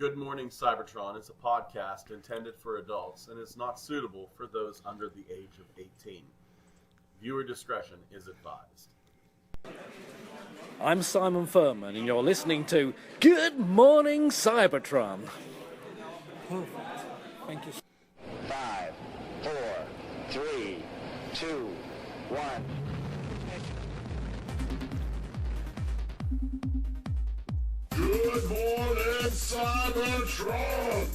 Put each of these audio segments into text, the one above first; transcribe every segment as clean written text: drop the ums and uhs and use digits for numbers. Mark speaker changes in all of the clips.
Speaker 1: Good Morning Cybertron is a podcast intended for adults and is not suitable for those under the age of 18. Viewer discretion is advised.
Speaker 2: I'm Simon Furman, and you're listening to Good Morning Cybertron.
Speaker 3: Perfect. Thank you.
Speaker 4: 5, 4, 3, 2, 1.
Speaker 5: Good morning, Cybertron!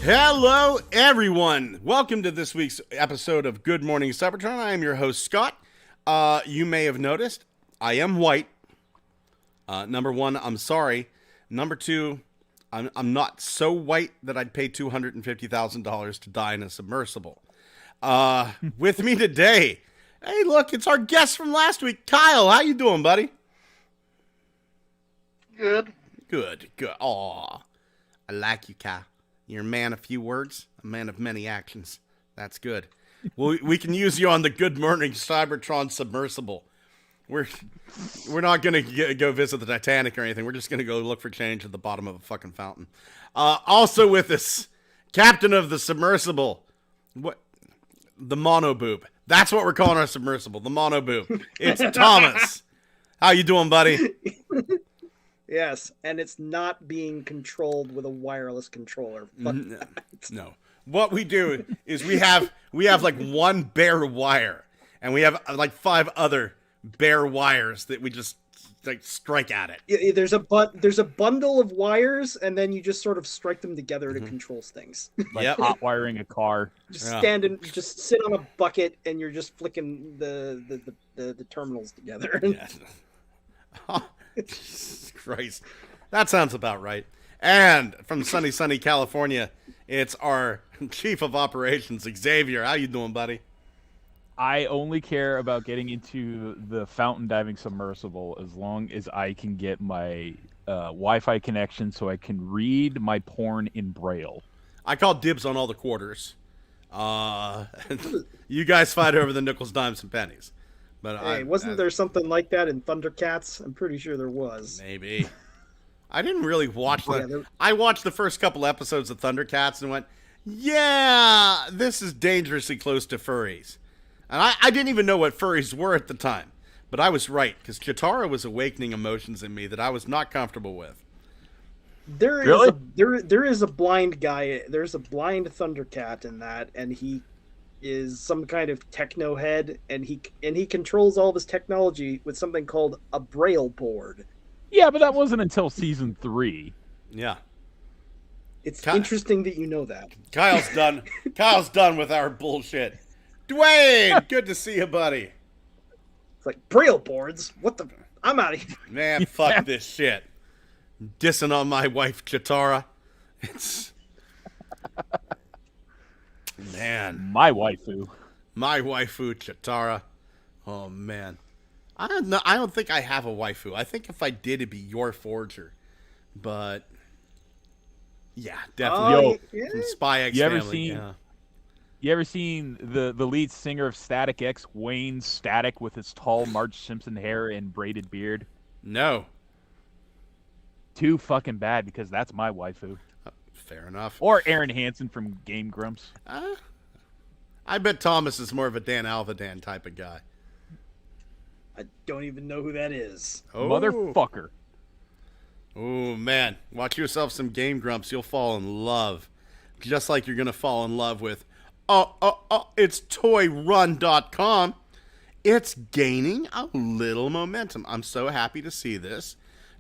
Speaker 6: Hello, everyone. Welcome to this week's episode of Good Morning Cybertron. I am your host, Scott. You may have noticed I am white. Number one, I'm sorry. Number two, I'm not so white that I'd pay $250,000 to die in a submersible. With me today, hey, look, it's our guest from last week, Kyle. How you doing, buddy?
Speaker 7: Good.
Speaker 6: Good. Aw, I like you, Kyle. You're a man of few words, a man of many actions. That's good. Well, we can use you on the Good Morning Cybertron submersible. We're not going to go visit the Titanic or anything. We're just going to go look for change at the bottom of a fucking fountain. Also with us, captain of the submersible, the monoboob. That's what we're calling our submersible, the monoboob. It's Thomas. How you doing, buddy?
Speaker 7: Yes, and it's not being controlled with a wireless controller.
Speaker 6: No. What we do is we have like one bare wire, and we have like 5 other bare wires that we just like strike at it.
Speaker 7: Yeah, there's a bundle of wires, and then you just sort of strike them together to control things.
Speaker 8: Like hot wiring a car.
Speaker 7: Just sit on a bucket, and you're just flicking the terminals together.
Speaker 6: Yeah. Jesus Christ. That sounds about right. And from sunny California, it's our Chief of Operations, Xavier. How you doing, buddy?
Speaker 8: I only care about getting into the fountain diving submersible as long as I can get my Wi-Fi connection so I can read my porn in Braille.
Speaker 6: I call dibs on all the quarters. You guys fight over the nickels, dimes, and pennies. But
Speaker 7: hey, wasn't there something like that in Thundercats? I'm pretty sure there was.
Speaker 6: Maybe. I didn't really watch I watched the first couple episodes of Thundercats and went, yeah, this is dangerously close to furries. And I didn't even know what furries were at the time. But I was right, because Chitara was awakening emotions in me that I was not comfortable with.
Speaker 7: There is a blind guy. There's a blind Thundercat in that, and he is some kind of techno head, and he controls all of his technology with something called a Braille board.
Speaker 8: Yeah, but that wasn't until season 3.
Speaker 6: Yeah.
Speaker 7: It's interesting that you know that.
Speaker 6: Kyle's done. Kyle's done with our bullshit. Dwayne, good to see you, buddy.
Speaker 7: It's like, Braille boards? What the? I'm out of here.
Speaker 6: Man, fuck this shit. Dissing on my wife, Chitara. It's... Man.
Speaker 8: My waifu,
Speaker 6: Chitara. Oh, man. I don't think I have a waifu. I think if I did, it'd be your forger. But, yeah, definitely. From Spy X Family.
Speaker 8: You ever seen the lead singer of Static X, Wayne Static, with his tall Marge Simpson hair and braided beard?
Speaker 6: No.
Speaker 8: Too fucking bad, because that's my waifu.
Speaker 6: Fair enough.
Speaker 8: Or Aaron Hansen from Game Grumps.
Speaker 6: I bet Thomas is more of a Dan Alvadan type of guy.
Speaker 7: I don't even know who that is.
Speaker 6: Oh.
Speaker 8: Motherfucker.
Speaker 6: Oh, man. Watch yourself some Game Grumps. You'll fall in love. Just like you're going to fall in love with... it's ToyRun.com. It's gaining a little momentum. I'm so happy to see this.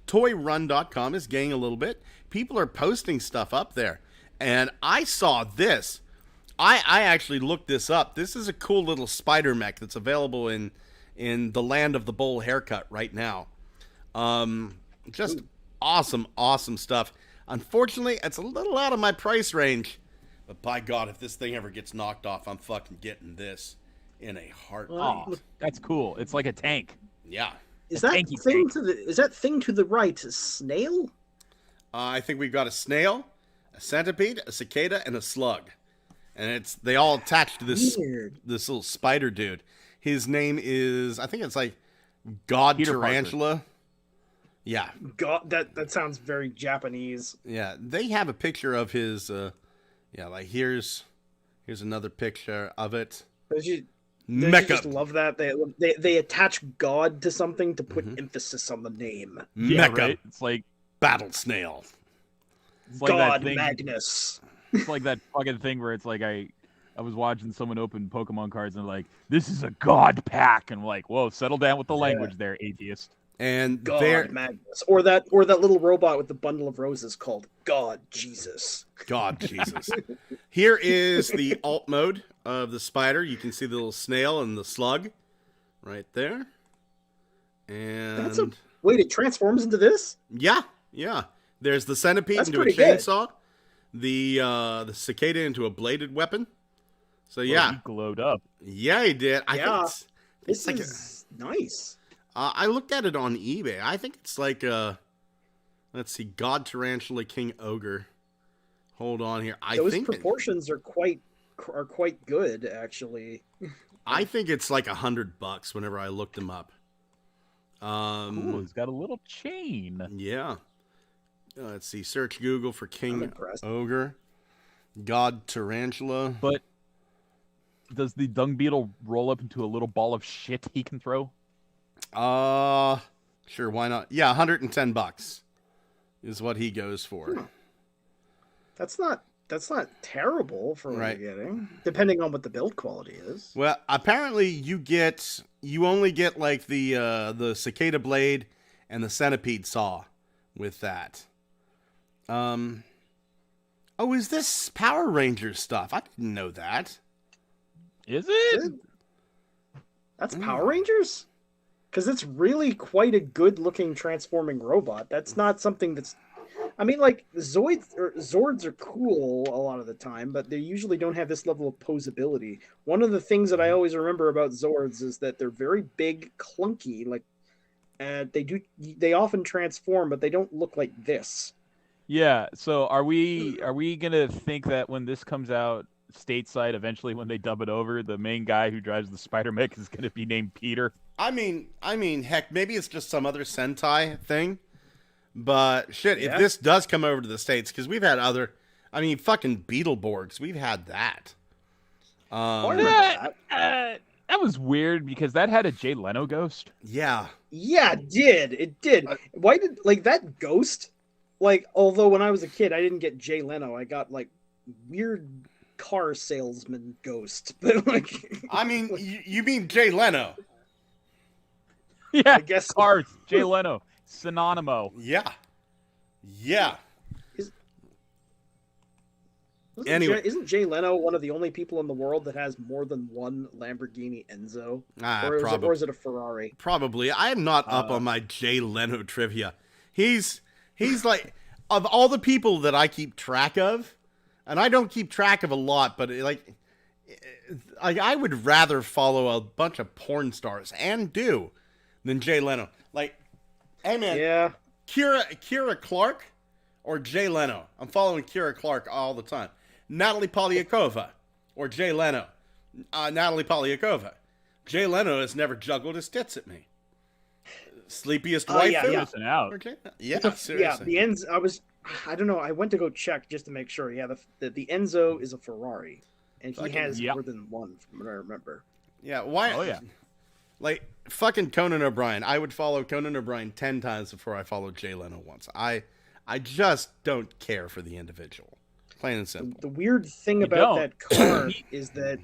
Speaker 6: ToyRun.com is gaining a little bit. People are posting stuff up there. And I saw this. I actually looked this up. This is a cool little spider mech that's available in the land of the bowl haircut right now. Just awesome stuff. Unfortunately, it's a little out of my price range. But by God, if this thing ever gets knocked off, I'm fucking getting this in a heartbeat.
Speaker 8: Oh, that's cool. It's like a tank.
Speaker 6: Yeah.
Speaker 7: Is that
Speaker 8: tanky
Speaker 7: thing
Speaker 8: tank.
Speaker 7: to the right a snail?
Speaker 6: I think we've got a snail, a centipede, a cicada, and a slug. And they all attached to this
Speaker 7: Weird.
Speaker 6: this little spider dude. His name is, I think it's like God
Speaker 8: Peter
Speaker 6: Tarantula. Yeah.
Speaker 7: God, that sounds very Japanese.
Speaker 6: Yeah. They have a picture of his, like here's another picture of it.
Speaker 7: Don't you just
Speaker 6: Mecha.
Speaker 7: love that? They attach God to something to put emphasis on the name.
Speaker 8: Yeah,
Speaker 6: Mecha
Speaker 8: right? It's like
Speaker 6: battle snail.
Speaker 8: it's like
Speaker 7: God
Speaker 8: that thing.
Speaker 7: Magnus.
Speaker 8: It's like that fucking thing where it's like I was watching someone open Pokemon cards and they're like, this is a God pack, and I'm like, whoa, settle down with the language there, atheist.
Speaker 6: And
Speaker 7: God Magnus. Or that little robot with the bundle of roses called God Jesus.
Speaker 6: God Jesus. Here is the alt mode of the spider. You can see the little snail and the slug right there. And
Speaker 7: Wait, it transforms into this?
Speaker 6: yeah. There's the centipede
Speaker 7: That's
Speaker 6: into a
Speaker 7: pretty good.
Speaker 6: chainsaw. The cicada into a bladed weapon. So
Speaker 8: Well,
Speaker 6: yeah.
Speaker 8: he glowed up.
Speaker 6: Yeah, he did. I think
Speaker 7: This
Speaker 6: like
Speaker 7: is nice.
Speaker 6: I looked at it on eBay. I think it's like let's see, God Tarantula King Ogre. Hold on here.
Speaker 7: Those proportions are quite good, actually.
Speaker 6: I think it's like $100 whenever I looked them up.
Speaker 8: Ooh, he's got a little chain.
Speaker 6: Yeah. Let's see. Search Google for
Speaker 7: I'm
Speaker 6: King
Speaker 7: impressed.
Speaker 6: Ogre. God Tarantula.
Speaker 8: But does the dung beetle roll up into a little ball of shit he can throw?
Speaker 6: Sure, why not? Yeah, $110 is what he goes for.
Speaker 7: That's not terrible for what
Speaker 6: Right.
Speaker 7: you're getting, depending on what the build quality is.
Speaker 6: Well, apparently you only get like the cicada blade and the centipede saw with that. Oh, is this Power Rangers stuff? I didn't know that.
Speaker 8: Is it?
Speaker 7: That's Power Rangers? Because it's really quite a good-looking transforming robot. That's not something that's... I mean, like, Zords are cool a lot of the time, but they usually don't have this level of posability. One of the things that I always remember about Zords is that they're very big, clunky, like, they often transform, but they don't look like this.
Speaker 8: Yeah. So are we gonna think that when this comes out stateside, eventually when they dub it over, the main guy who drives the Spider Mech is gonna be named Peter?
Speaker 6: I mean, heck, maybe it's just some other Sentai thing. But shit, if this does come over to the States, because we've had fucking Beetleborgs, we've had that.
Speaker 8: That was weird because that had a Jay Leno ghost.
Speaker 6: Yeah.
Speaker 7: Yeah, it did. Why did, like, that ghost, like, although when I was a kid, I didn't get Jay Leno, I got, like, weird car salesman ghost. But, like...
Speaker 6: I mean, you mean Jay Leno.
Speaker 8: Yeah,
Speaker 7: I guess so.
Speaker 8: cars, Jay Leno, synonymo.
Speaker 6: Yeah.
Speaker 7: Isn't Jay Leno one of the only people in the world that has more than one Lamborghini Enzo? Or is it a Ferrari?
Speaker 6: Probably. I am not up on my Jay Leno trivia. He's like, of all the people that I keep track of, and I don't keep track of a lot, but I would rather follow a bunch of porn stars than Jay Leno. Like, hey man,
Speaker 7: Yeah.
Speaker 6: Kira Clark or Jay Leno? I'm following Kira Clark all the time. Natalie Polyakova or Jay Leno? Natalie Polyakova. Jay Leno has never juggled his tits at me. Sleepiest wife.
Speaker 7: Yeah.
Speaker 8: Missing out.
Speaker 6: Seriously.
Speaker 7: Yeah, the Enzo, I don't know, I went to go check just to make sure. Yeah, the Enzo is a Ferrari. And he has more than one, from what I remember.
Speaker 6: Yeah, why?
Speaker 8: Oh, yeah.
Speaker 6: Like, fucking Conan O'Brien. I would follow Conan O'Brien 10 times before I followed Jay Leno once. I just don't care for the individual. Plain and simple.
Speaker 7: The weird thing about that car is that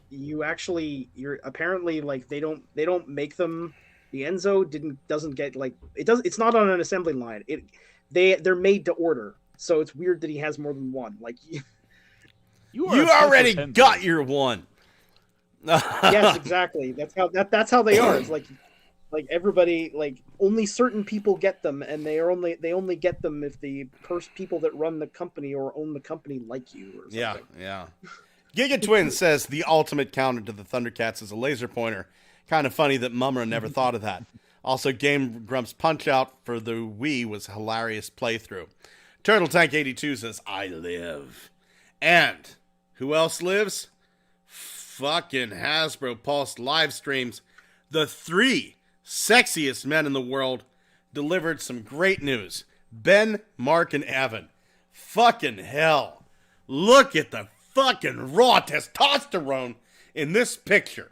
Speaker 7: you're apparently, like, they don't make them. The Enzo doesn't get, like, it's not on an assembly line. They're made to order. So it's weird that he has more than one. Like,
Speaker 6: you already got your one.
Speaker 7: Yes, exactly. That's how they are. It's like Like everybody, like only certain people get them, and they only get them if the people that run the company or own the company like you or something.
Speaker 6: Yeah. Giga Twin says the ultimate counter to the Thundercats is a laser pointer. Kind of funny that Mumra never thought of that. Also, Game Grumps Punch Out for the Wii was a hilarious playthrough. Turtle Tank 82 says, I live. And who else lives? Fucking Hasbro Pulse live streams. The 3 sexiest men in the world delivered some great news. Ben, Mark, and Evan. Fucking hell. Look at the fucking raw testosterone in this picture.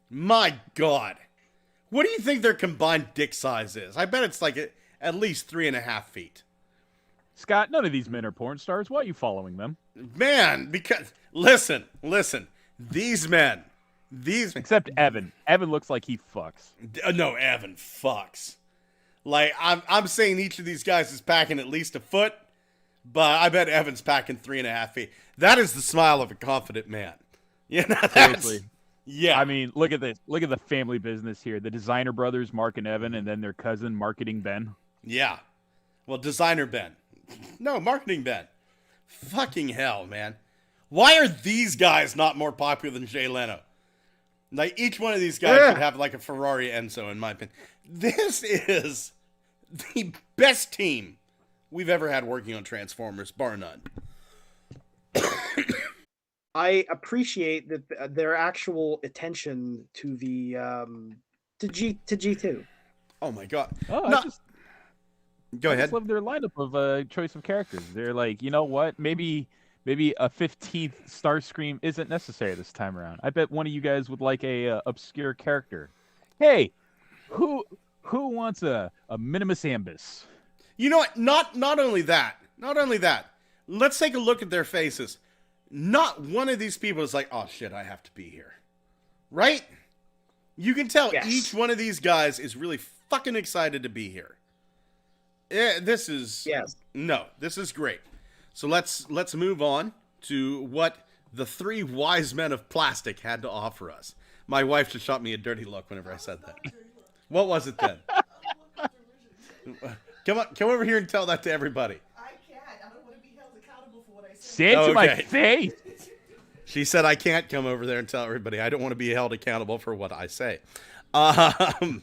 Speaker 6: My God. What do you think their combined dick size is? I bet it's like at least 3.5 feet.
Speaker 8: Scott, none of these men are porn stars. Why are you following them?
Speaker 6: Man, because listen. These men.
Speaker 8: Except Evan. Evan looks like he fucks.
Speaker 6: No, Evan fucks. Like I'm saying each of these guys is packing at least a foot, but I bet Evan's packing 3.5 feet. That is the smile of a confident man. You know,
Speaker 8: Seriously.
Speaker 6: Yeah.
Speaker 8: I mean, look at this. Look at the family business here. The designer brothers, Mark and Evan, and then their cousin, Marketing Ben.
Speaker 6: Yeah. Well, designer Ben. No, Marketing Ben. Fucking hell, man. Why are these guys not more popular than Jay Leno? Like, each one of these guys should have, like, a Ferrari Enzo, in my opinion. This is the best team we've ever had working on Transformers, bar none.
Speaker 7: I appreciate that their actual attention to the to G2.
Speaker 6: Oh my God!
Speaker 8: Oh,
Speaker 6: Go ahead.
Speaker 8: I just love their lineup of choice of characters. They're like, you know what? Maybe a 15th Starscream isn't necessary this time around. I bet one of you guys would like a obscure character. Hey, who wants a Minimus Ambus?
Speaker 6: You know what? Not only that. Let's take a look at their faces. Not one of these people is like, oh shit, I have to be here. Right? You can tell each one of these guys is really fucking excited to be here. This is great. So let's move on to what the 3 wise men of plastic had to offer us. My wife just shot me a dirty look whenever I said that. What was it then? Come over here and tell that to everybody.
Speaker 8: Say it to my face.
Speaker 6: She said I can't come over there and tell everybody. I don't want to be held accountable for what I say.
Speaker 7: The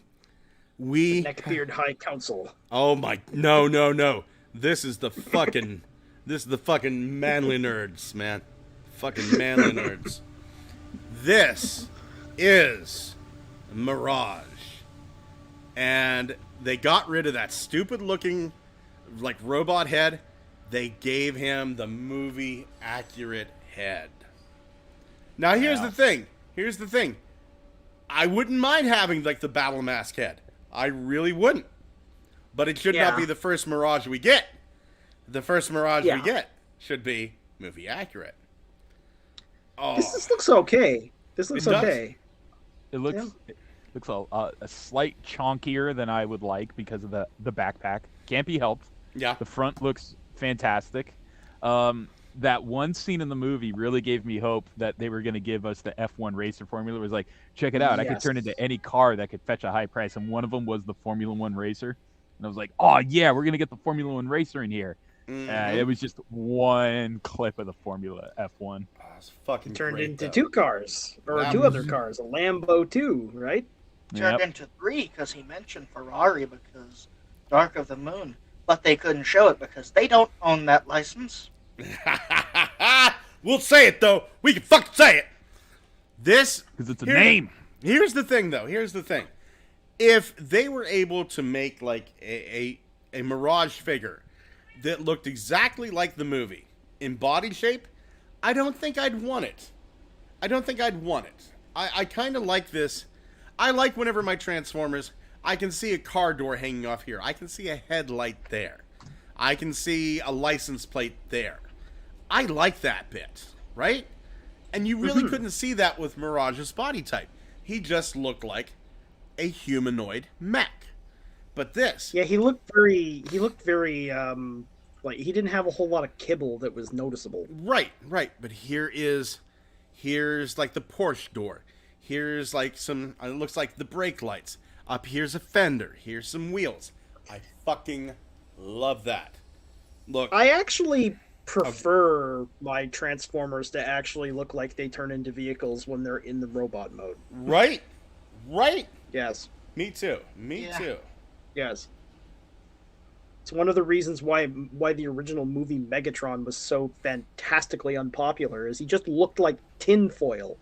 Speaker 7: Neckbeard High Council.
Speaker 6: Oh my, no. This is the fucking manly nerds, man. Fucking manly nerds. This is Mirage. And they got rid of that stupid looking like robot head. They gave him the movie accurate head. Now here's the thing. I wouldn't mind having like the battle mask head. I really wouldn't. But it should not be the first Mirage we get. The first Mirage we get should be movie accurate. Oh.
Speaker 7: This looks okay. It looks
Speaker 8: a slight chonkier than I would like because of the backpack. Can't be helped.
Speaker 6: Yeah.
Speaker 8: The front looks fantastic. That one scene in the movie really gave me hope that they were going to give us the F1 racer formula. It was like, check it out. I could turn into any car that could fetch a high price. And one of them was the Formula 1 racer. And I was like, oh, yeah, we're going to get the Formula 1 racer in here. Mm-hmm. It was just one clip of the Formula F1.
Speaker 6: Oh, it's fucking
Speaker 7: turned
Speaker 6: great,
Speaker 7: into
Speaker 6: though.
Speaker 7: 2 cars, or 2 other cars. A Lambo 2, right?
Speaker 9: Turned into 3 because he mentioned Ferrari because Dark of the Moon. But they couldn't show it because they don't own that license.
Speaker 6: We'll say it, though. We can fucking say it. This...
Speaker 8: Because it's a name.
Speaker 6: Here's the thing, though. If they were able to make, like, a Mirage figure that looked exactly like the movie in body shape, I don't think I'd want it. I kind of like this. I like whenever my Transformers... I can see a car door hanging off here. I can see a headlight there. I can see a license plate there. I like that bit, right? And you really couldn't see that with Mirage's body type. He just looked like a humanoid mech. But this...
Speaker 7: Yeah, he looked very, like, he didn't have a whole lot of kibble that was noticeable.
Speaker 6: Right. But here's like the Porsche door. Here's like it looks like the brake lights. Up here's a fender. Here's some wheels. I fucking love that. Look,
Speaker 7: I actually prefer my Transformers to actually look like they turn into vehicles when they're in the robot mode.
Speaker 6: right?
Speaker 7: Yes.
Speaker 6: Me too. Me too.
Speaker 7: Yes. It's one of the reasons why the original movie Megatron was so fantastically unpopular, is he just looked like tinfoil.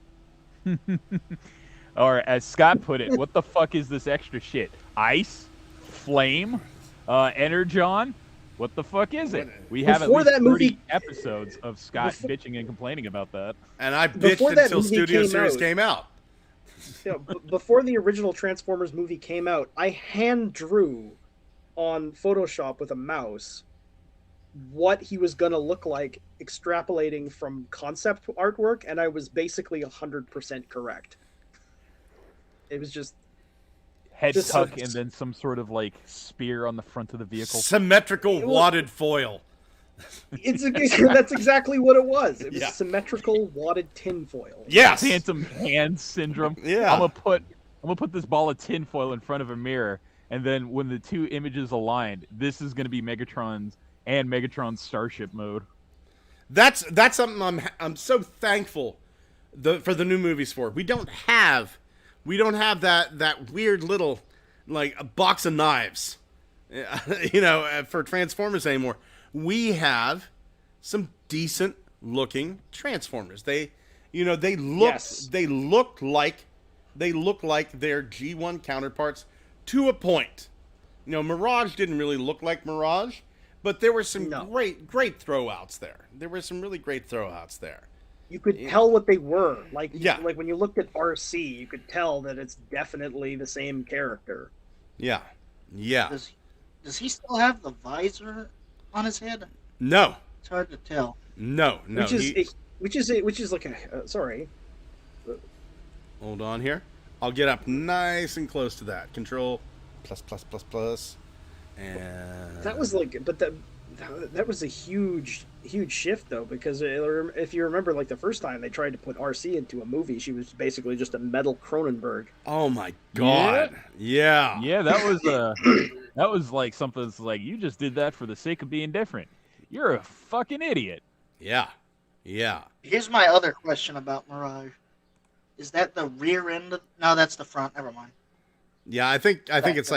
Speaker 8: Or as Scott put it, what the fuck is this extra shit? Ice? Flame? Energon? What the fuck is it? We have
Speaker 7: Before
Speaker 8: at least
Speaker 7: that
Speaker 8: 30
Speaker 7: movie-
Speaker 8: episodes of Scott bitching and complaining about that.
Speaker 6: And I
Speaker 7: Before
Speaker 6: bitched
Speaker 7: that
Speaker 6: until
Speaker 7: movie
Speaker 6: Studio
Speaker 7: came
Speaker 6: Series
Speaker 7: out-
Speaker 6: came out.
Speaker 7: Before the original Transformers movie came out, I hand drew on Photoshop with a mouse what he was going to look like, extrapolating from concept artwork, and I was basically 100% correct. It was just
Speaker 8: Head
Speaker 7: Just
Speaker 8: tuck
Speaker 7: so-
Speaker 8: and then some sort of like spear on the front of the vehicle.
Speaker 6: Symmetrical wadded foil.
Speaker 7: that's exactly what it was. It was
Speaker 6: Yeah.
Speaker 7: symmetrical wadded tinfoil.
Speaker 6: Yes.
Speaker 8: Phantom hand syndrome.
Speaker 6: Yeah.
Speaker 8: I'm gonna put this ball of tinfoil in front of a mirror, and then when the two images aligned, this is gonna be Megatron's and Megatron's Starship mode.
Speaker 6: That's something I'm so thankful for the new movies for. We don't have that weird little like a box of knives, for Transformers anymore. We have some decent looking Transformers. They look like their G1 counterparts to a point. Mirage didn't really look like Mirage, but there were some great throwouts there. There were some really great throwouts there.
Speaker 7: You could tell what they were. Like when you looked at RC, you could tell that it's definitely the same character.
Speaker 6: Yeah.
Speaker 9: Does he still have the visor on his head?
Speaker 6: No.
Speaker 9: It's hard to tell.
Speaker 6: No.
Speaker 7: Which is like a sorry.
Speaker 6: Hold on here. I'll get up nice and close to that. Control plus, and
Speaker 7: That was like, but that was a huge shift though, because if you remember, like the first time they tried to put RC into a movie, she was basically just a metal Cronenberg.
Speaker 6: Oh my god! Yeah.
Speaker 8: Yeah, that was that was like something that's like, you just did that for the sake of being different. You're a fucking idiot.
Speaker 6: Yeah.
Speaker 9: Here's my other question about Mirage. Is that the rear end? No, that's the front. Never mind.
Speaker 6: Yeah, I think it's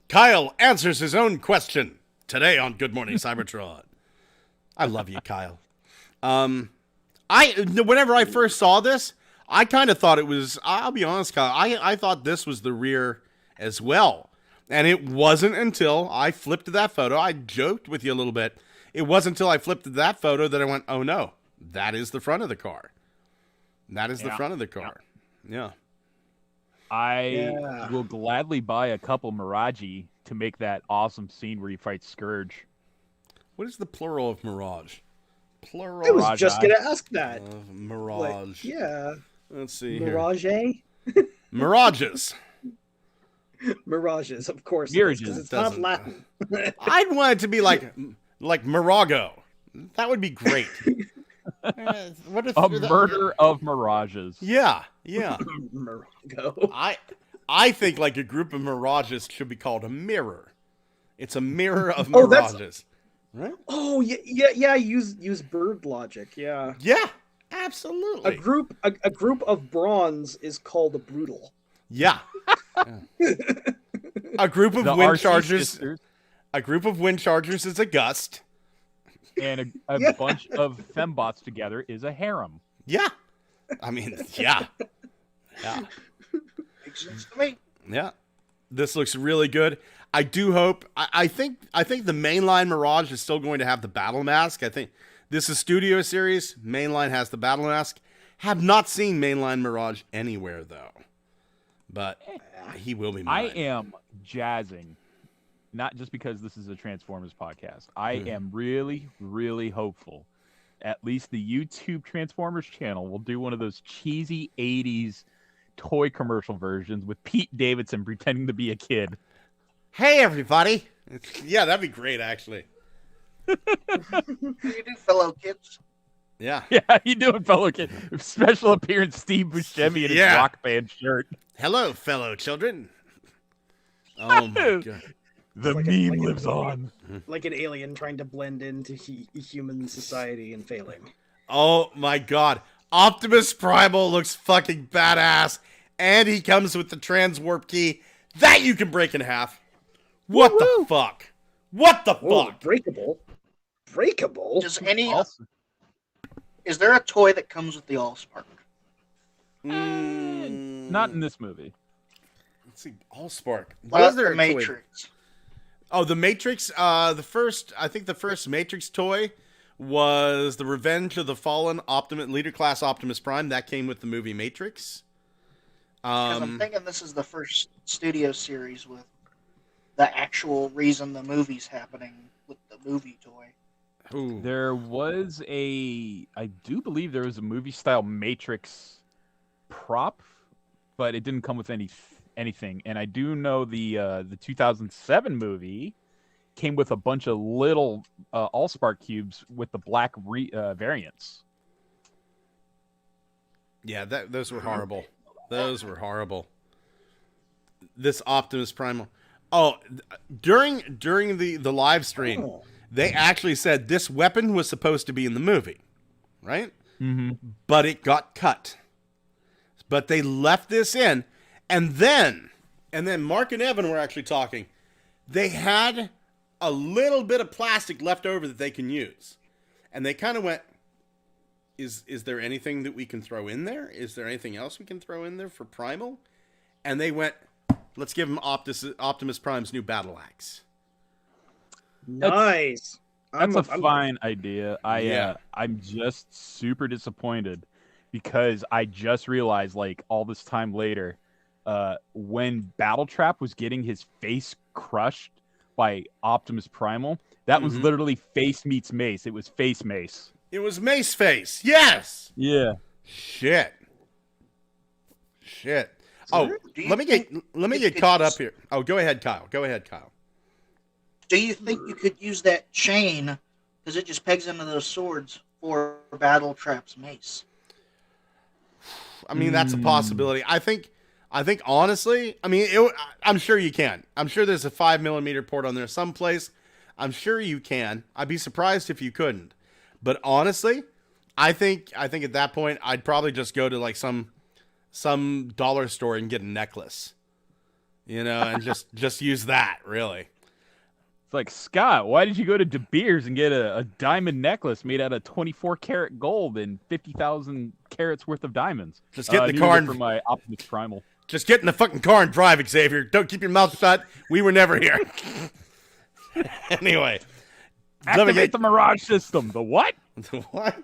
Speaker 6: Kyle answers his own question today on Good Morning Cybertron. I love you, Kyle. Whenever I first saw this, I kind of thought it was. I'll be honest, Kyle. I thought this was the rear as well, and it wasn't until I flipped to that photo. I joked with you a little bit. It wasn't until I flipped to that photo that I went, "Oh no, that is the front of the car. That is the front of the car." Yeah.
Speaker 8: I will gladly buy a couple Mirage to make that awesome scene where you fight Scourge.
Speaker 6: What is the plural of Mirage? Plural.
Speaker 7: I was just gonna ask that.
Speaker 6: Mirage. Let's see
Speaker 7: Mirage.
Speaker 6: here. Mirages.
Speaker 7: Mirages, of course.
Speaker 8: Mirages.
Speaker 7: It's not Latin.
Speaker 6: I'd want it to be like Mirago. That would be great.
Speaker 8: What if murder of mirages?
Speaker 6: Yeah.
Speaker 7: Mirago.
Speaker 6: I think like a group of mirages should be called a mirror. It's a mirror of mirages. Right?
Speaker 7: Oh yeah. Use bird logic. Yeah.
Speaker 6: Yeah. Absolutely.
Speaker 7: A group of bronze is called a brutal.
Speaker 6: Yeah. A group of wind chargers. A group of wind chargers is a gust.
Speaker 8: And a bunch of fembots together is a harem.
Speaker 6: Yeah. I mean, yeah.
Speaker 9: Makes sense to me.
Speaker 6: Yeah. This looks really good. I do hope. I think the mainline Mirage is still going to have the battle mask. I think this is Studio Series. Mainline has the battle mask. Have not seen mainline Mirage anywhere though. But he will be mine.
Speaker 8: I am jazzing. Not just because this is a Transformers podcast. I am really, really hopeful. At least the YouTube Transformers channel will do one of those cheesy 80s toy commercial versions with Pete Davidson pretending to be a kid.
Speaker 6: Hey, everybody. Yeah, that'd be great, actually.
Speaker 9: How you do, fellow kids?
Speaker 6: Yeah.
Speaker 8: Yeah, how you doing, fellow kid? Special appearance Steve Buscemi in his rock band shirt.
Speaker 6: Hello, fellow children. Oh my god.
Speaker 8: The meme lives on.
Speaker 7: Like an alien trying to blend into human society and failing.
Speaker 6: Oh my god. Optimus Primal looks fucking badass, and he comes with the transwarp key that you can break in half. What
Speaker 7: Woo-hoo!
Speaker 6: the fuck? What the
Speaker 7: Whoa,
Speaker 6: fuck?
Speaker 7: breakable? Breakable?
Speaker 9: Is there a toy that comes with the Allspark?
Speaker 8: Not in this movie.
Speaker 6: Let's see. Allspark.
Speaker 9: What is there? The Matrix.
Speaker 6: Oh, the Matrix. I think the first Matrix toy was the Revenge of the Fallen Leader Class Optimus Prime. That came with the movie Matrix.
Speaker 9: Because I'm thinking this is the first studio series with the actual reason the movie's happening with the movie toy.
Speaker 6: Ooh.
Speaker 8: There was I do believe there was a movie-style Matrix prop, but it didn't come with anything. And I do know the 2007 movie came with a bunch of little Allspark cubes with the black variants.
Speaker 6: Yeah, those were horrible. Those were horrible. This Optimus Primal. Oh, during the live stream, they actually said this weapon was supposed to be in the movie, right?
Speaker 8: Mm-hmm.
Speaker 6: But it got cut. But they left this in, and then Mark and Evan were actually talking. They had a little bit of plastic left over that they can use, and they kind of went, Is there anything that we can throw in there? Is there anything else we can throw in there for Primal? And they went, let's give him Optimus Prime's new battle axe.
Speaker 7: Nice.
Speaker 8: That's a fine idea. I'm just super disappointed because I just realized, like, all this time later, when Battletrap was getting his face crushed by Optimus Primal, that was literally face meets mace. It was face mace.
Speaker 6: It was Mace Face. Yes.
Speaker 8: Yeah.
Speaker 6: Shit. Oh, let me get caught up here. Oh, go ahead, Kyle.
Speaker 9: Do you think you could use that chain, because it just pegs into those swords, for Battletrap's mace?
Speaker 6: I mean, that's a possibility. I think honestly, I mean, I'm sure you can. I'm sure there's a 5mm port on there someplace. I'm sure you can. I'd be surprised if you couldn't. But honestly, I think at that point I'd probably just go to like some dollar store and get a necklace, and just use that. Really,
Speaker 8: it's like, Scott, why did you go to De Beers and get a diamond necklace made out of 24 karat gold and 50,000 carats worth of diamonds?
Speaker 6: Just get in the car
Speaker 8: for my Optimus Primal.
Speaker 6: Just get in the fucking car and drive, Xavier. Don't keep your mouth shut. We were never here. Anyway.
Speaker 8: Activate the Mirage System. The what?
Speaker 6: The what?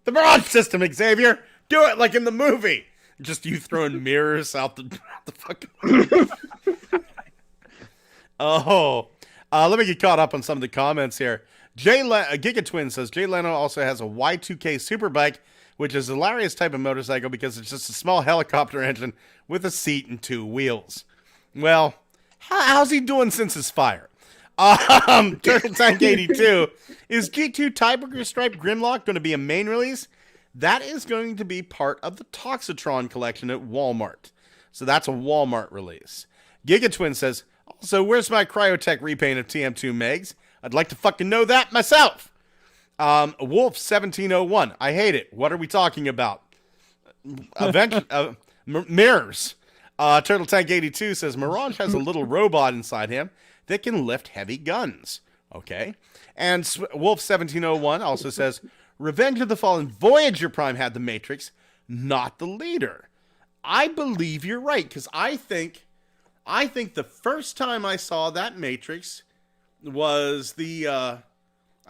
Speaker 6: The Mirage System, Xavier. Do it like in the movie. Just you throwing mirrors out the fucking... let me get caught up on some of the comments here. Gigatwin says, Jay Leno also has a Y2K Superbike, which is a hilarious type of motorcycle because it's just a small helicopter engine with a seat and two wheels. Well, how's he doing since his fire? Turtle Tank 82. Is G2 Tiger Stripe Grimlock going to be a main release? That is going to be part of the Toxitron collection at Walmart. So that's a Walmart release. Gigatwin says, also, where's my Cryotech repaint of TM2 Megs? I'd like to fucking know that myself. Wolf 1701. I hate it. What are we talking about? Mirrors. Turtle Tank 82 says, Mirage has a little robot inside him that can lift heavy guns. Okay. And Wolf 1701 also says, Revenge of the Fallen Voyager Prime had the Matrix, not the leader. I believe you're right, because I think the first time I saw that Matrix was I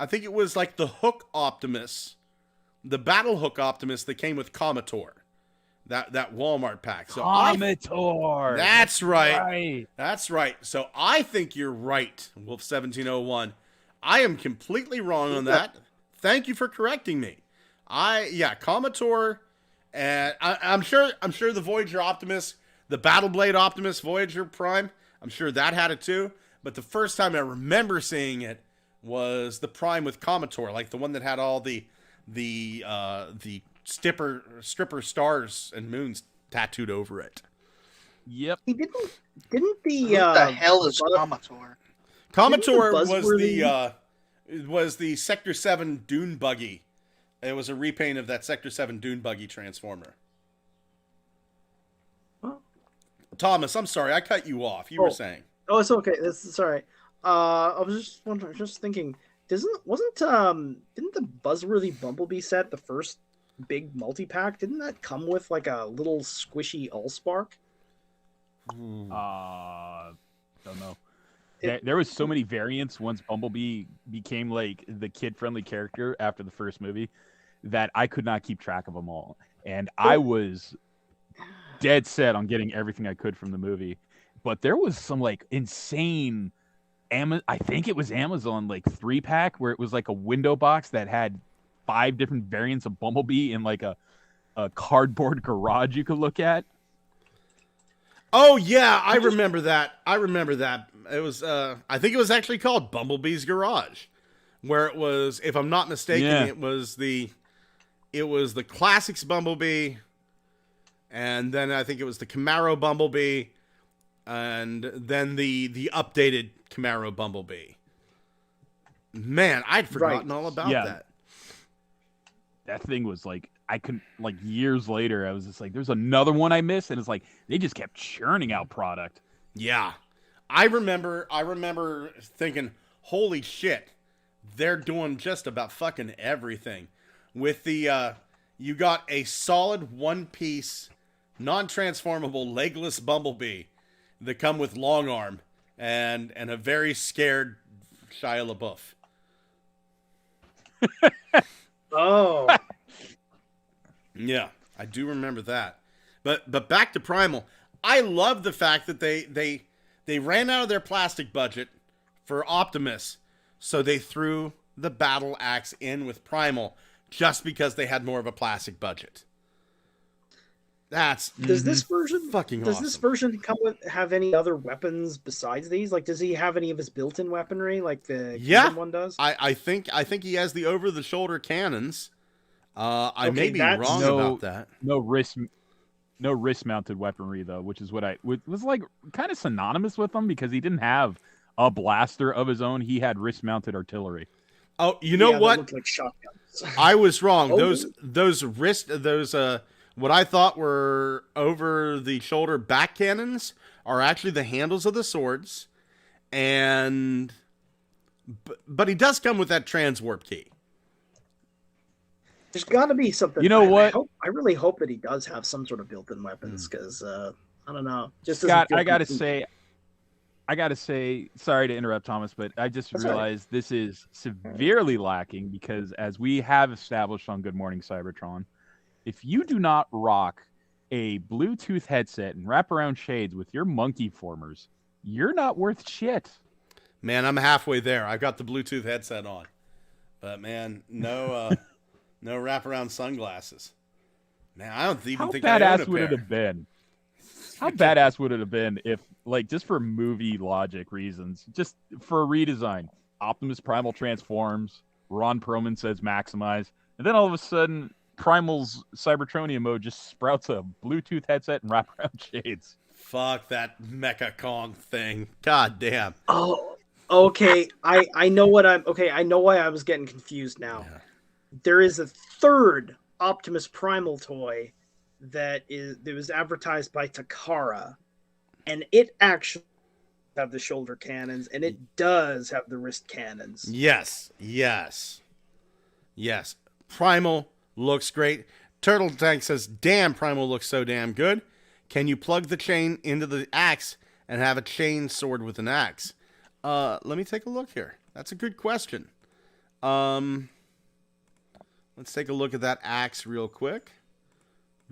Speaker 6: think it was like the Hook Optimus, the Battle Hook Optimus that came with Commodore. That Walmart pack. So
Speaker 8: Commodore.
Speaker 6: That's right. That's right. So I think you're right, Wolf 1701. I am completely wrong on that. Thank you for correcting me. Commodore, and I'm sure the Voyager Optimus, the Battle Blade Optimus Voyager Prime, I'm sure that had it too. But the first time I remember seeing it was the Prime with Commodore, like the one that had all the stripper stars and moons tattooed over it.
Speaker 8: Yep.
Speaker 7: He didn't the
Speaker 9: Who the hell is Commodore?
Speaker 6: Commodore
Speaker 7: Buzzworthy-
Speaker 6: was the Sector 7 Dune buggy. It was a repaint of that Sector 7 Dune buggy Transformer.
Speaker 7: Well,
Speaker 6: Thomas, I'm sorry, I cut you off. You were saying.
Speaker 7: Oh, it's okay. This is sorry. I was just thinking. Didn't the Buzzworthy Bumblebee set, the first big multi-pack, didn't that come with like a little squishy Allspark?
Speaker 8: Don't know. There was so many variants once Bumblebee became like the kid-friendly character after the first movie that I could not keep track of them all. And I was dead set on getting everything I could from the movie. But there was some like insane I think it was Amazon like 3-pack where it was like a window box that had 5 different variants of Bumblebee in like a cardboard garage you could look at.
Speaker 6: Oh yeah, I remember that. It was I think it was actually called Bumblebee's Garage, where it was, if I'm not mistaken, it was the Classics Bumblebee, and then I think it was the Camaro Bumblebee, and then the updated Camaro Bumblebee. Man, I'd forgotten all about that.
Speaker 8: That thing was like, I couldn't, like years later, I was just like, there's another one I missed, and it's like they just kept churning out product.
Speaker 6: Yeah. I remember thinking, holy shit, they're doing just about fucking everything. With the you got a solid one-piece, non-transformable, legless Bumblebee that come with long arm and a very scared Shia LaBeouf.
Speaker 7: Oh.
Speaker 6: Yeah, I do remember that. But back to Primal. I love the fact that they ran out of their plastic budget for Optimus, so they threw the battle axe in with Primal just because they had more of a plastic budget. Does this version
Speaker 7: have any other weapons besides these? Like, does he have any of his built-in weaponry like the Kingdom one does?
Speaker 6: I think he has the over-the-shoulder cannons. I may be wrong about that.
Speaker 8: No wrist-mounted weaponry though, which is what was like kind of synonymous with him because he didn't have a blaster of his own. He had wrist-mounted artillery.
Speaker 6: Oh, you know what?
Speaker 7: Looked like shotguns.
Speaker 6: I was wrong. Those what I thought were over-the-shoulder back cannons are actually the handles of the swords, but he does come with that transwarp key.
Speaker 7: There's got to be something.
Speaker 8: You know what?
Speaker 7: I really hope that he does have some sort of built-in weapons because I don't know. Just
Speaker 8: Scott, I gotta say, sorry to interrupt, Thomas, but I just realized this is severely lacking because, as we have established on Good Morning Cybertron, if you do not rock a Bluetooth headset and wrap around shades with your monkey formers, you're not worth shit.
Speaker 6: Man, I'm halfway there. I've got the Bluetooth headset on, but man, no wraparound sunglasses. Man, I don't even think I own a pair.
Speaker 8: How badass would it have been? How badass would it have been if, like, just for movie logic reasons, just for a redesign, Optimus Primal transforms, Ron Perlman says maximize, and then all of a sudden, Primal's Cybertronian mode just sprouts a Bluetooth headset and wraparound shades.
Speaker 6: Fuck that Mecha Kong thing. God damn.
Speaker 7: Oh, okay. I know what I know why I was getting confused now. Yeah. There is a third Optimus Primal toy that was advertised by Takara, and it actually have the shoulder cannons, and it does have the wrist cannons.
Speaker 6: Yes. Primal looks great. Turtle Tank says, damn, Primal looks so damn good. Can you plug the chain into the axe and have a chain sword with an axe? Let me take a look here. That's a good question. Let's take a look at that axe real quick.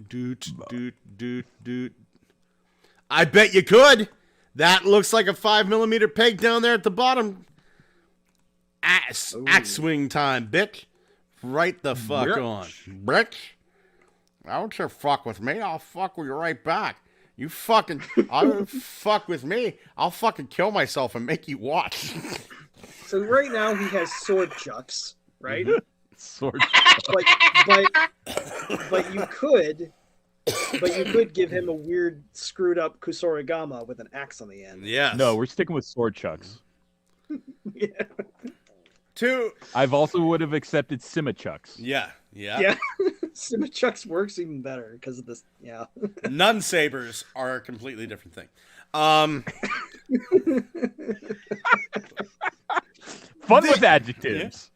Speaker 6: Doot. I bet you could. That looks like a 5mm peg down there at the bottom. Axe swing time, bitch. Right the fuck on. Bitch. Don't you fuck with me. I'll fuck with you right back. You fucking... I'll fuck with me. I'll fucking kill myself and make you watch.
Speaker 7: So right now he has sword chucks, right?
Speaker 8: Sword
Speaker 7: but you could But you could give him a weird, screwed up Kusorigama with an axe on the end.
Speaker 6: Yes.
Speaker 8: No, we're sticking with sword chucks.
Speaker 7: Yeah.
Speaker 8: I've also would have accepted Simichucks.
Speaker 6: Yeah.
Speaker 7: Yeah. Simichucks works even better because of this. Yeah.
Speaker 6: Nun sabers are a completely different thing.
Speaker 8: Fun with adjectives.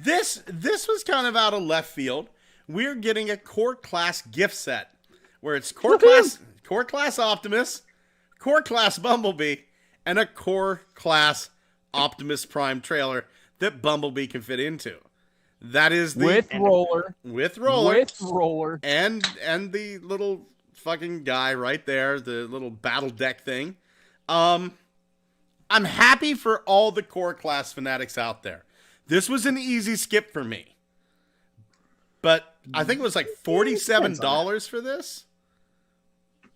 Speaker 6: This was kind of out of left field. We're getting a core class gift set where it's core class Optimus, core class Bumblebee, and a core class Optimus Prime trailer that Bumblebee can fit into. That is the
Speaker 8: with roller,
Speaker 6: and the little fucking guy right there, the little battle deck thing. I'm happy for all the core class fanatics out there. This was an easy skip for me, but I think it was like $47 for this.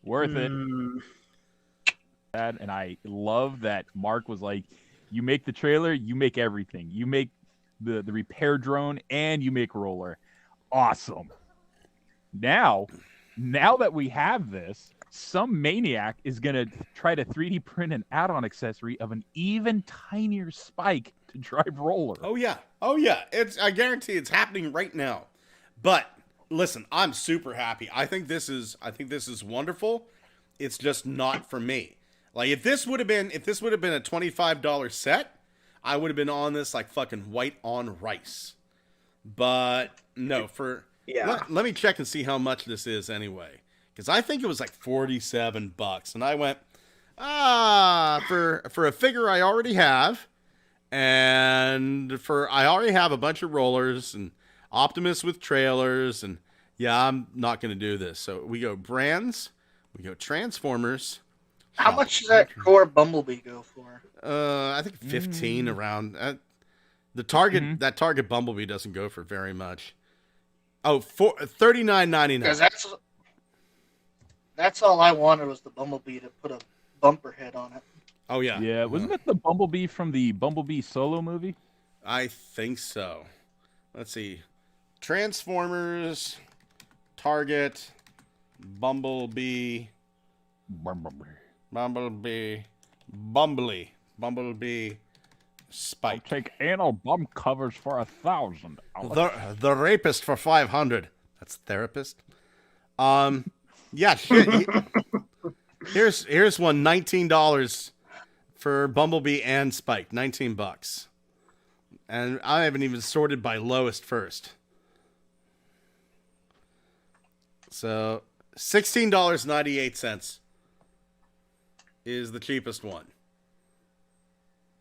Speaker 8: Worth it. And I love that Mark was like, you make the trailer, you make everything. You make the repair drone, and you make roller. Awesome. Now that we have this, some maniac is going to try to 3D print an add-on accessory of an even tinier Spike to drive roller.
Speaker 6: Oh yeah. I guarantee it's happening right now. But listen, I'm super happy. I think this is wonderful. It's just not for me. Like if this would have been a $25 set, I would have been on this like fucking white on rice. But no, let me check and see how much this is anyway. Because I think it was like $47. And I went, for a figure I already have, and I already have a bunch of rollers and Optimus with trailers, and yeah, I'm not going to do this. So we go brands, we go Transformers.
Speaker 9: How much does that core Bumblebee go for?
Speaker 6: I think 15 around. That Target Bumblebee doesn't go for very much. Oh, $39.99.
Speaker 9: Because that's all I wanted was the Bumblebee to put a bumper head on it.
Speaker 6: Oh yeah.
Speaker 8: Yeah, wasn't that the Bumblebee from the Bumblebee solo movie?
Speaker 6: I think so. Let's see. Transformers, Target, Bumblebee, Spike.
Speaker 8: I'll take anal bum covers for $1,000.
Speaker 6: The rapist for $500. That's therapist. Yeah, shit. Here's one, $19 for Bumblebee and Spike. $19. And I haven't even sorted by lowest first. So $16.98 is the cheapest one.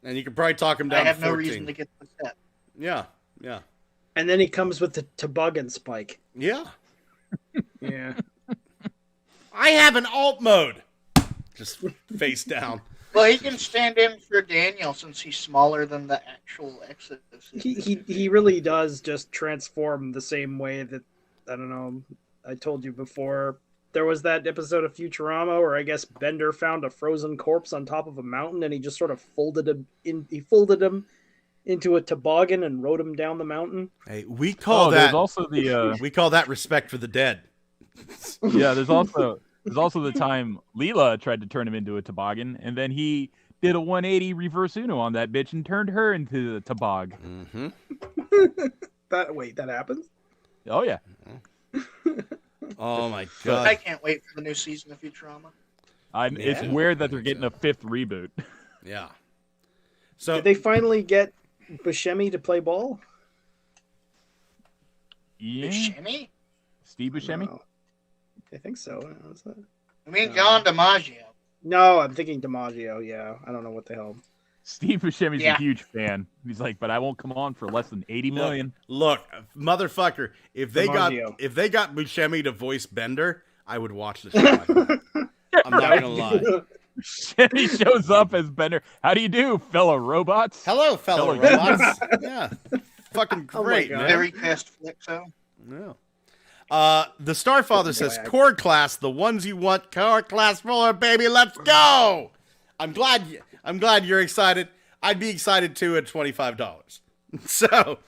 Speaker 6: And you could probably talk him down to 14.
Speaker 9: I have no reason to get the set.
Speaker 6: Yeah.
Speaker 7: And then he comes with the toboggan Spike.
Speaker 6: Yeah.
Speaker 7: Yeah.
Speaker 6: I have an alt mode. Just face down.
Speaker 9: Well, he can stand in for Daniel since he's smaller than the actual Exodus.
Speaker 7: He really does just transform the same way that, I don't know, I told you before. There was that episode of Futurama where I guess Bender found a frozen corpse on top of a mountain and he just sort of folded him into a toboggan and rode him down the mountain.
Speaker 6: Hey, we call that
Speaker 8: also the
Speaker 6: we call that respect for the dead.
Speaker 8: Yeah, there's also the time Leela tried to turn him into a toboggan, and then he did a 180 reverse Uno on that bitch and turned her into the tobog.
Speaker 6: Mm-hmm.
Speaker 7: That happens?
Speaker 8: Oh yeah.
Speaker 6: Oh my god!
Speaker 9: I can't wait for the new season of Futurama.
Speaker 8: It's weird that they're getting a 5th reboot.
Speaker 6: Yeah. So
Speaker 7: did they finally get Buscemi to play ball?
Speaker 8: Yeah.
Speaker 9: Buscemi?
Speaker 8: Steve Buscemi?
Speaker 7: No. I think so.
Speaker 9: I mean John DiMaggio.
Speaker 7: No, I'm thinking DiMaggio. Yeah, I don't know what the hell.
Speaker 8: Steve Buscemi's a huge fan. He's like, but I won't come on for less than $80 million.
Speaker 6: Look, motherfucker, if they got Buscemi to voice Bender, I would watch the show. I'm not gonna lie.
Speaker 8: He shows up as Bender. How do you do, fellow robots?
Speaker 6: Hello, fellow robots. Yeah, fucking great, man.
Speaker 9: Very past Flexo.
Speaker 6: Yeah. The Starfather says, core class, the ones you want, core class roller, baby, let's go. I'm glad you're excited. I'd be excited too at $25. So,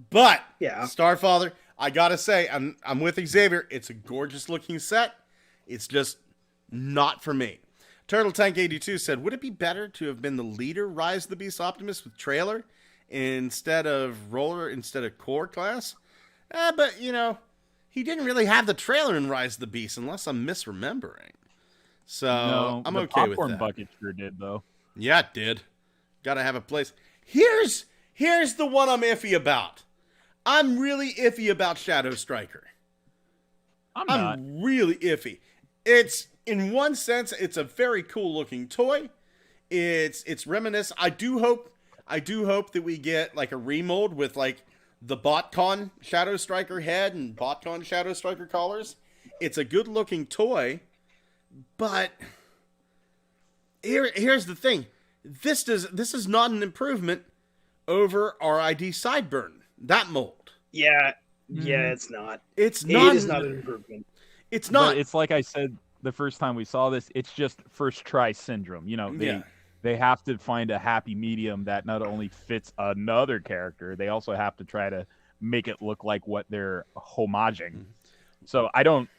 Speaker 6: but
Speaker 7: yeah,
Speaker 6: Starfather, I gotta say, I'm with Xavier. It's a gorgeous looking set. It's just not for me. Turtle Tank 82 said, would it be better to have been the leader Rise of the Beast Optimus with trailer instead of core class? But, you know, he didn't really have the trailer in Rise of the Beast unless I'm misremembering. So
Speaker 8: No,
Speaker 6: I'm
Speaker 8: the
Speaker 6: okay with
Speaker 8: popcorn
Speaker 6: that.
Speaker 8: bucket sure did, though.
Speaker 6: Yeah, it did. Gotta have a place. Here's the one I'm iffy about. I'm really iffy about Shadow Striker.
Speaker 8: I'm not.
Speaker 6: really iffy. It's, in one sense, it's a very cool looking toy. It's reminiscent. I do hope that we get like a remold with like the BotCon Shadow Striker head and BotCon Shadow Striker collars. It's a good looking toy, but here's the thing. This is not an improvement over RID Sideburn. That mold.
Speaker 7: Yeah, it's not.
Speaker 6: It's not.
Speaker 7: It is not an improvement.
Speaker 6: It's not.
Speaker 8: But it's like I said the first time we saw this. It's just first try syndrome. You know, they have to find a happy medium that not only fits another character, they also have to try to make it look like what they're homaging. So I don't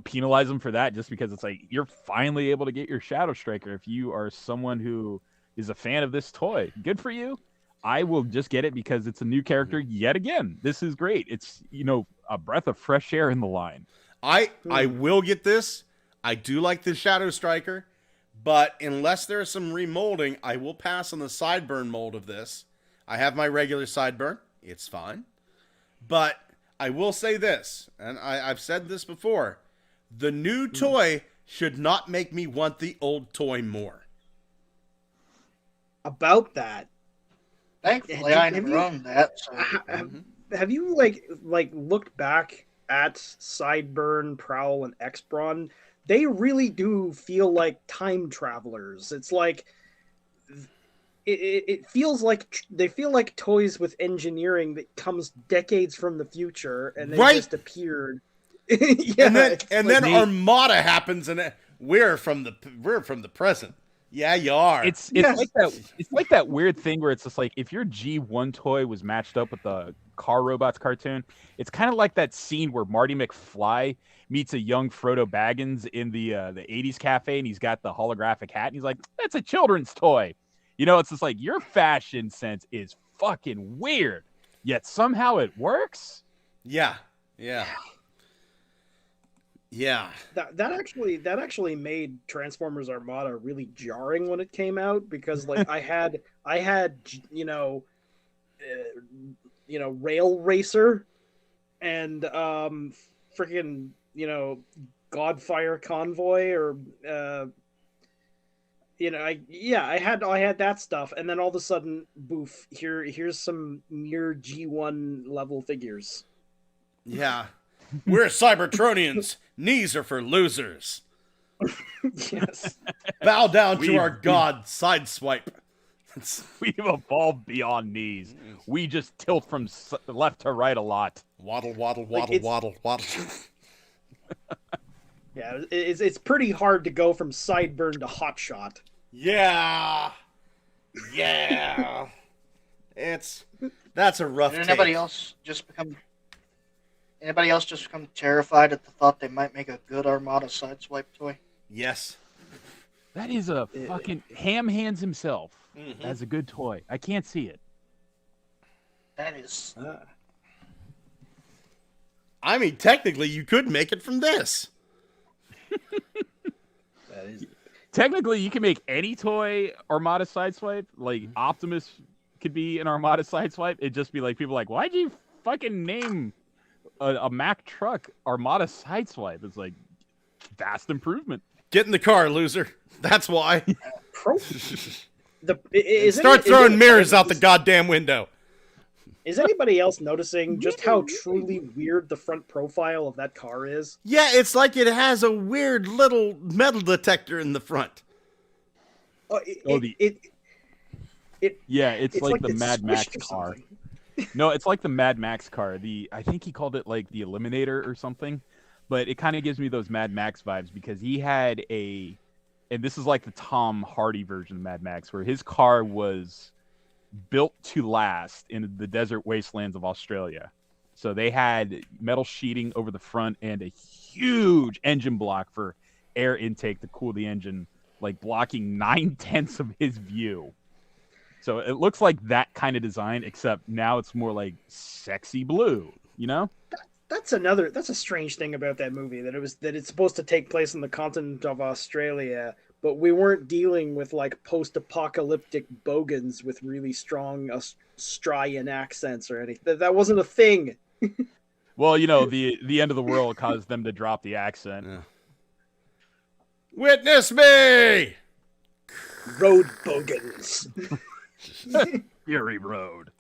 Speaker 8: penalize them for that, just because it's like you're finally able to get your Shadow Striker. If you are someone who is a fan of this toy, good for you. I will just get it because it's a new character yet again. This is great. It's, you know, a breath of fresh air in the line.
Speaker 6: I will get this. I do like the Shadow Striker, but unless there's some remolding, I will pass on the Sideburn mold of this. I have my regular Sideburn. It's fine. But I will say this, and I've said this before, the new toy should not make me want the old toy more.
Speaker 7: About that,
Speaker 9: Thankfully, I never owned that. So.
Speaker 7: have you like looked back at Sideburn, Prowl, and X-Brawn? They really do feel like time travelers. It's like it feels like they feel like toys with engineering that comes decades from the future and they just appeared. Yeah,
Speaker 6: and then Armada happens and we're from the present. Yeah, you are.
Speaker 8: It's like that. It's like that weird thing where it's just like if your G1 toy was matched up with the Car Robots cartoon, it's kind of like that scene where Marty McFly meets a young Frodo Baggins in the 80s cafe, and he's got the holographic hat, and he's like, "That's a children's toy." You know, it's just like your fashion sense is fucking weird, yet somehow it works.
Speaker 6: Yeah.
Speaker 7: That actually made Transformers Armada really jarring when it came out, because like I had Rail Racer and freaking Godfire Convoy, or I had that stuff, and then all of a sudden, boof, here's some near G1 level figures.
Speaker 6: Yeah. We're Cybertronians. Knees are for losers.
Speaker 7: Yes.
Speaker 6: Bow down to our god, Sideswipe.
Speaker 8: We've evolved beyond knees. We just tilt from left to right a lot.
Speaker 6: Waddle, waddle, waddle, waddle, waddle.
Speaker 7: Yeah, it's pretty hard to go from Sideburn to Hotshot.
Speaker 6: Yeah. That's a rough take.
Speaker 9: Anybody else just become terrified at the thought they might make a good Armada Sideswipe toy?
Speaker 6: Yes.
Speaker 8: That is a fucking Ham Hands himself. That's a good toy. I can't see it.
Speaker 9: That is.
Speaker 6: I mean, technically, you could make it from this.
Speaker 8: Technically, you can make any toy Armada Sideswipe. Like Optimus could be an Armada Sideswipe. It'd just be like people like, why'd you fucking name a Mack truck Armada Sideswipe? It's like vast improvement.
Speaker 6: Get in the car, loser. That's why.
Speaker 7: Start
Speaker 6: throwing mirrors out the goddamn window.
Speaker 7: Is anybody else noticing just how truly weird the front profile of that car is?
Speaker 6: Yeah, it's like it has a weird little metal detector in the front.
Speaker 8: It's like the Mad Max car. No, it's like the Mad Max car. I think he called it like the Eliminator or something, but it kind of gives me those Mad Max vibes because he had and this is like the Tom Hardy version of Mad Max, where his car was built to last in the desert wastelands of Australia. So they had metal sheeting over the front and a huge engine block for air intake to cool the engine, like blocking 9/10 of his view. So it looks like that kind of design, except now it's more like sexy blue, you know?
Speaker 7: That's a strange thing about that movie, that it's supposed to take place on the continent of Australia, but we weren't dealing with like post-apocalyptic bogans with really strong Australian accents or anything. That wasn't a thing.
Speaker 8: Well, you know, the end of the world caused them to drop the accent.
Speaker 6: Yeah. Witness me!
Speaker 7: Road bogans.
Speaker 8: Fury Road.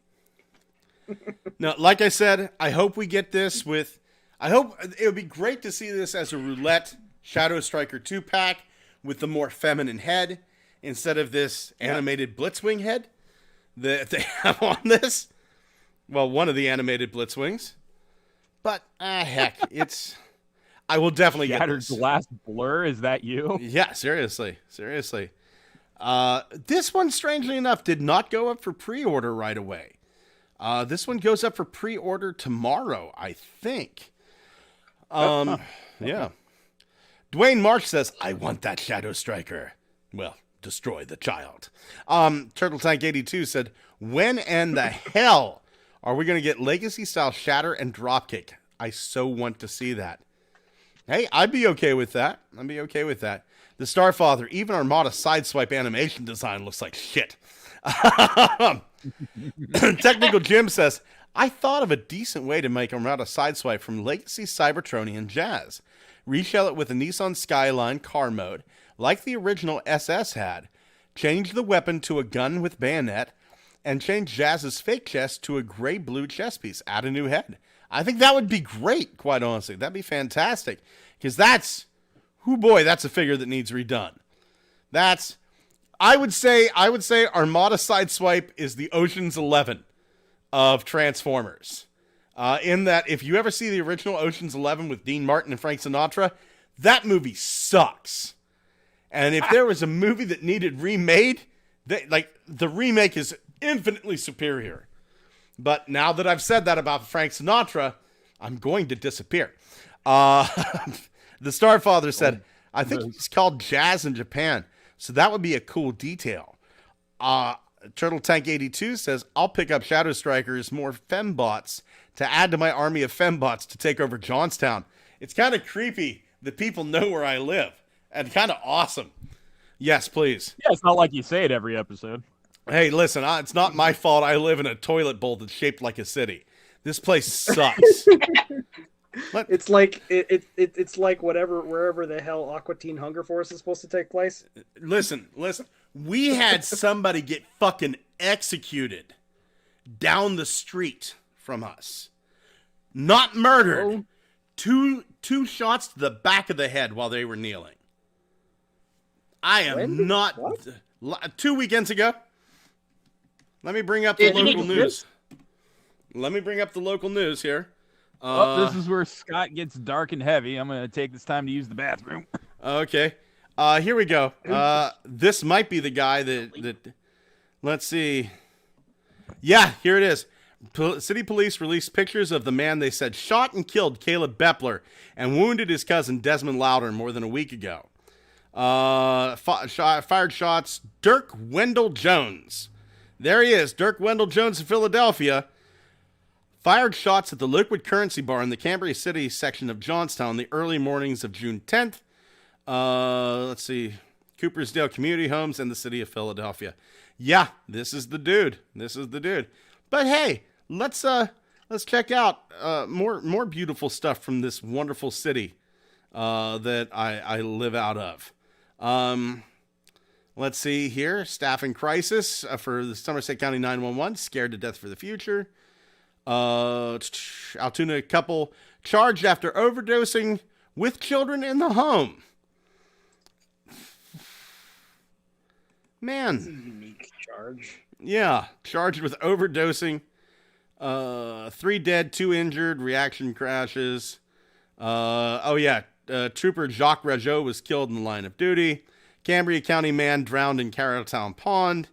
Speaker 6: Now, like I said, I hope we get this with... I hope it would be great to see this as a roulette Shadow Striker 2-pack with the more feminine head instead of this animated Blitzwing head that they have on this. Well, one of the animated Blitzwings. But, heck, it's... I will definitely get this.
Speaker 8: Shattered Glass Blur, is that you?
Speaker 6: Yeah, seriously. This one, strangely enough, did not go up for pre-order right away. This one goes up for pre-order tomorrow, I think. Yeah. Dwayne Marsh says, I want that Shadow Striker. Well, destroy the child. Turtle Tank 82 said, when and the hell are we going to get Legacy-style Shatter and Dropkick? I so want to see that. Hey, I'd be okay with that. The Starfather, even Armada Sideswipe animation design looks like shit. Technical Jim says, I thought of a decent way to make Armada Sideswipe from Legacy Cybertronian Jazz. Reshell it with a Nissan Skyline car mode, like the original SS had. Change the weapon to a gun with bayonet, and change Jazz's fake chest to a gray-blue chest piece. Add a new head. I think that would be great, quite honestly. That'd be fantastic. Because that's a figure that needs redone. I would say Armada Sideswipe is the Ocean's 11 of Transformers. In that, if you ever see the original Ocean's 11 with Dean Martin and Frank Sinatra, that movie sucks. And if there was a movie that needed remade, the remake is infinitely superior. But now that I've said that about Frank Sinatra, I'm going to disappear. The Starfather said, I think it's called Jazz in Japan. So that would be a cool detail. Turtle Tank 82 says, I'll pick up Shadow Strikers, more fembots, to add to my army of fembots to take over Johnstown. It's kind of creepy that people know where I live. And kind of awesome. Yes, please.
Speaker 8: Yeah, it's not like you say it every episode.
Speaker 6: Hey, listen, it's not my fault I live in a toilet bowl that's shaped like a city. This place sucks.
Speaker 7: It's like it's like wherever the hell Aqua Teen Hunger Force is supposed to take place.
Speaker 6: Listen. We had somebody get fucking executed down the street from us. Not murdered. Oh. Two shots to the back of the head while they were kneeling. I am not... What? 2 weekends ago. Let me bring up the local news. Here.
Speaker 8: This is where Scott gets dark and heavy. I'm going to take this time to use the bathroom.
Speaker 6: Okay. Here we go. This might be the guy that let's see. Yeah, here it is. City police released pictures of the man they said shot and killed Caleb Bepler and wounded his cousin Desmond Louder more than a week ago. Fired shots. Dirk Wendell Jones. There he is. Dirk Wendell Jones in Philadelphia. Fired shots at the Liquid Currency Bar in the Cambria City section of Johnstown the early mornings of June 10th. Let's see. Coopersdale Community Homes and the city of Philadelphia. Yeah, this is the dude. But hey, let's check out more beautiful stuff from this wonderful city that I live out of. Let's see here. Staffing crisis for the Somerset County 911. Scared to death for the future. Altoona couple charged after overdosing with children in the home. Man.
Speaker 7: That's a unique charge.
Speaker 6: Yeah. Charged with overdosing. 3 dead, 2 injured. Reaction crashes. Trooper Jacques Rageau was killed in the line of duty. Cambria County man drowned in Carrolltown Pond.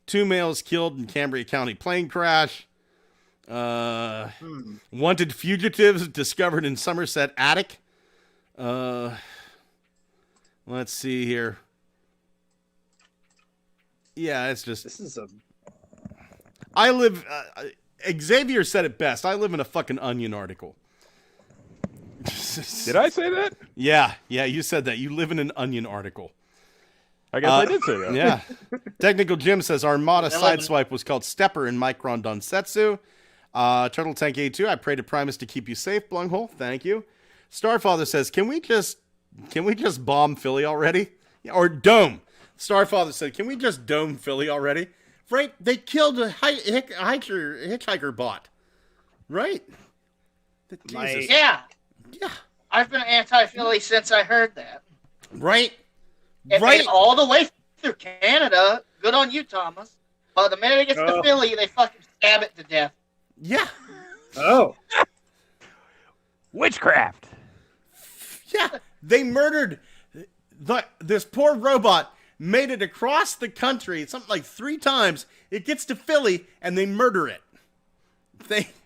Speaker 6: 2 males killed in Cambria County plane crash. Wanted fugitives discovered in Somerset attic. Let's see here. Yeah, it's just...
Speaker 7: This is a...
Speaker 6: I live... Xavier said it best. I live in a fucking Onion article.
Speaker 8: Did I say that?
Speaker 6: Yeah, you said that. You live in an Onion article.
Speaker 8: I guess I did say that.
Speaker 6: Yeah. Technical Jim says Armada Sideswipe was called Stepper in Micron Donsetsu. Turtle Tank A2, I pray to Primus to keep you safe, Blunghole. Thank you. Starfather says, can we just bomb Philly already? Or dome. Starfather said, can we just dome Philly already? Right? They killed a hitchhiker bot. Right? Jesus.
Speaker 9: Yeah.
Speaker 6: Yeah.
Speaker 9: I've been anti-Philly since I heard that.
Speaker 6: Right?
Speaker 9: It made all the way through Canada. Good on you, Thomas. But the minute it gets to Philly, they fucking stab it to death.
Speaker 6: Yeah.
Speaker 7: Oh.
Speaker 8: Witchcraft.
Speaker 6: Yeah. They murdered this poor robot, made it across the country, something like 3 times. It gets to Philly, and they murder it.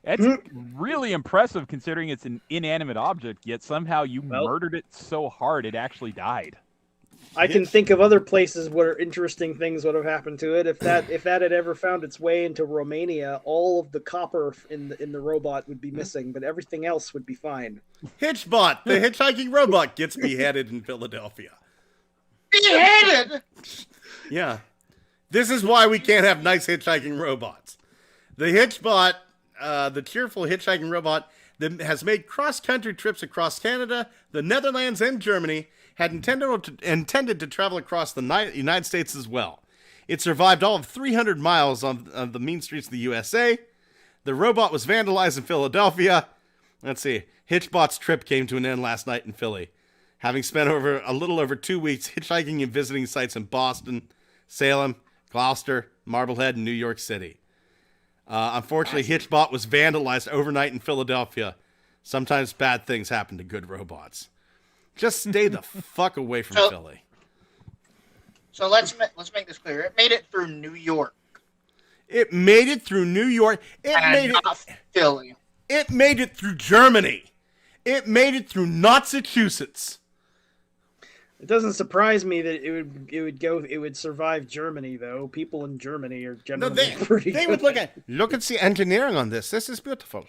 Speaker 8: That's really impressive considering it's an inanimate object, yet somehow you murdered it so hard it actually died.
Speaker 7: I can think of other places where interesting things would have happened to it. If that had ever found its way into Romania, all of the copper in the robot would be missing, but everything else would be fine.
Speaker 6: Hitchbot, the hitchhiking robot, gets beheaded in Philadelphia.
Speaker 9: Beheaded?
Speaker 6: Yeah. This is why we can't have nice hitchhiking robots. The Hitchbot, the cheerful hitchhiking robot that has made cross-country trips across Canada, the Netherlands, and Germany, had intended to travel across the United States as well. It survived all of 300 miles on the mean streets of the USA. The robot was vandalized in Philadelphia. Let's see. Hitchbot's trip came to an end last night in Philly, having spent a little over 2 weeks hitchhiking and visiting sites in Boston, Salem, Gloucester, Marblehead, and New York City. Unfortunately, Hitchbot was vandalized overnight in Philadelphia. Sometimes bad things happen to good robots. Just stay the fuck away from Philly.
Speaker 9: So let's make this clear. It made it through New York.
Speaker 6: It made it through New York.
Speaker 9: Not Philly.
Speaker 6: It made it through Germany. It made it through Massachusetts.
Speaker 7: It doesn't surprise me that it would survive Germany, though. People in Germany are generally pretty
Speaker 6: They
Speaker 7: good.
Speaker 6: would look at the engineering on this. This is beautiful.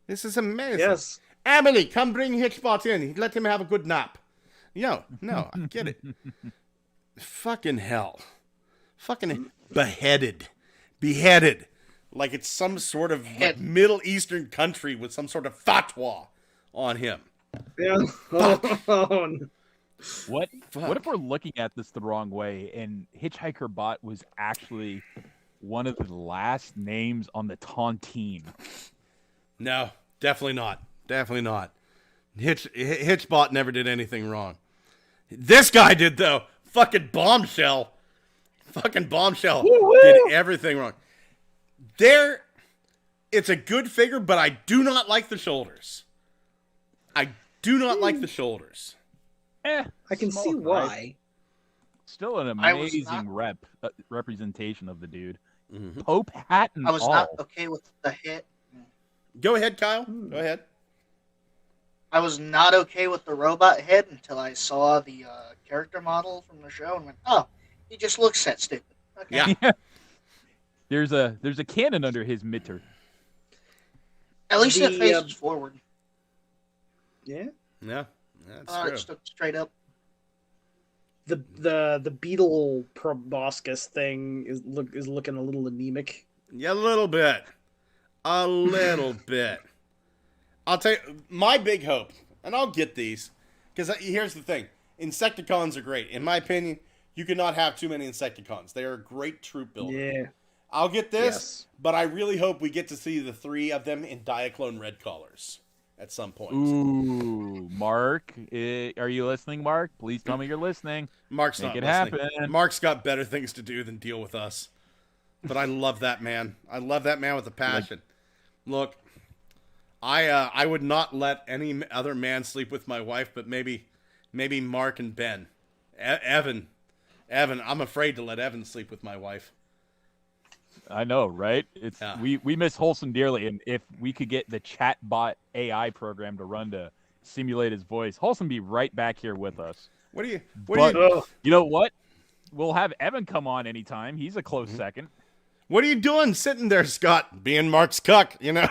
Speaker 6: This is amazing.
Speaker 7: Yes.
Speaker 6: Emily, come bring Hitchbot in. Let him have a good nap. No, I get it. Fucking hell. Fucking beheaded. Like it's some sort of Middle Eastern country with some sort of fatwa on him.
Speaker 7: Yeah.
Speaker 8: What if we're looking at this the wrong way and Hitchhiker Bot was actually one of the last names on the Tontine?
Speaker 6: No, definitely not. Hitchbot never did anything wrong. This guy did, though. Fucking Bombshell
Speaker 7: Woo-woo!
Speaker 6: did everything wrong. It's a good figure, but I do not like the shoulders. I
Speaker 7: can see why.
Speaker 8: Still an amazing representation of the dude. Mm-hmm. Pope hat and
Speaker 9: I was not okay with the hit.
Speaker 6: Go ahead, Kyle. Go ahead.
Speaker 9: I was not okay with the robot head until I saw the character model from the show and went, "Oh, he just looks that stupid." Okay.
Speaker 6: Yeah.
Speaker 8: There's a cannon under his mitter.
Speaker 9: At least it faces forward.
Speaker 7: Yeah.
Speaker 6: Yeah. That's true.
Speaker 9: It stuck straight up.
Speaker 7: The beetle proboscis thing is looking a little anemic.
Speaker 6: Yeah, a little bit. I'll tell you, my big hope, and I'll get these, because here's the thing. Insecticons are great. In my opinion, you cannot have too many Insecticons. They are a great troop builder.
Speaker 7: Yeah.
Speaker 6: I'll get this, but I really hope we get to see the 3 of them in Diaclone red collars at some point.
Speaker 8: Ooh, Mark, are you listening, Mark? Please tell me you're listening.
Speaker 6: Mark's
Speaker 8: Make
Speaker 6: not
Speaker 8: it
Speaker 6: listening.
Speaker 8: happen.
Speaker 6: Mark's got better things to do than deal with us. But I love that man. I love that man with a passion. Look, I would not let any other man sleep with my wife, but maybe Mark and Ben. Evan, I'm afraid to let Evan sleep with my wife.
Speaker 8: I know, right? We miss Wholesome dearly, and if we could get the chatbot AI program to run to simulate his voice, Wholesome be right back here with us.
Speaker 6: What do you?
Speaker 8: You know what? We'll have Evan come on anytime. He's a close second.
Speaker 6: What are you doing sitting there, Scott? Being Mark's cuck, you know?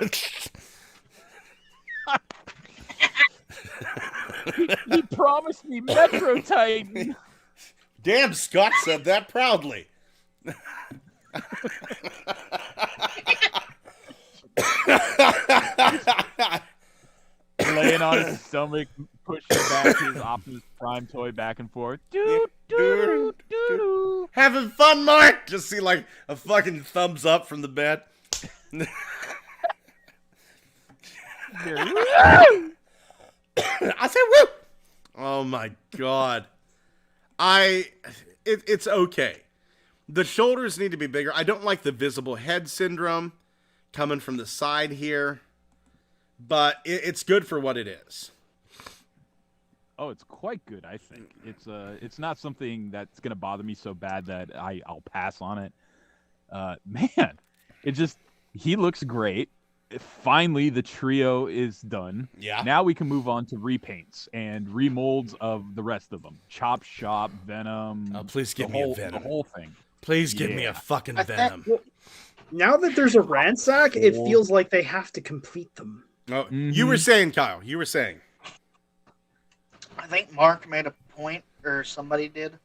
Speaker 8: He promised me Metro Titan.
Speaker 6: Damn, Scott said that proudly.
Speaker 8: Laying on his stomach, pushing back his Optimus Prime toy back and forth. Doo, doo, doo, doo.
Speaker 6: Having fun, Mark? Just see like a fucking thumbs up from the bed. I said woo! Oh my god. It's okay. The shoulders need to be bigger. I don't like the visible head syndrome coming from the side here, but it's good for what it is.
Speaker 8: Oh, it's quite good, I think. It's not something that's gonna bother me so bad that I'll pass on it. Man, he looks great. Finally, the trio is done.
Speaker 6: Yeah.
Speaker 8: Now we can move on to repaints and remolds of the rest of them. Chop Shop, Venom.
Speaker 6: Oh, please give me a Venom.
Speaker 8: The whole thing.
Speaker 6: Please give me a fucking Venom.
Speaker 7: Now that there's a ransack, it feels like they have to complete them.
Speaker 6: Oh, You were saying, Kyle. You were saying.
Speaker 9: I think Mark made a point, or somebody did,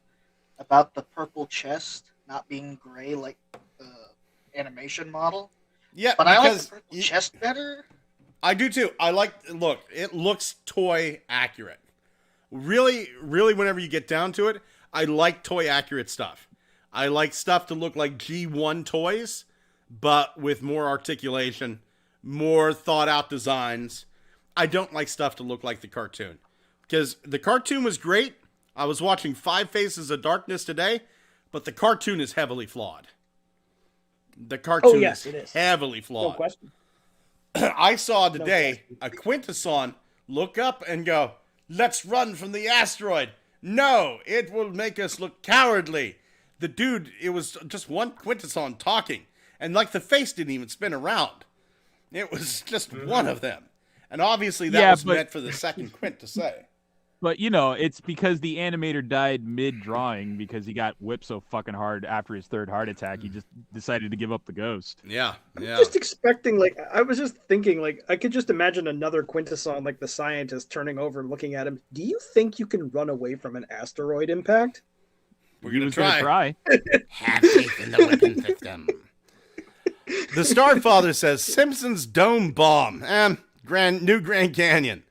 Speaker 9: about the purple chest not being gray like the animation model.
Speaker 6: Yeah,
Speaker 9: but I like the purple chest better.
Speaker 6: I do too. Look, it looks toy accurate. Really, whenever you get down to it, I like toy accurate stuff. I like stuff to look like G1 toys, but with more articulation, more thought out designs. I don't like stuff to look like the cartoon. Because the cartoon was great. I was watching 5 Faces of Darkness today, but the cartoon is heavily flawed. The cartoon is heavily flawed.
Speaker 7: No question.
Speaker 6: I saw today a Quintesson look up and go, "Let's run from the asteroid. No, it will make us look cowardly." The dude, it was just one Quintesson talking, and like the face didn't even spin around. It was just one of them. And obviously that was meant for the second Quint to say.
Speaker 8: But, you know, it's because the animator died mid-drawing because he got whipped so fucking hard after his 3rd heart attack. He just decided to give up the ghost.
Speaker 6: Yeah.
Speaker 7: I'm just expecting, I was just thinking, I could just imagine another Quintesson, the scientist, turning over and looking at him. Do you think you can run away from an asteroid impact?
Speaker 6: We're going to try.
Speaker 10: Have faith in the weapon system.
Speaker 6: The Starfather says, Simpsons Dome Bomb. New Grand Canyon.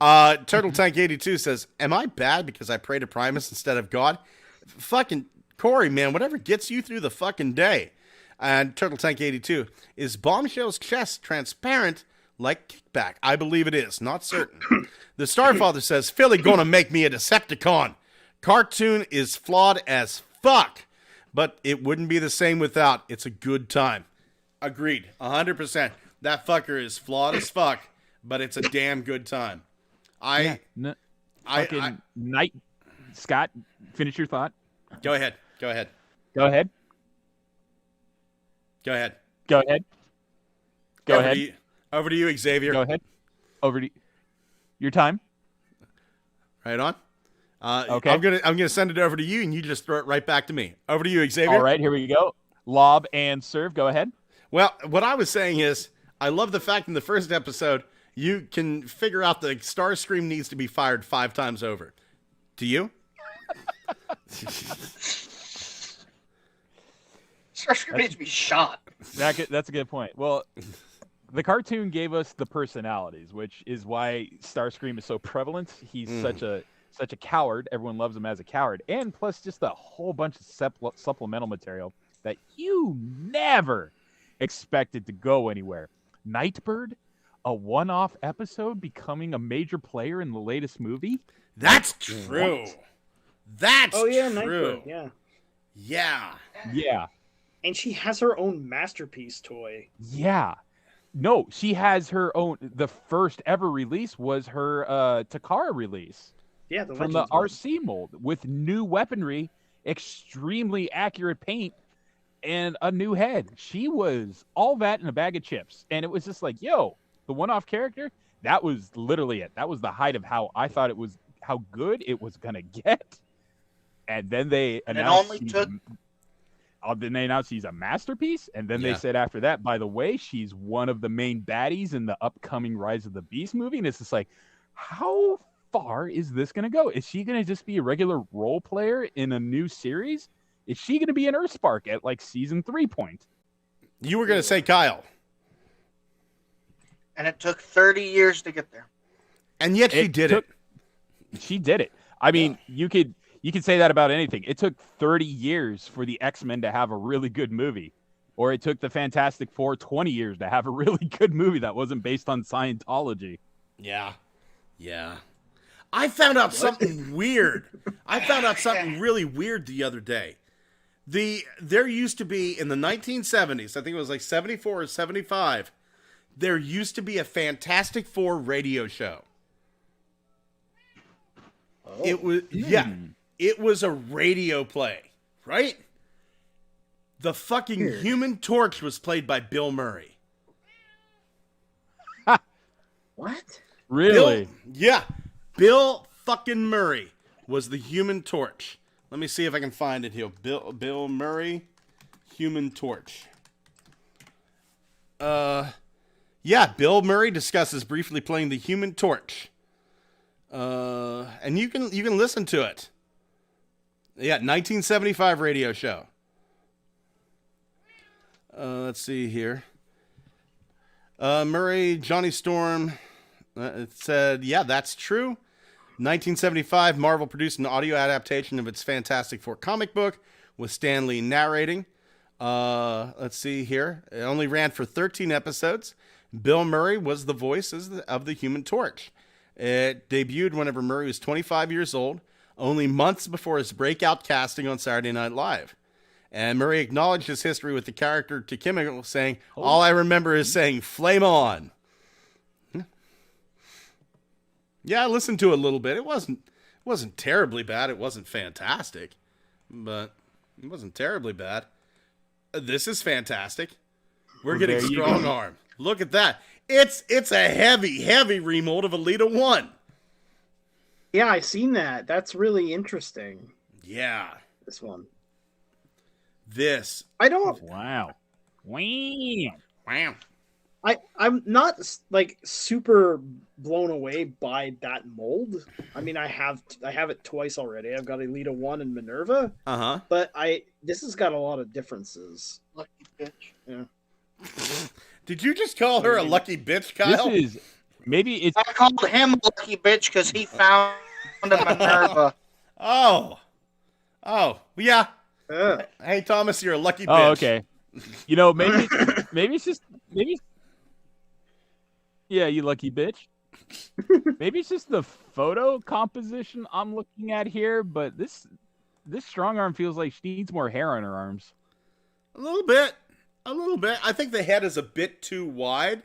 Speaker 6: Turtle Tank 82 says, "Am I bad because I pray to Primus instead of God?" Fucking Corey, man, whatever gets you through the fucking day. And Turtle Tank 82, "Is Bombshell's chest transparent like Kickback?" I believe it is, not certain. The Starfather says, "Philly gonna make me a Decepticon. Cartoon is flawed as fuck, but it wouldn't be the same without. It's a good time." Agreed, 100%. That fucker is flawed as fuck, but it's a damn good time.
Speaker 8: Night. Scott, finish your thought.
Speaker 6: Go ahead. Over to you, Xavier.
Speaker 8: Go ahead. Over to your time.
Speaker 6: Right on.
Speaker 8: Okay.
Speaker 6: I'm gonna send it over to you, and you just throw it right back to me. Over to you, Xavier.
Speaker 8: All right, here we go. Lob and serve. Go ahead.
Speaker 6: Well, what I was saying is, I love the fact in the first episode you can figure out the Starscream needs to be fired 5 times over. Do you?
Speaker 9: Starscream needs to be shot.
Speaker 8: That's a good point. Well, the cartoon gave us the personalities, which is why Starscream is so prevalent. He's such a coward. Everyone loves him as a coward. And plus just a whole bunch of supplemental material that you never expected to go anywhere. Nightbird, a one-off episode becoming a major player in the latest movie?
Speaker 6: That's true. That's true.
Speaker 7: Nightbird,
Speaker 6: Yeah.
Speaker 7: And she has her own masterpiece toy.
Speaker 8: Yeah. No, she has her own. The first ever release was her Takara release.
Speaker 7: Yeah,
Speaker 8: from the RC mold with new weaponry, extremely accurate paint, and a new head. She was all that in a bag of chips. And it was just like, yo, the one-off character, that was literally it. That was the height of how I thought how good it was gonna get, and then they
Speaker 9: And
Speaker 8: announced
Speaker 9: it
Speaker 8: then they announced he's a masterpiece, and then
Speaker 6: Yeah.
Speaker 8: they said after that, by the way, she's one of the main baddies in the upcoming Rise of the Beast movie, and it's just like, how far is this gonna go? Is she gonna just be a regular role player in a new series? Is she gonna be an Earthspark at like season 3 point?
Speaker 6: You were going to say Kyle.
Speaker 9: and it took 30 years to get there.
Speaker 6: And yet she did it.
Speaker 8: She did it. I mean, you could say that about anything. It took 30 years for the X-Men to have a really good movie. Or it took the Fantastic Four 20 years to have a really good movie that wasn't based on Scientology.
Speaker 6: Yeah. Yeah. I found out something weird. I found out something really weird the other day. There used to be, in the 1970s, I think it was like 74 or 75, there used to be a Fantastic Four radio show. Oh. It was, it was a radio play, right? The fucking Human Torch was played by Bill Murray.
Speaker 7: What?
Speaker 8: Really?
Speaker 6: Bill fucking Murray was the Human Torch. Let me see if I can find it here. Bill Murray, Human Torch. Bill Murray discusses briefly playing the Human Torch. And you can listen to it. 1975 radio show. Let's see here. Murray, Johnny Storm. It said, that's true. 1975, Marvel produced an audio adaptation of its Fantastic Four comic book with Stan Lee narrating. Let's see here. It only ran for 13 episodes. Bill Murray was the voice of the Human Torch. It debuted whenever Murray was 25 years old, only months before his breakout casting on Saturday Night Live. And Murray acknowledged his history with the character to Kimmel, saying, all I remember is saying, flame on. Yeah, I listened to it a little bit. It wasn't terribly bad. It wasn't fantastic, but it wasn't terribly bad. This is fantastic. We're getting Strong Arm. Look at that. It's a heavy remold of Alita 1.
Speaker 7: Yeah, I seen that. That's really interesting.
Speaker 6: Yeah.
Speaker 7: This one.
Speaker 6: This.
Speaker 7: I don't.
Speaker 8: Wow.
Speaker 7: I'm not like super blown away by that mold. I mean, I have it twice already. I've got Alita 1 and Minerva.
Speaker 6: Uh-huh.
Speaker 7: But this has got a lot of differences.
Speaker 9: Lucky bitch.
Speaker 7: Yeah.
Speaker 6: Did you just call her a lucky bitch, Kyle?
Speaker 9: I called him a lucky bitch because he found a Minerva.
Speaker 6: Oh, yeah. Hey, Thomas, you're a lucky bitch.
Speaker 8: Oh, okay. Maybe it's just yeah, you lucky bitch. Maybe it's just the photo composition I'm looking at here, but this strong arm feels like she needs more hair on her arms.
Speaker 6: A little bit. I think the head is a bit too wide,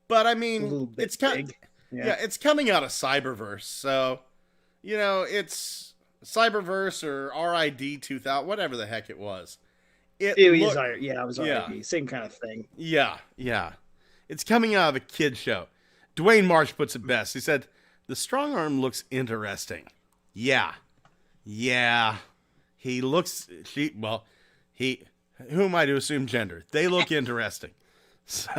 Speaker 6: but I mean, it's kind of, it's coming out of Cyberverse, so it's Cyberverse or RID 2000, whatever the heck it was. It was RID, same kind of thing. Yeah. It's coming out of a kid show. Dwayne Marsh puts it best. He said, "The strong arm looks interesting." Yeah. He looks. Who am I to assume gender? They look interesting. So,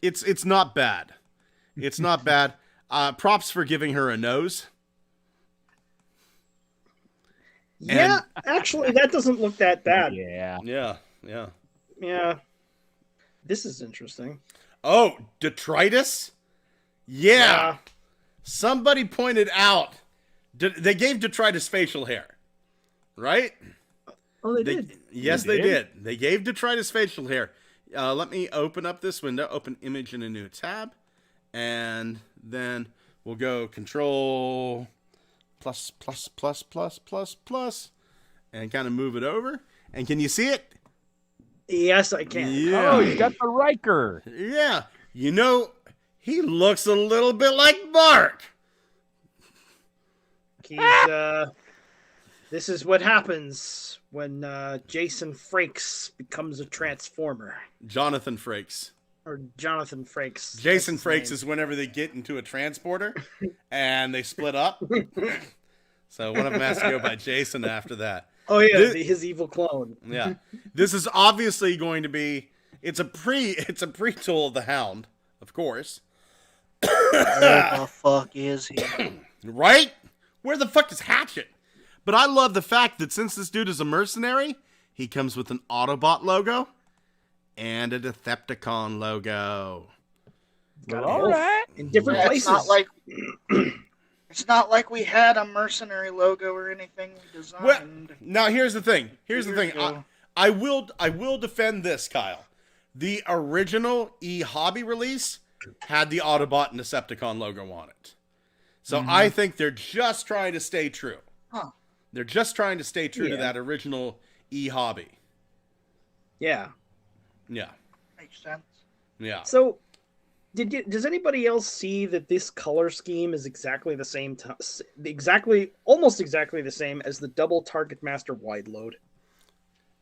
Speaker 6: it's not bad. It's not bad. Props for giving her a nose.
Speaker 7: Yeah, actually, that doesn't look that bad.
Speaker 6: Yeah.
Speaker 7: This is interesting.
Speaker 6: Oh, detritus? Yeah. Somebody pointed out they gave detritus facial hair, right?
Speaker 7: Oh, they did.
Speaker 6: Yes, they did. They gave detritus facial hair. Let me open up this window. Open image in a new tab, and then we'll go Control plus, and kind of move it over. And can you see it?
Speaker 7: Yes, I can.
Speaker 6: Yeah.
Speaker 8: Oh, you got the Riker.
Speaker 6: Yeah. He looks a little bit like Mark.
Speaker 7: This is what happens when Jason Frakes becomes a Transformer.
Speaker 6: Jonathan Frakes.
Speaker 7: Or Jonathan Frakes.
Speaker 6: Jason
Speaker 7: That's his
Speaker 6: Frakes
Speaker 7: name.
Speaker 6: is whenever they get into a transporter and they split up. So one of them has to go by Jason after that.
Speaker 7: Oh yeah, his evil clone.
Speaker 6: Yeah. This is obviously going to be it's a pre-tool of the Hound, of course.
Speaker 9: Where the fuck is he?
Speaker 6: Right? Where the fuck is Hatchet? But I love the fact that since this dude is a mercenary, he comes with an Autobot logo and a Decepticon logo.
Speaker 8: All right.
Speaker 7: In different
Speaker 9: Yeah,
Speaker 7: places.
Speaker 9: It's not like we had a mercenary logo or anything we designed.
Speaker 6: Well, now here's the thing. Here's the thing.
Speaker 9: ago.
Speaker 6: I will defend this, Kyle. The original eHobby release had the Autobot and Decepticon logo on it. So I think they're just trying to stay true.
Speaker 9: Huh.
Speaker 6: They're just trying to stay true to that original eHobby.
Speaker 7: Yeah.
Speaker 6: Yeah.
Speaker 9: Makes sense.
Speaker 6: Yeah.
Speaker 7: So, does anybody else see that this color scheme is exactly the same, almost exactly the same as the double Target Master wide load?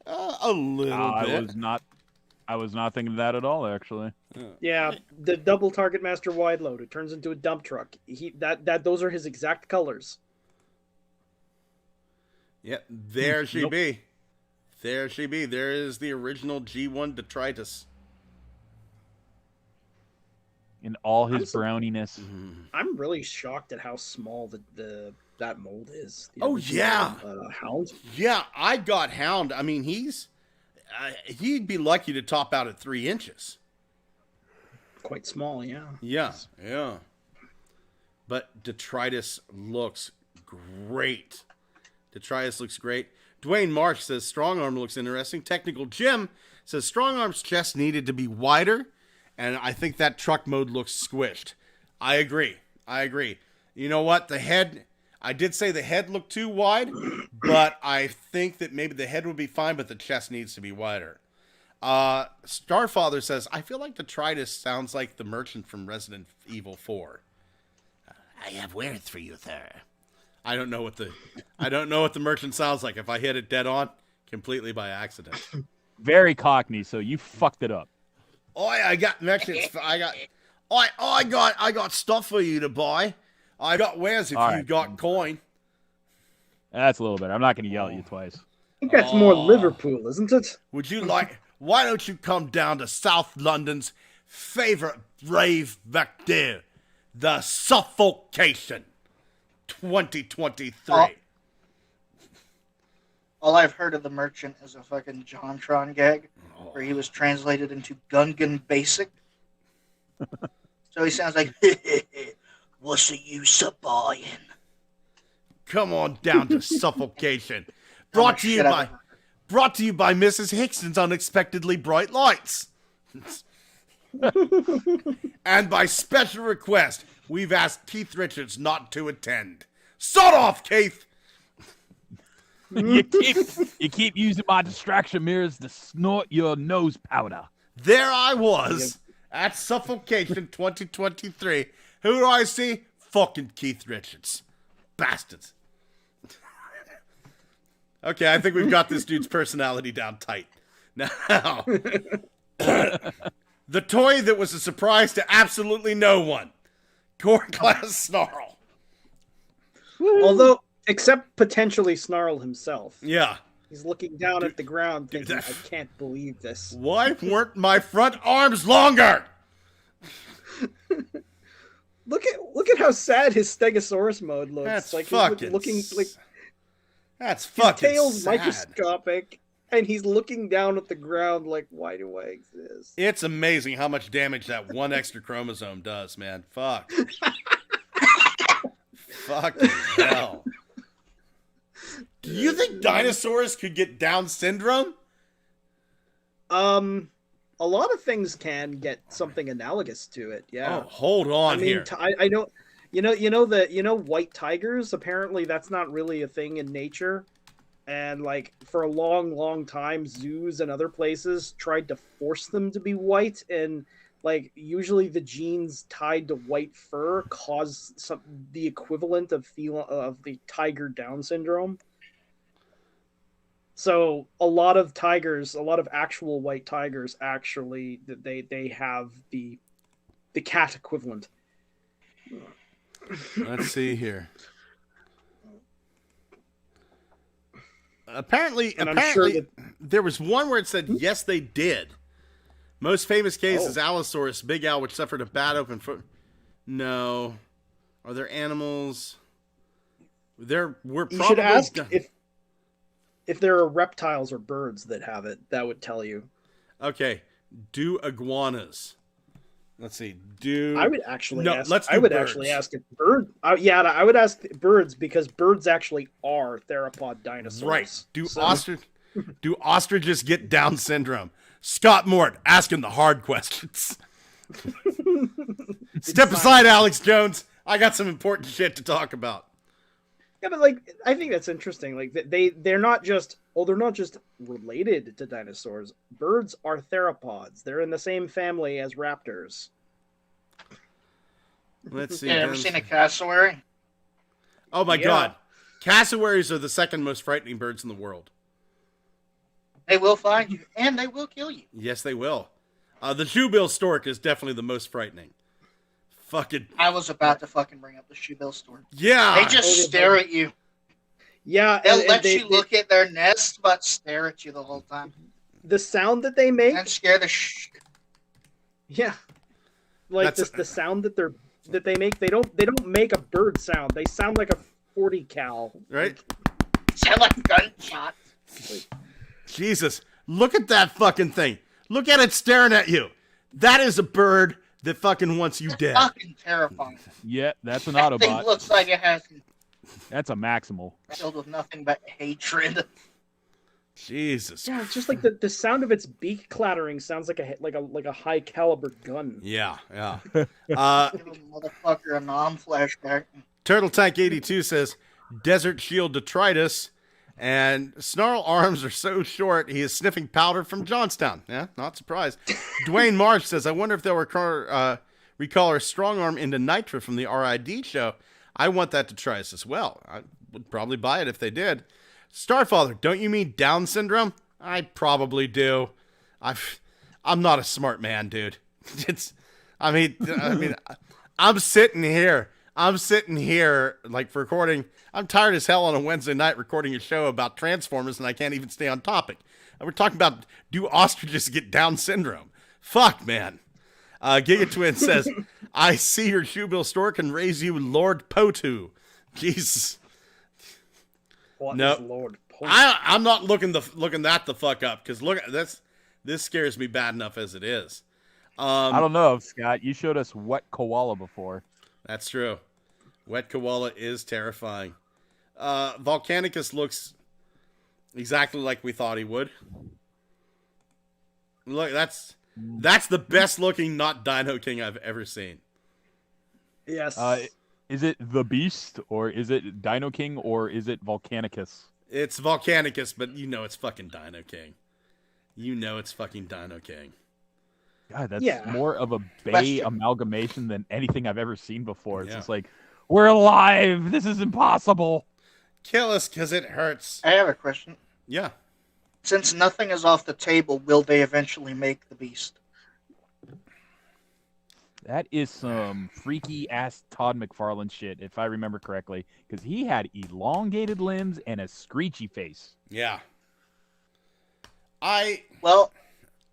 Speaker 6: A little bit.
Speaker 8: I was not thinking of that at all, actually.
Speaker 7: Yeah, the double Target Master wide load. It turns into a dump truck. Those are his exact colors.
Speaker 6: Yep, there she be. There she be. There is the original G1 detritus.
Speaker 8: In all his browniness.
Speaker 7: I'm really shocked at how small that mold is. The
Speaker 6: Oh,
Speaker 7: original,
Speaker 6: yeah.
Speaker 7: Hound.
Speaker 6: Yeah, I got Hound. I mean, he'd be lucky to top out at 3 inches.
Speaker 7: Quite small, yeah.
Speaker 6: Yeah, yeah. But detritus looks great. Detritus looks great. Dwayne Marsh says Strong Arm looks interesting. Technical Jim says Strong Arm's chest needed to be wider, and I think that truck mode looks squished. I agree. You know what? The head, I did say the head looked too wide, but I think that maybe the head would be fine, but the chest needs to be wider. Starfather says, I feel like detritus sounds like the merchant from Resident Evil 4.
Speaker 10: I have words for you, sir.
Speaker 6: I don't know what the merchant sounds like if I hit it dead on completely by accident.
Speaker 8: Very Cockney, so you fucked it up.
Speaker 6: I got merchants. I got stuff for you to buy. I got wares if
Speaker 8: All
Speaker 6: you
Speaker 8: right.
Speaker 6: got coin.
Speaker 8: That's a little better. I'm not going to yell at you twice.
Speaker 7: I think that's more Liverpool, isn't it?
Speaker 6: Would you like? Why don't you come down to South London's favorite rave vector, the Suffocation 2023?
Speaker 9: All I've heard of the merchant is a fucking JonTron gag where he was translated into Gungan Basic. So he sounds like, what's the use of buying?
Speaker 6: Come on down to Suffocation. Brought to you by Mrs. Hickson's Unexpectedly Bright Lights. And by special request, we've asked Keith Richards not to attend. Sod off, Keith!
Speaker 8: you keep using my distraction mirrors to snort your nose powder.
Speaker 6: There I was at Suffocation 2023. Who do I see? Fucking Keith Richards. Bastards. Okay, I think we've got this dude's personality down tight. Now, the toy that was a surprise to absolutely no one. Core Class Snarl.
Speaker 7: Although, except potentially Snarl himself.
Speaker 6: Yeah.
Speaker 7: He's looking down at the ground thinking, I can't believe this.
Speaker 6: Why weren't my front arms longer?
Speaker 7: Look at how sad his Stegosaurus mode looks.
Speaker 6: That's
Speaker 7: like
Speaker 6: fucking
Speaker 7: he's looking like
Speaker 6: that's
Speaker 7: his
Speaker 6: fucking
Speaker 7: tail's
Speaker 6: sad.
Speaker 7: microscopic, and he's looking down at the ground like, why do I exist?
Speaker 6: It's amazing how much damage that one extra chromosome does, man. Fuck. Fucking hell. Do you think dinosaurs could get Down syndrome?
Speaker 7: A lot of things can get something analogous to it. Yeah.
Speaker 6: Oh, hold on here.
Speaker 7: I know. You know white tigers. Apparently, that's not really a thing in nature, and like for a long time, zoos and other places tried to force them to be white, and like usually the genes tied to white fur cause the equivalent of the tiger Down syndrome. So a lot of tigers, a lot of actual white tigers, actually, they have the cat equivalent.
Speaker 6: Let's see here. Apparently, there was one where it said yes, they did. Most famous case is Allosaurus, big owl, which suffered a bad open foot. No, are there animals? We're probably.
Speaker 7: You should ask if there are reptiles or birds that have it. That would tell you.
Speaker 6: Okay, do iguanas? Let's see.
Speaker 7: I would actually ask.
Speaker 6: Let's do
Speaker 7: I would
Speaker 6: birds.
Speaker 7: actually ask if bird. Yeah, I would ask birds because birds actually are theropod dinosaurs.
Speaker 6: Right. Do ostriches get Down syndrome? Scott Mort asking the hard questions. Step aside, Alex Jones. I got some important shit to talk about.
Speaker 7: Yeah, but like I think that's interesting. Like they're not just related to dinosaurs. Birds are theropods. They're in the same family as raptors.
Speaker 6: Let's see.
Speaker 9: You ever seen a cassowary?
Speaker 6: Oh my god. Cassowaries are the second most frightening birds in the world.
Speaker 9: They will find you, and they will kill you.
Speaker 6: Yes, they will. The shoebill stork is definitely the most frightening. Fucking.
Speaker 9: I was about to fucking bring up the shoebill stork.
Speaker 6: Yeah.
Speaker 9: They just stare at you.
Speaker 7: Yeah.
Speaker 9: They'll let you look at their nest, but stare at you the whole time.
Speaker 7: The sound that they make.
Speaker 9: And scare the shit.
Speaker 7: Yeah. Like the sound that they make. They don't make a bird sound. They sound like a 40 cal.
Speaker 6: Right.
Speaker 9: Sound like gunshots.
Speaker 6: Jesus, look at that fucking thing. Look at it staring at you. That is a bird that fucking wants you dead.
Speaker 9: Fucking terrifying.
Speaker 8: Yeah, that's an
Speaker 9: That
Speaker 8: Autobot.
Speaker 9: thing looks like it has
Speaker 8: That's a Maximal.
Speaker 9: filled with nothing but hatred.
Speaker 6: Jesus.
Speaker 7: Yeah, it's just like the sound of its beak clattering sounds like a high caliber gun.
Speaker 6: Yeah.
Speaker 9: Give a motherfucker a non-flashback.
Speaker 6: Turtle Tank 82 says Desert Shield detritus and snarl arms are so short he is sniffing powder from Johnstown. Yeah, not surprised. Dwayne Marsh says, I wonder if they'll recall our strong arm into Nitra from the RID show. I want that detritus as well. I would probably buy it if they did. Starfather, don't you mean Down syndrome? I probably do. I'm not a smart man, dude. I'm sitting here like for recording. I'm tired as hell on a Wednesday night recording a show about Transformers and I can't even stay on topic. And we're talking about, do ostriches get Down syndrome? Fuck, man. Giga Twin says, I see your shoebill store can raise you Lord Potu. Jesus.
Speaker 7: What
Speaker 6: no,
Speaker 7: is Lord Potu?
Speaker 6: I'm not looking that the fuck up because look at this. This scares me bad enough as it is.
Speaker 8: I don't know, Scott. You showed us wet koala before.
Speaker 6: That's true. Wet koala is terrifying. Volcanicus looks exactly like we thought he would. Look, that's the best looking not Dino King I've ever seen.
Speaker 7: Yes.
Speaker 8: Is it the Beast, or is it Dino King, or is it Volcanicus?
Speaker 6: It's Volcanicus, but you know it's fucking Dino King. You know it's fucking Dino King.
Speaker 8: God, that's more of a Bay amalgamation than anything I've ever seen before. It's just like, we're alive! This is impossible!
Speaker 6: Kill us, because it hurts.
Speaker 9: I have a question.
Speaker 6: Yeah.
Speaker 9: Since nothing is off the table, will they eventually make the Beast?
Speaker 8: That is some freaky-ass Todd McFarlane shit, if I remember correctly. Because he had elongated limbs and a screechy face.
Speaker 6: Yeah.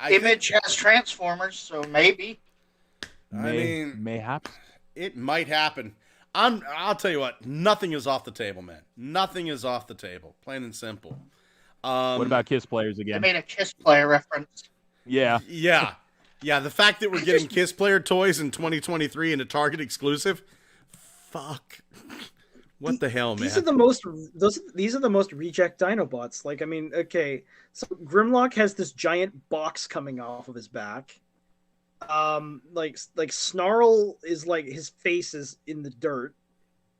Speaker 9: Image has Transformers, so maybe.
Speaker 8: Mayhaps.
Speaker 6: It might happen. I'll tell you what. Nothing is off the table, man. Nothing is off the table. Plain and simple.
Speaker 8: What about Kiss players again?
Speaker 9: I made a Kiss player reference.
Speaker 8: Yeah.
Speaker 6: Yeah. Yeah, the fact that we're getting Kiss player toys in 2023 and a Target exclusive. Fuck. What the hell, man?
Speaker 7: These are the most reject Dinobots. Like, I mean, okay, so Grimlock has this giant box coming off of his back. Like Snarl is like his face is in the dirt,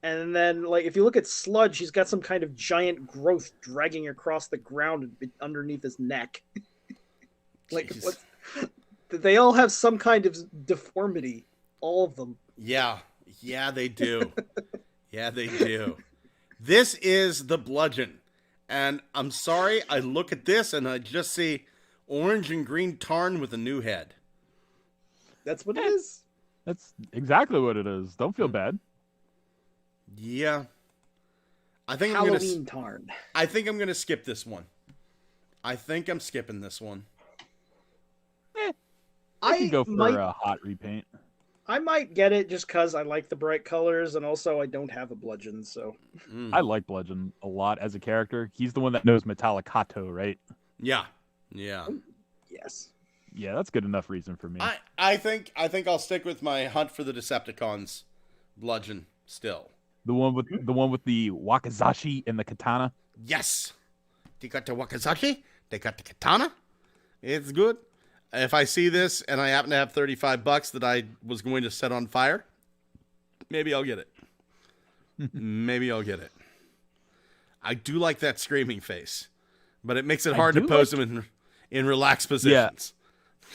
Speaker 7: and then like if you look at Sludge, he's got some kind of giant growth dragging across the ground underneath his neck. Like what? They all have some kind of deformity. All of them.
Speaker 6: Yeah, they do. Yeah, they do. This is the bludgeon. And I'm sorry, I look at this and I just see orange and green Tarn with a new head.
Speaker 7: That's what it is.
Speaker 8: That's exactly what it is. Don't feel bad.
Speaker 6: Yeah. I think
Speaker 7: Halloween Tarn.
Speaker 6: I think I'm gonna skip this one. I think I'm skipping this one.
Speaker 8: I can go for a hot repaint.
Speaker 7: I might get it just because I like the bright colors, and also I don't have a bludgeon, so.
Speaker 8: I like Bludgeon a lot as a character. He's the one that knows Metallicato, right?
Speaker 6: Yeah. Yeah.
Speaker 7: Yes.
Speaker 8: Yeah, that's good enough reason for me.
Speaker 6: I think I'll stick with my Hunt for the Decepticons bludgeon still.
Speaker 8: The one with the wakizashi and the katana.
Speaker 6: Yes. They got the wakizashi. They got the katana. It's good. If I see this and I happen to have $35 that I was going to set on fire, maybe I'll get it. Maybe I'll get it. I do like that screaming face, but it makes it hard to pose him in relaxed positions.
Speaker 8: Yeah.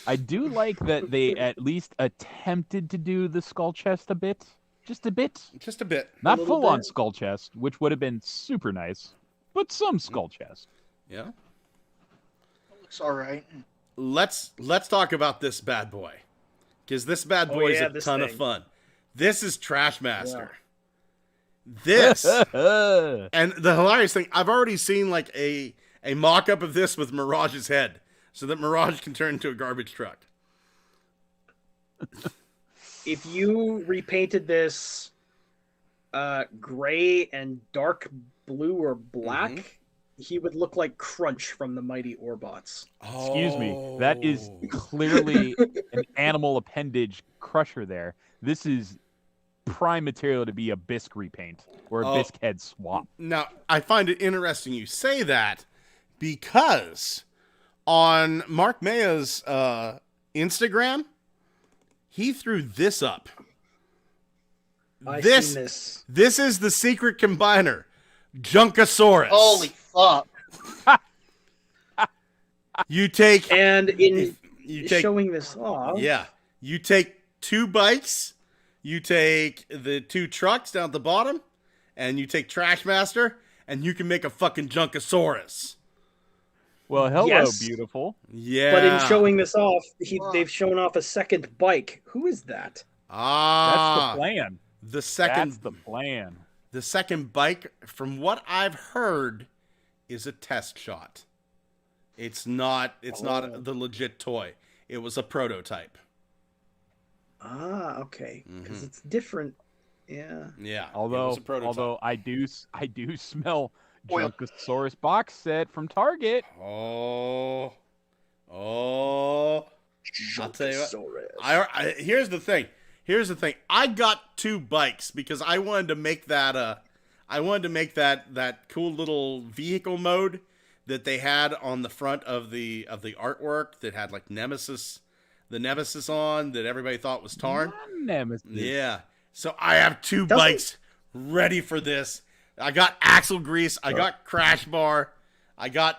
Speaker 8: I do like that they at least attempted to do the skull chest a bit. Just a bit.
Speaker 6: Just a bit.
Speaker 8: Not full on skull chest, which would have been super nice, but some skull chest.
Speaker 6: Yeah.
Speaker 9: Looks all right.
Speaker 6: Let's talk about this bad boy, because this bad boy is a ton of fun. This is Trashmaster. Yeah. This and the hilarious thing, I've already seen like a mock-up of this with Mirage's head, so that Mirage can turn into a garbage truck.
Speaker 7: If you repainted this gray and dark blue or black, he would look like Crunch from the Mighty Orbots.
Speaker 8: Excuse me. That is clearly an animal appendage crusher there. This is prime material to be a bisque repaint or a bisque head swap.
Speaker 6: Now, I find it interesting you say that because on Mark Maya's Instagram, he threw this up. This is the secret combiner, Junkosaurus.
Speaker 9: Holy fuck!
Speaker 6: You take
Speaker 7: showing this off.
Speaker 6: Yeah, you take 2 bikes, you take the 2 trucks down at the bottom, and you take Trashmaster, and you can make a fucking Junkosaurus.
Speaker 8: Well, hello, beautiful.
Speaker 6: Yeah.
Speaker 7: But in showing this off, they've shown off a second bike. Who is that?
Speaker 8: That's the plan.
Speaker 6: That's
Speaker 8: the plan.
Speaker 6: The second bike, from what I've heard, is a test shot. It's not the legit toy. It was a prototype.
Speaker 7: Ah, okay. Because it's different. Yeah.
Speaker 6: Yeah.
Speaker 8: Although I do smell Junkosaurus box set from Target.
Speaker 6: I'll tell you what. Here's the thing. I got 2 bikes because I wanted to make that that cool little vehicle mode that they had on the front of the artwork that had like the Nemesis on that everybody thought was Tarn.
Speaker 8: Nemesis.
Speaker 6: Yeah. So I have 2 bikes ready for this. I got axle grease. I got crash bar. I got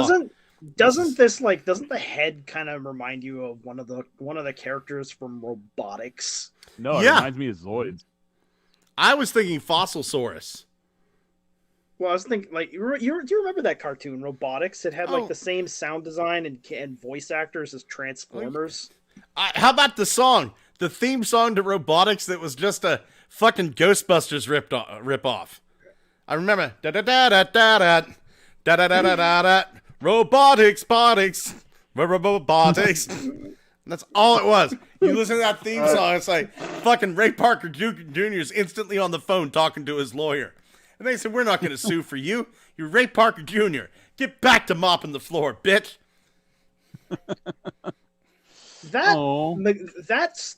Speaker 7: Doesn't the head kind of remind you of one of the characters from Robotics?
Speaker 8: No, it reminds me of Zoids.
Speaker 6: I was thinking Fossilsaurus.
Speaker 7: Well, I was thinking, like, do you remember that cartoon, Robotics? It had like the same sound design and voice actors as Transformers.
Speaker 6: How about the song, the theme song to Robotics that was just a fucking Ghostbusters rip off? I remember da da da da da da da da da da da. Robotics. That's all it was. You listen to that theme song, it's like fucking Ray Parker Jr. is instantly on the phone talking to his lawyer. And they said, "We're not going to sue for you. You're Ray Parker Jr. Get back to mopping the floor, bitch."
Speaker 7: That's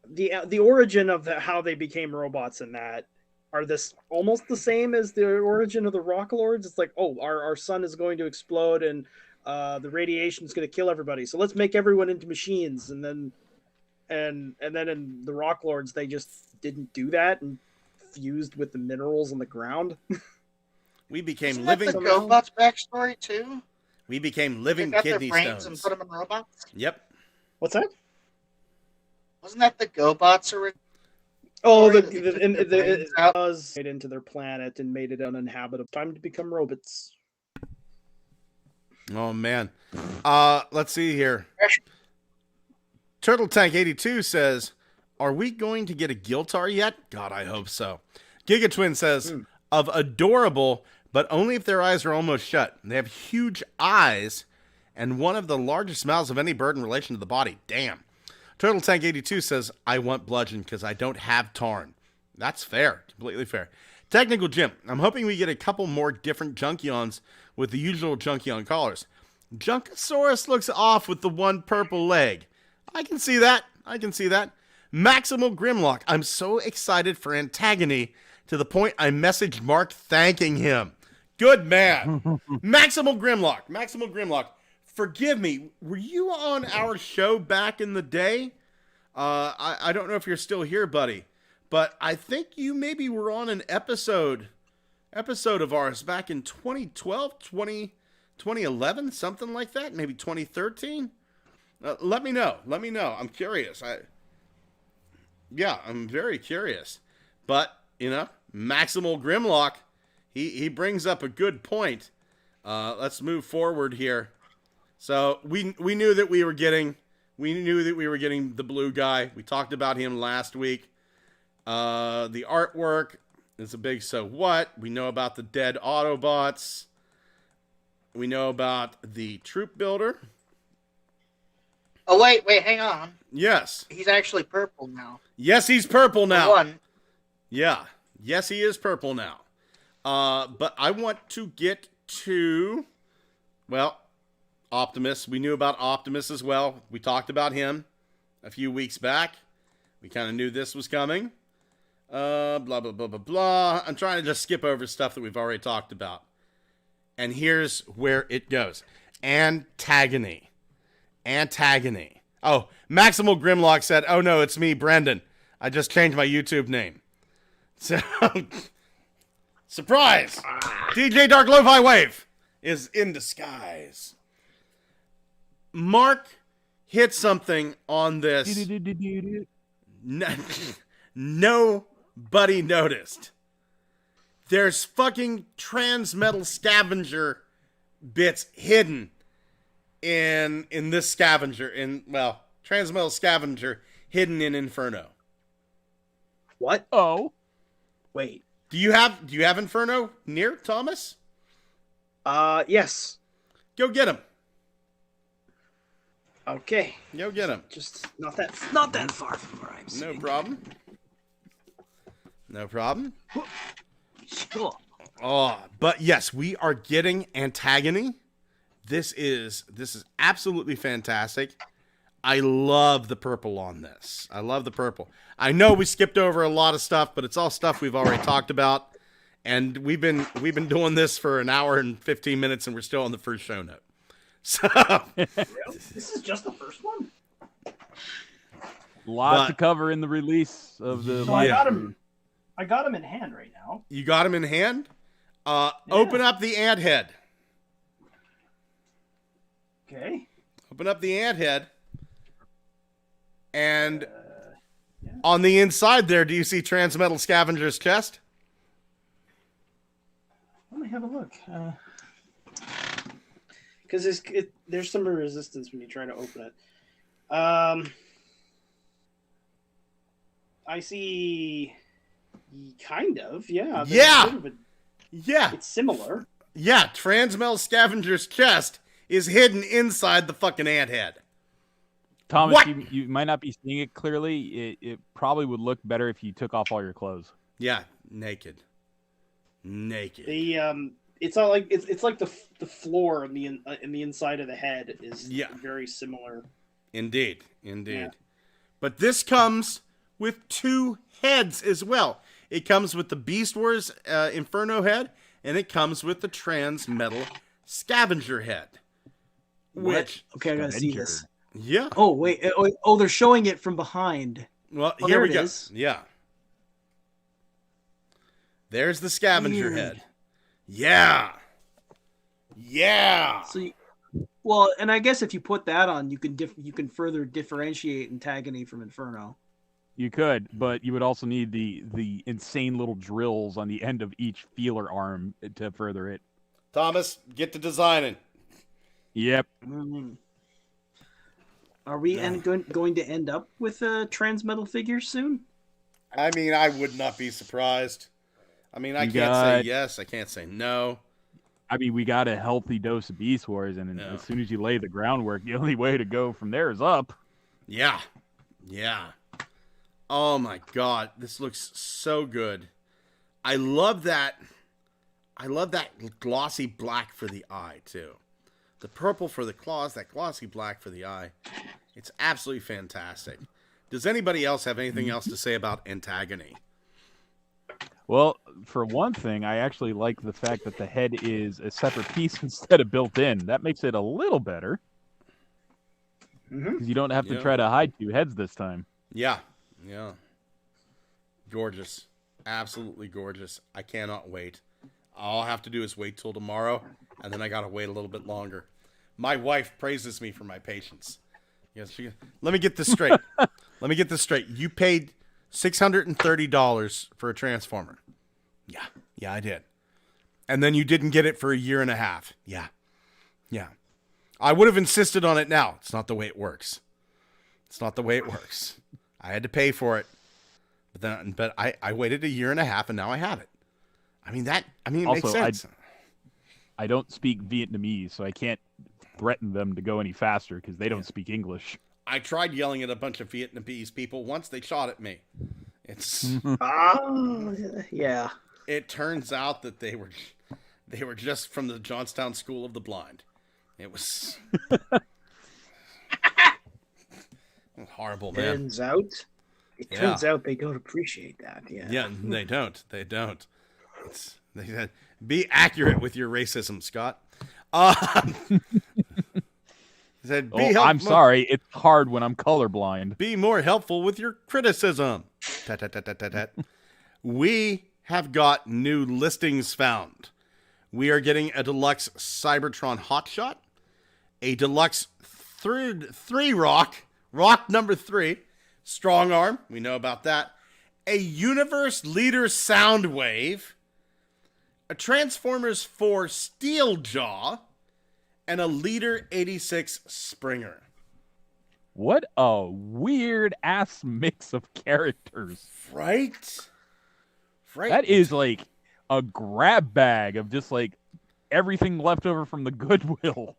Speaker 7: the origin of how they became robots in that are this almost the same as the origin of the Rock Lords. It's like, our sun is going to explode and the radiation is going to kill everybody. So let's make everyone into machines. And then in the Rock Lords, they just didn't do that and fused with the minerals on the ground.
Speaker 6: We became
Speaker 9: Isn't
Speaker 6: living.
Speaker 9: That the GoBots backstory too.
Speaker 6: We became living
Speaker 9: They
Speaker 6: kidney
Speaker 9: got their brains
Speaker 6: stones.
Speaker 9: and put them in robots.
Speaker 6: Yep.
Speaker 7: What's that?
Speaker 9: Wasn't that the GoBots originally?
Speaker 7: Oh,
Speaker 9: Or
Speaker 7: it was right into their planet and made it uninhabitable. Time to become robots.
Speaker 6: Oh man. Let's see here. Turtle Tank 82 says, "Are we going to get a Giltar yet? God, I hope so." Giga Twin says, "Of adorable, but only if their eyes are almost shut. They have huge eyes and one of the largest mouths of any bird in relation to the body. Damn." Turtle Tank 82 says, "I want Bludgeon because I don't have Tarn." That's fair. Completely fair. Technical Jim, I'm hoping we get a couple more different Junkions with the usual Junkion collars. Junkosaurus looks off with the one purple leg. I can see that. Maximal Grimlock, I'm so excited for Antagony to the point I messaged Mark thanking him. Good man. Maximal Grimlock. Forgive me, were you on our show back in the day? I don't know if you're still here, buddy, but I think you maybe were on an episode of ours back in 2012, 2011, something like that, maybe 2013. Let me know. I'm curious. I'm very curious. But, Maximal Grimlock, he brings up a good point. Let's move forward here. So we knew that we were getting the blue guy. We talked about him last week. The artwork is a big so what. We know about the dead Autobots. We know about the troop builder.
Speaker 9: Oh, wait, hang on.
Speaker 6: Yes.
Speaker 9: He's actually purple now.
Speaker 6: Yes, he's purple now.
Speaker 9: One.
Speaker 6: Yeah. Yes, he is purple now. But I want to get to, Optimus. We knew about Optimus as well. We talked about him a few weeks back. We kind of knew this was coming. Blah, blah, blah, blah, blah. I'm trying to just skip over stuff that we've already talked about. And here's where it goes. Antagony. Oh, Maximal Grimlock said, "Oh no, it's me, Brendan. I just changed my YouTube name." So, surprise! DJ Dark Lo-Fi Wave is in disguise. Mark hit something on this. Nobody noticed. There's fucking Transmetal Scavenger bits hidden in this Scavenger. Transmetal Scavenger hidden in Inferno.
Speaker 7: What?
Speaker 8: Oh.
Speaker 7: Wait.
Speaker 6: Do you have Inferno near, Thomas?
Speaker 7: Yes.
Speaker 6: Go get him.
Speaker 7: Okay.
Speaker 6: Go get him.
Speaker 7: Just not that far from where I'm sitting.
Speaker 6: No problem.
Speaker 7: Sure.
Speaker 6: Oh, but yes, we are getting Antagony. This is absolutely fantastic. I love the purple on this. I know we skipped over a lot of stuff, but it's all stuff we've already talked about. And we've been doing this for an hour and 15 minutes, and we're still on the first show note. So
Speaker 7: this is just the first one.
Speaker 8: Lots to cover in the release of the.
Speaker 7: So I got him in hand right now.
Speaker 6: You got him in hand? Open up the ant head.
Speaker 7: Okay.
Speaker 6: Open up the ant head. And on the inside there, do you see Transmetal Scavenger's chest?
Speaker 7: Let me have a look. Because there's some resistance when you try to open it. I see, kind of, yeah.
Speaker 6: Yeah.
Speaker 7: It's similar.
Speaker 6: Yeah, Transmetal Scavenger's chest is hidden inside the fucking ant head.
Speaker 8: Thomas, you might not be seeing it clearly. It probably would look better if you took off all your clothes.
Speaker 6: Yeah, naked.
Speaker 7: It's not like it's like the floor in the inside of the head is very similar.
Speaker 6: Indeed. Yeah. But this comes with two heads as well. It comes with the Beast Wars Inferno head, and it comes with the Transmetal Scavenger head. Which
Speaker 7: okay, I gotta see this.
Speaker 6: Yeah.
Speaker 7: Oh wait. Oh, they're showing it from behind.
Speaker 6: Well,
Speaker 7: here
Speaker 6: here we
Speaker 7: it
Speaker 6: go.
Speaker 7: is.
Speaker 6: Yeah. There's the Scavenger head. Yeah.
Speaker 7: So, well, and I guess if you put that on, you can further differentiate Antagony from Inferno.
Speaker 8: You could, but you would also need the insane little drills on the end of each feeler arm to further it.
Speaker 6: Thomas, get to designing.
Speaker 8: Yep.
Speaker 7: Are we going to end up with transmetal figures soon?
Speaker 6: I mean, I would not be surprised. I mean, I can't say yes. I can't say no.
Speaker 8: I mean, we got a healthy dose of Beast Wars, and as soon as you lay the groundwork, the only way to go from there is up.
Speaker 6: Yeah. Yeah. Oh my God, this looks so good. I love that glossy black for the eye, too. The purple for the claws, that glossy black for the eye. It's absolutely fantastic. Does anybody else have anything else to say about Antagony?
Speaker 8: Well, for one thing, I actually like the fact that the head is a separate piece instead of built in. That makes it a little better. Because you don't have to try to hide 2 heads this time.
Speaker 6: Yeah. Yeah. Gorgeous. Absolutely gorgeous. I cannot wait. All I have to do is wait till tomorrow, and then I got to wait a little bit longer. My wife praises me for my patience. Yes, let me get this straight. Let me get this straight. You paid $630 for a Transformer. Yeah. Yeah, I did. And then you didn't get it for a year and a half. Yeah. Yeah. I would have insisted on it now. It's not the way it works. It's not the way it works. I had to pay for it. But I waited a year and a half, and now I have it. I mean, it
Speaker 8: also,
Speaker 6: makes sense.
Speaker 8: I don't speak Vietnamese, so I can't threaten them to go any faster because they don't speak English.
Speaker 6: I tried yelling at a bunch of Vietnamese people once. They shot at me. It's
Speaker 7: yeah.
Speaker 6: It turns out that they were just from the Johnstown School of the Blind. It was horrible, man.
Speaker 7: Turns out they don't appreciate that. Yeah.
Speaker 6: Yeah, they don't. They don't. They said, be accurate with your racism, Scott. Said,
Speaker 8: I'm sorry. It's hard when I'm colorblind.
Speaker 6: Be more helpful with your criticism. We have got new listings found. We are getting a deluxe Cybertron Hotshot, a deluxe 3 rock number 3, Strong Arm, we know about that, a Universe Leader Soundwave, a Transformers 4 Steel Jaw, and a Leader 86 Springer.
Speaker 8: What a weird ass mix of characters.
Speaker 6: Right?
Speaker 8: That is like a grab bag of just like everything left over from the Goodwill.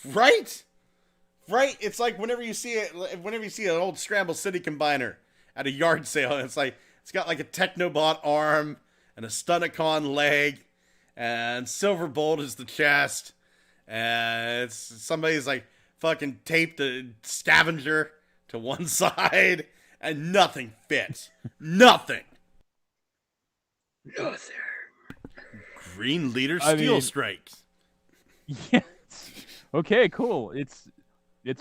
Speaker 6: Right? Right? It's like whenever you see an old Scramble City combiner at a yard sale, and it's got like a Technobot arm and a Stunticon leg, and Silverbolt is the chest, and somebody's like fucking taped a Scavenger to one side, and nothing fits. Nothing. Green Leader Steel Strike.
Speaker 8: Yes. Okay, cool. It's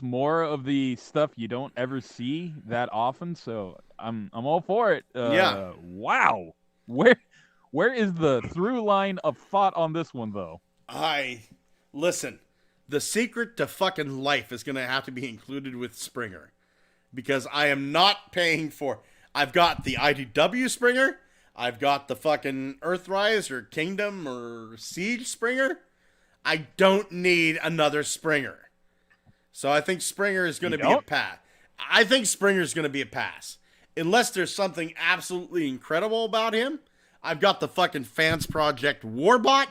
Speaker 8: more of the stuff you don't ever see that often, so I'm all for it.
Speaker 6: Yeah.
Speaker 8: Wow. Where is the through line of thought on this one, though?
Speaker 6: Listen, the secret to fucking life is going to have to be included with Springer, because I am not paying for... I've got the IDW Springer, I've got the fucking Earthrise or Kingdom or Siege Springer. I don't need another Springer. So I think Springer is going to be a pass. I think Springer is going to be a pass. Unless there's something absolutely incredible about him. I've got the fucking Fans Project Warbot.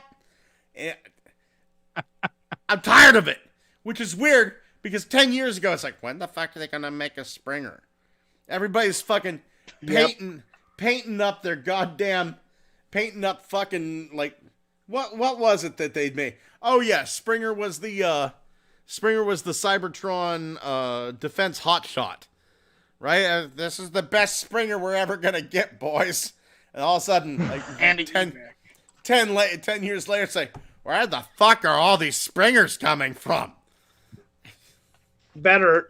Speaker 6: I'm tired of it. Which is weird, because 10 years ago, it's like, when the fuck are they going to make a Springer? Everybody's fucking painting up their goddamn... Painting up fucking, like... What was it that they'd made? Oh, yeah, Springer was the Cybertron Defense Hotshot. Right? This is the best Springer we're ever going to get, boys. And all of a sudden, like 10 years later, it's like, where the fuck are all these Springers coming from?
Speaker 7: Better.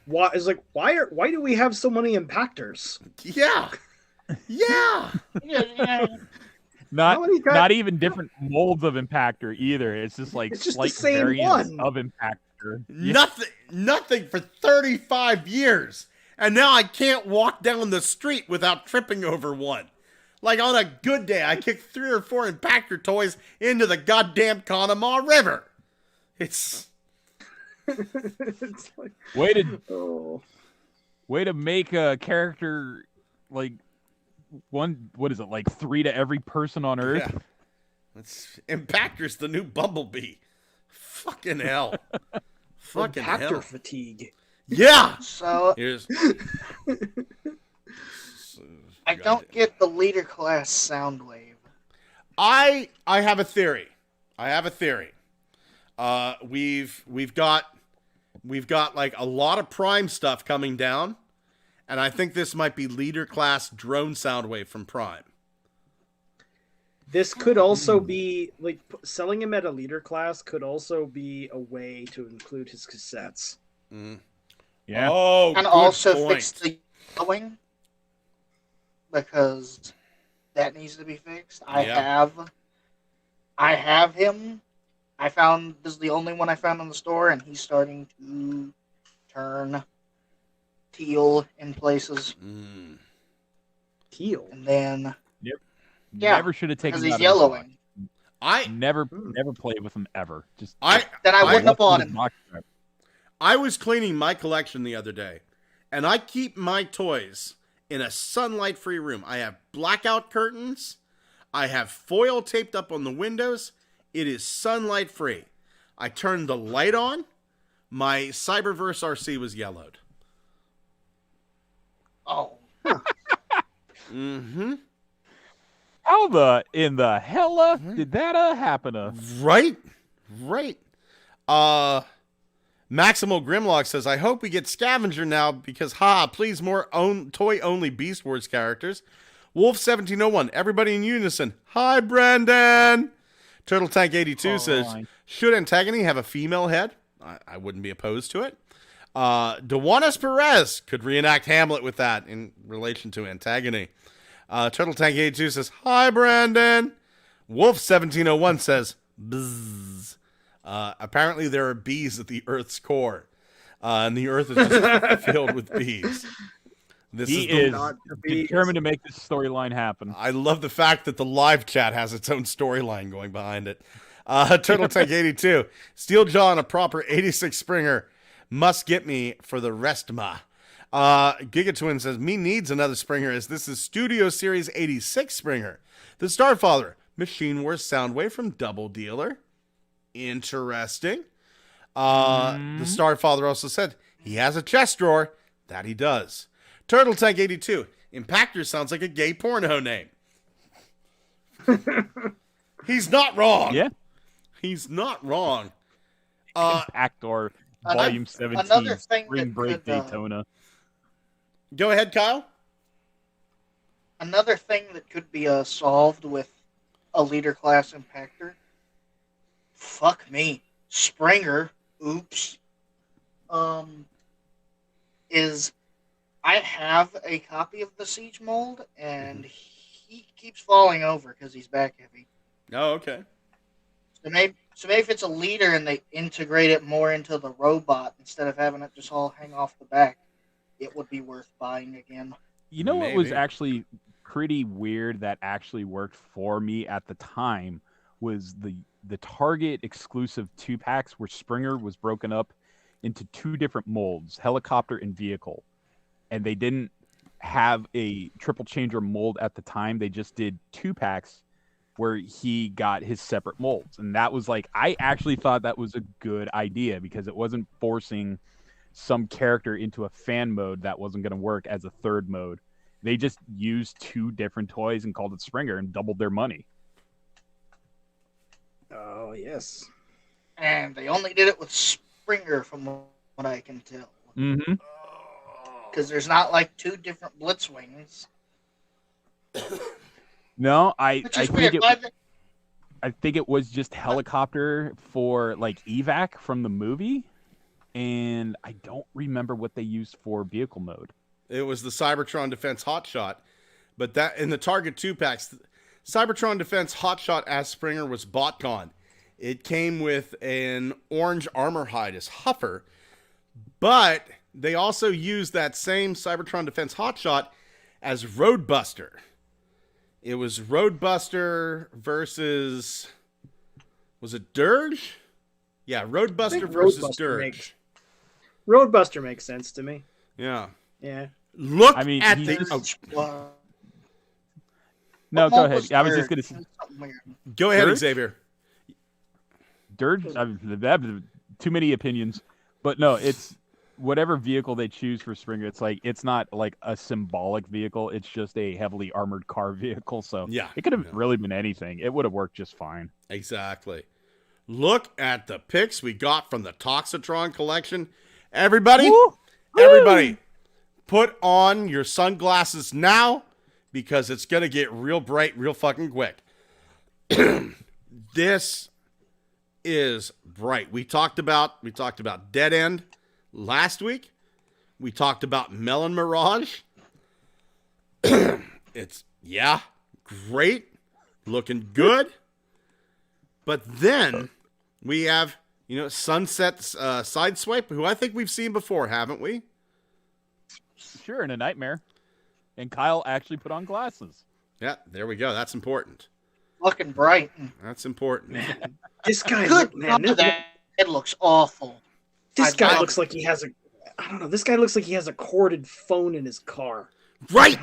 Speaker 7: Why do we have so many impactors?
Speaker 6: Yeah. Yeah.
Speaker 8: Not even different molds of impactor either. It's just like slight
Speaker 7: the same
Speaker 8: variants
Speaker 7: one
Speaker 8: of impactor.
Speaker 6: Nothing for 35 years. And now I can't walk down the street without tripping over one. Like on a good day, I kick 3 or 4 impactor toys into the goddamn Conemaugh River. It's
Speaker 7: like,
Speaker 8: way to make a character like one. What is it, like 3 to every person on Earth?
Speaker 6: Yeah. Impactor's the new Bumblebee. Fucking hell. Fucking
Speaker 7: impactor
Speaker 6: hell.
Speaker 7: fatigue.
Speaker 6: Yeah.
Speaker 9: So
Speaker 6: Here's.
Speaker 9: I don't get the leader class Soundwave.
Speaker 6: I have a theory. We've got like a lot of Prime stuff coming down, and I think this might be leader class drone Soundwave from Prime.
Speaker 7: This could also be like selling him at a leader class could also be a way to include his cassettes.
Speaker 6: Mm.
Speaker 8: Yeah.
Speaker 6: Oh,
Speaker 9: And
Speaker 6: good
Speaker 9: also
Speaker 6: point.
Speaker 9: fix the yellowing, because that needs to be fixed. I have him. This is the only one I found in the store, and he's starting to turn teal in places.
Speaker 6: Mm.
Speaker 7: Teal.
Speaker 9: And then
Speaker 8: Yeah. Never should have taken
Speaker 9: because
Speaker 8: him
Speaker 9: he's
Speaker 8: out of the
Speaker 9: yellowing.
Speaker 8: box. Never played with him ever. Just
Speaker 9: Then I wouldn't have bought him.
Speaker 6: I was cleaning my collection the other day, and I keep my toys in a sunlight-free room. I have blackout curtains. I have foil taped up on the windows. It is sunlight-free. I turned the light on. My Cyberverse RC was yellowed.
Speaker 9: Oh.
Speaker 6: Mm-hmm.
Speaker 8: How in the hell did that happen?
Speaker 6: Right. Maximal Grimlock says, I hope we get Scavenger now because, please more toy-only Beast Wars characters. Wolf1701, everybody in unison. Hi, Brandon. Turtle Tank 82 says, should Antagony have a female head? I wouldn't be opposed to it. Dewanis Perez could reenact Hamlet with that in relation to Antagony. Turtle Tank 82 says, hi, Brandon. Wolf1701 says, bzzz. Apparently there are bees at the Earth's core, and the Earth is just filled with bees.
Speaker 8: He is determined to make this storyline happen.
Speaker 6: I love the fact that the live chat has its own storyline going behind it. Turtle Tank 82, Steel Jaw and a proper 86 Springer must get me for the rest ma. Gigatwin says, me needs another Springer as this is Studio Series 86 Springer. The Starfather, Machine Wars Soundwave from Double Dealer. Interesting. The Starfather also said he has a chest drawer. That he does. Turtle Tank 82. Impactor sounds like a gay porno name. He's not wrong.
Speaker 8: Yeah.
Speaker 6: He's not wrong.
Speaker 8: Impactor Volume 17 Spring Break Daytona.
Speaker 6: Go ahead, Kyle.
Speaker 9: Another thing that could be solved with a leader class Impactor. Fuck me. Springer, oops. Is I have a copy of the Siege mold, and he keeps falling over because he's back heavy.
Speaker 6: Oh, okay.
Speaker 9: So maybe if it's a leader and they integrate it more into the robot instead of having it just all hang off the back, it would be worth buying again.
Speaker 8: You know what was actually pretty weird that actually worked for me at the time was the Target exclusive 2-packs where Springer was broken up into 2 different molds, helicopter and vehicle. And they didn't have a triple changer mold at the time. They just did 2-packs where he got his separate molds. And that was like, I actually thought that was a good idea because it wasn't forcing some character into a fan mode that wasn't going to work as a third mode. They just used 2 different toys and called it Springer and doubled their money.
Speaker 7: Oh, yes.
Speaker 9: And they only did it with Springer from what I can tell.
Speaker 8: Mm-hmm.
Speaker 9: Because there's not like 2 different Blitzwings.
Speaker 8: No, I think it was just helicopter for like evac from the movie, and I don't remember what they used for vehicle mode.
Speaker 6: It was the Cybertron Defense Hotshot, but that in the Target 2-packs, Cybertron Defense Hotshot as Springer was BotCon. It came with an orange armor hide as Huffer, but they also used that same Cybertron Defense hotshot as Roadbuster. It was Roadbuster versus... Was it Dirge? Yeah, Roadbuster versus Dirge.
Speaker 7: Roadbuster makes sense to me.
Speaker 6: Yeah.
Speaker 7: Yeah.
Speaker 6: Look at the...
Speaker 8: No, go ahead. I was just going to say...
Speaker 6: Go ahead,
Speaker 8: Dirge?
Speaker 6: Xavier.
Speaker 8: Dirge? Too many opinions. But no, it's whatever vehicle they choose for Springer. It's not like a symbolic vehicle. It's just a heavily armored car vehicle. So
Speaker 6: yeah,
Speaker 8: it could have really been anything. It would have worked just fine.
Speaker 6: Exactly. Look at the pics we got from the Toxitron collection. Everybody, everybody, put on your sunglasses now because it's going to get real bright real fucking quick. This is bright. We talked about Dead End last week. We talked about Melon Mirage. It's great, looking good. But then we have Sunset's Sideswipe, who I think we've seen before, haven't we?
Speaker 8: Sure, in a nightmare. And Kyle actually put on glasses.
Speaker 6: Yeah, there we go. That's important.
Speaker 9: Looking bright.
Speaker 6: That's important.
Speaker 9: Man,
Speaker 7: this guy,
Speaker 9: it looks awful.
Speaker 7: This guy looks like he has I don't know. This guy looks like he has a corded phone in his car.
Speaker 6: Right.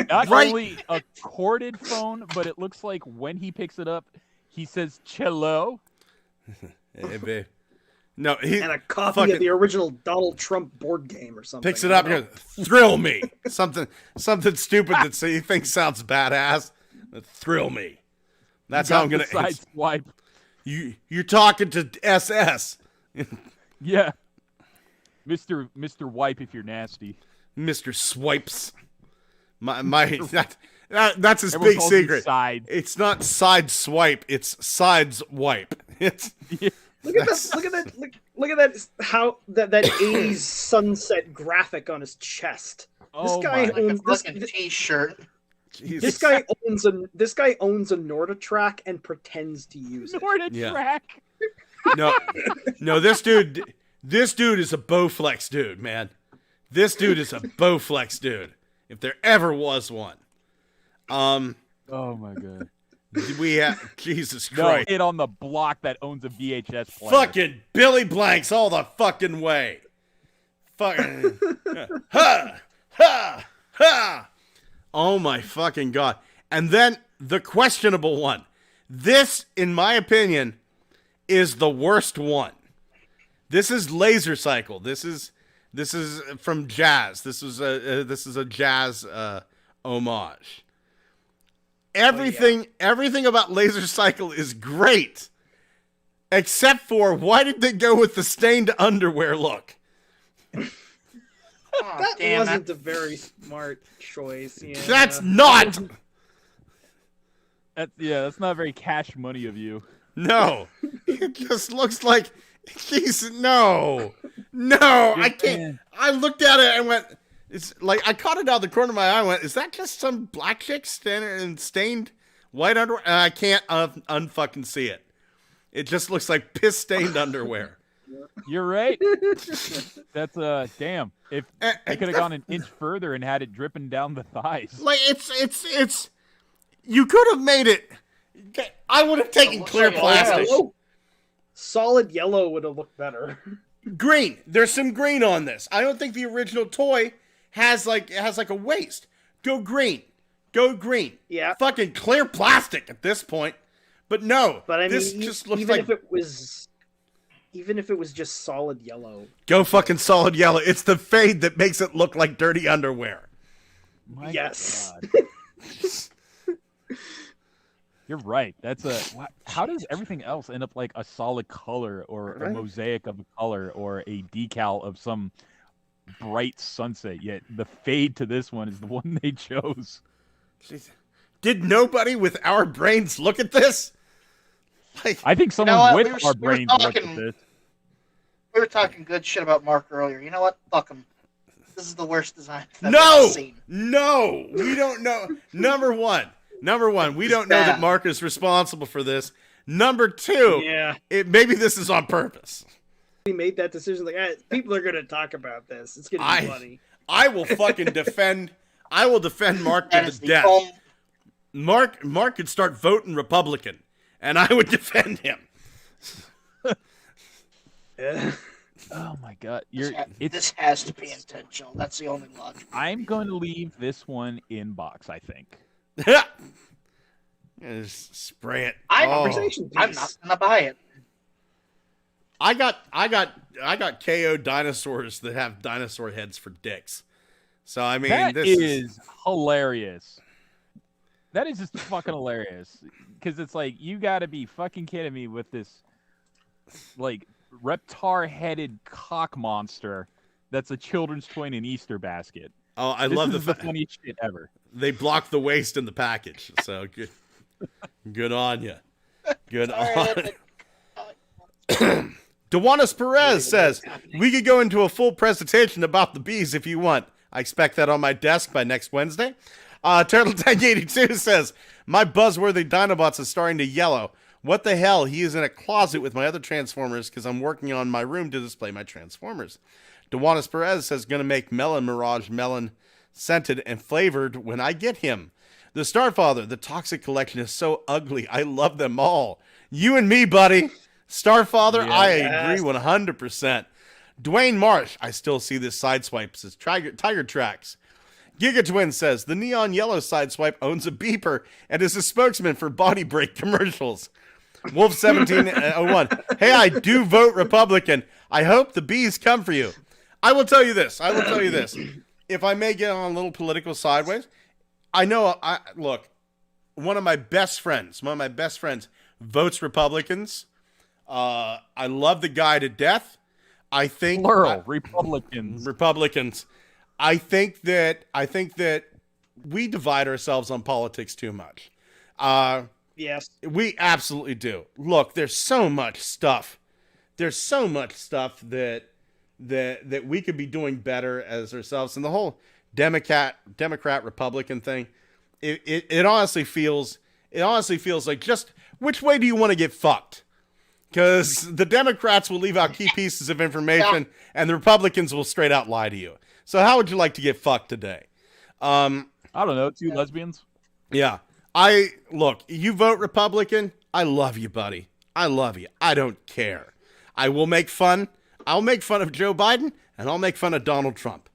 Speaker 8: Not only a corded phone, but it looks like when he picks it up, he says cello.
Speaker 6: Hey, babe. No,
Speaker 7: and a copy of the original Donald Trump board game or something.
Speaker 6: Picks it up and goes, thrill me. something stupid that he thinks sounds badass. Thrill me. That's how I'm gonna
Speaker 8: sideswipe.
Speaker 6: You're talking to SS.
Speaker 8: Yeah. Mr. Wipe if you're nasty.
Speaker 6: Mr. Swipes. That's his big secret. It's not side swipe, it's sides wipe. It's
Speaker 7: Look at that how that 80s sunset graphic on his chest. This guy owns this
Speaker 9: t-shirt.
Speaker 7: This guy owns a Norditrack and pretends to use it.
Speaker 8: Norditrack.
Speaker 6: No, this dude is a Bowflex dude, man. This dude is a Bowflex dude. If there ever was one.
Speaker 8: Oh my god.
Speaker 6: We have Jesus Christ.
Speaker 8: No, it on the block that owns a VHS player.
Speaker 6: Fucking Billy Blanks all the fucking way. Fucking ha ha ha. Oh my fucking god. And then the questionable one. This, in my opinion, is the worst one. This is Laser Cycle. This is from Jazz. This is a Jazz homage. Everything about Laser Cycle is great, except for why did they go with the stained underwear look?
Speaker 7: That wasn't a very smart choice. Yeah.
Speaker 6: That's not.
Speaker 8: That's not very cash money of you.
Speaker 6: No, it just looks like no. I can't. I looked at it and went. It's like I caught it out of the corner of my eye. And went, is that just some black chick standing in stained white underwear? And I can't unfucking see it. It just looks like piss stained underwear.
Speaker 8: You're right. That's damn. If I could have gone an inch further and had it dripping down the thighs.
Speaker 6: Like it's. You could have made it. I would have taken clear plastic.
Speaker 7: Solid yellow would have looked better.
Speaker 6: Green. There's some green on this. I don't think the original toy has like a waist. Go green.
Speaker 7: Yeah.
Speaker 6: Fucking clear plastic at this point. But no.
Speaker 7: But I mean,
Speaker 6: this just looks
Speaker 7: even
Speaker 6: like
Speaker 7: even if it was just solid yellow.
Speaker 6: Go fucking solid yellow. It's the fade that makes it look like dirty underwear.
Speaker 7: Yes.
Speaker 8: You're right. How does everything else end up like a solid color or a mosaic of a color or a decal of some bright sunset? Yet the fade to this one is the one they chose.
Speaker 6: Jeez. Did nobody with our brains look at this? Like,
Speaker 8: I think someone with our brains looked at this.
Speaker 9: We were talking good shit about Mark earlier. You know what? Fuck him. This is the worst design I've ever seen.
Speaker 6: No, we don't know. Number one, we don't know that Mark is responsible for this. Number two, maybe this is on purpose.
Speaker 7: he made that decision. Like, people are gonna talk about this. It's gonna be funny.
Speaker 6: I will fucking defend. I will defend Mark to the death. Mark could start voting Republican, and I would defend him.
Speaker 7: Yeah.
Speaker 8: Oh my god,
Speaker 9: this has to be intentional. That's the only logic.
Speaker 8: I'm going to leave this one in box, I think.
Speaker 6: Just spray it.
Speaker 9: I'm not gonna buy it.
Speaker 6: I got KO dinosaurs that have dinosaur heads for dicks. So I mean,
Speaker 8: that
Speaker 6: this
Speaker 8: is hilarious. That is just fucking hilarious. Because it's like, you got to be fucking kidding me with this, like, reptar-headed cock monster that's a children's toy in an Easter basket.
Speaker 6: Oh, I love
Speaker 8: the funniest shit ever.
Speaker 6: They blocked the waste in the package, so good. Good on you. Good on. Dewanis Perez says we could go into a full presentation about the bees if you want. I expect that on my desk by next Wednesday. Turtle Tank 82 says my buzzworthy Dinobots is starting to yellow. What the hell? He is in a closet with my other Transformers because I'm working on my room to display my Transformers. Dewanis Perez says going to make Melon Mirage melon scented and flavored when I get him. The Starfather, the Toxic Collection is so ugly. I love them all. You and me, buddy. Starfather,
Speaker 7: Yes.
Speaker 6: I agree 100%. Dwayne Marsh, I still see this sideswipes as Tiger Tracks. Giga Twin says the neon yellow sideswipe owns a beeper and is a spokesman for body break commercials. Wolf 1701, hey, I do vote Republican. I hope the bees come for you. I will tell you this. If I may get on a little political sideways, I know. Look. One of my best friends votes Republicans. I love the guy to death. I think
Speaker 8: plural Republicans.
Speaker 6: Republicans. I think that we divide ourselves on politics too much.
Speaker 7: Yes,
Speaker 6: we absolutely do. Look, there's so much stuff. There's so much stuff that we could be doing better as ourselves, and the whole Democrat Republican thing. It honestly feels like, just which way do you want to get fucked? Because the Democrats will leave out key pieces of information, and the Republicans will straight out lie to you. So how would you like to get fucked today?
Speaker 8: I don't know, 2 lesbians?
Speaker 6: Yeah. Look, you vote Republican, I love you, buddy. I love you. I don't care. I will make fun. I'll make fun of Joe Biden, and I'll make fun of Donald Trump.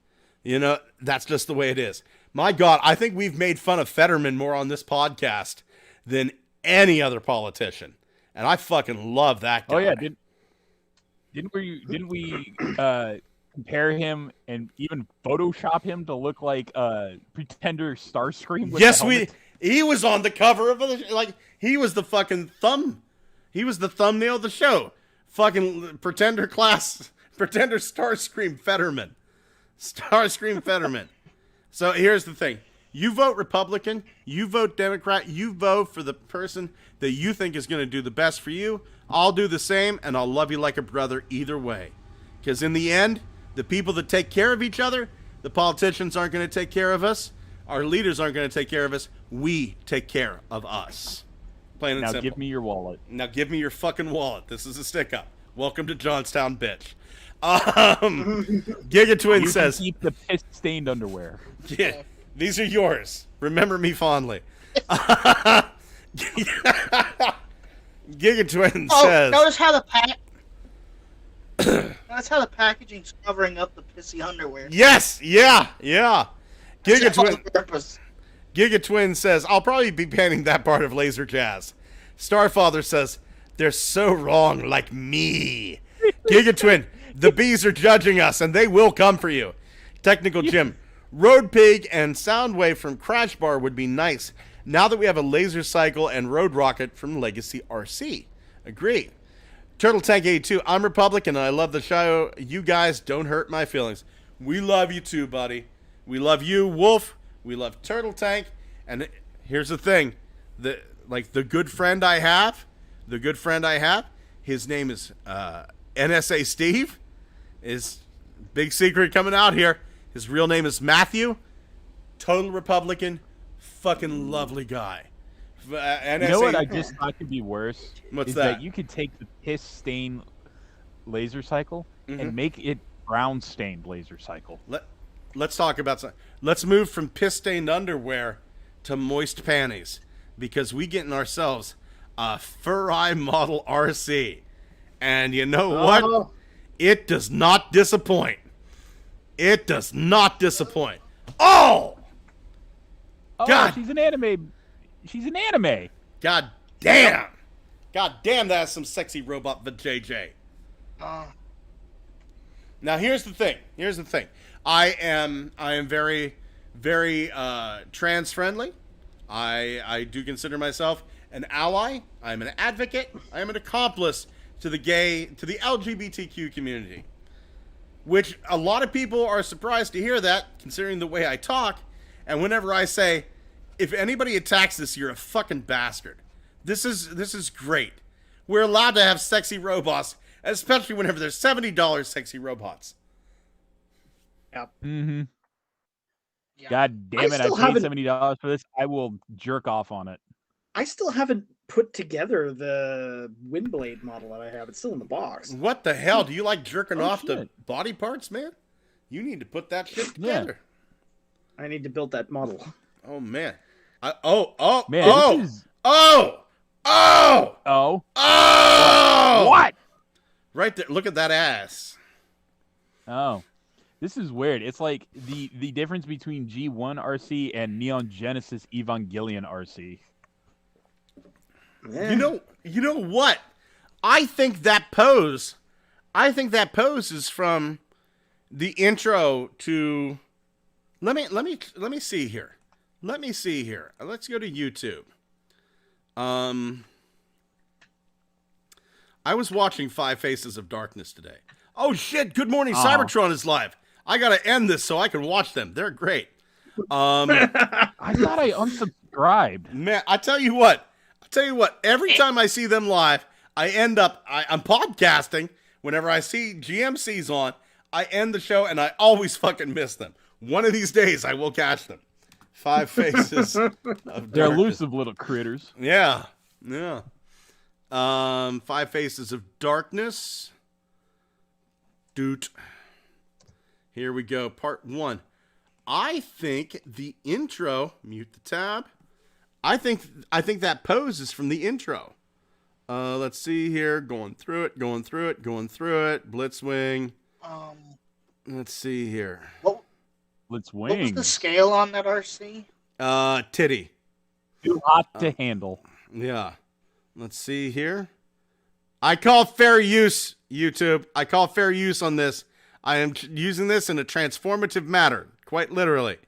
Speaker 6: You know, that's just the way it is. My God, I think we've made fun of Fetterman more on this podcast than any other politician. And I fucking love that guy.
Speaker 8: Oh, yeah. Didn't we compare him and even Photoshop him to look like Pretender Starscream? With
Speaker 6: yes,
Speaker 8: the helmet?
Speaker 6: He was on the cover of he was the fucking thumb. He was the thumbnail of the show. Fucking Pretender Starscream Fetterman. Starscream Fetterman. So here's the thing. You vote Republican, you vote Democrat, you vote for the person that you think is going to do the best for you. I'll do the same, and I'll love you like a brother either way. Because in the end, the people that take care of each other, the politicians aren't going to take care of us. Our leaders aren't going to take care of us. We take care of us. Plain and
Speaker 8: now
Speaker 6: simple.
Speaker 8: Give me your wallet.
Speaker 6: Now give me your fucking wallet. This is a stick-up. Welcome to Johnstown, bitch. Giga Twin says...
Speaker 8: keep the piss-stained underwear.
Speaker 6: Yeah, these are yours. Remember me fondly. Giga Twin says...
Speaker 9: Notice how the packaging's covering up the pissy underwear.
Speaker 6: Yes, yeah. Giga Twin says, I'll probably be painting that part of Laser Jazz. Starfather says, they're so wrong like me. Giga Twin, the bees are judging us and they will come for you. Technical Jim, Road Pig and Soundwave from Crash Bar would be nice now that we have a Laser Cycle and Road Rocket from Legacy RC. Agree. Turtle Tank 82, I'm Republican and I love the show. You guys don't hurt my feelings. We love you too, buddy. We love you, Wolf. We love Turtle Tank. And here's the thing. The good friend I have, his name is NSA Steve. Is big secret coming out here. His real name is Matthew. Total Republican. Fucking lovely guy. NSA,
Speaker 8: You know what I just thought could be worse?
Speaker 6: What's
Speaker 8: is
Speaker 6: that?
Speaker 8: You could take the piss stain laser cycle and make it brown stained laser cycle.
Speaker 6: Let's talk about some. Let's move from piss stained underwear to moist panties, because we getting ourselves a Fur-Eye Model RC, and you know what? It does not disappoint. It does not disappoint. Oh God!
Speaker 8: She's an anime. She's an anime.
Speaker 6: God damn! God damn! That's some sexy robot vajayjay. Now here's the thing. I am very, very trans friendly. I do consider myself an ally. I'm an advocate. I am an accomplice to the LGBTQ community. Which a lot of people are surprised to hear that, considering the way I talk. And whenever I say, if anybody attacks this, you're a fucking bastard. This is great. We're allowed to have sexy robots, especially whenever there's $70 sexy robots.
Speaker 7: Yep.
Speaker 8: Mm-hmm.
Speaker 9: Yeah.
Speaker 8: God damn it! I paid $70 for this. I will jerk off on it.
Speaker 7: I still haven't put together the Windblade model that I have. It's still in the box.
Speaker 6: What the hell? Do you like jerking off to body parts, man? You need to put that shit together.
Speaker 7: I need to build that model.
Speaker 6: Oh man. What? Right there. Look at that ass.
Speaker 8: Oh. This is weird. It's like the difference between G1 RC and Neon Genesis Evangelion RC.
Speaker 6: Yeah. You know what? I think that pose is from the intro to. Let me see here. Let's go to YouTube. I was watching Five Faces of Darkness today. Oh shit! Good morning, Cybertron is live. I gotta end this so I can watch them. They're great.
Speaker 8: I thought I unsubscribed.
Speaker 6: Man, I tell you what. Every time I see them live, I'm podcasting. Whenever I see GMC's on, I end the show and I always fucking miss them. One of these days, I will catch them. Five Faces of Darkness.
Speaker 8: They're elusive little critters.
Speaker 6: Yeah. Five Faces of Darkness. Doot. Here we go. Part 1. I think the intro. Mute the tab. I think that pose is from the intro. Let's see here. Going through it. Blitzwing. Let's see here.
Speaker 8: Blitzwing.
Speaker 9: What was the scale on that RC?
Speaker 6: Titty.
Speaker 8: Too hot to handle.
Speaker 6: Yeah. Let's see here. I call fair use, YouTube. I call fair use on this. I am using this in a transformative manner, quite literally.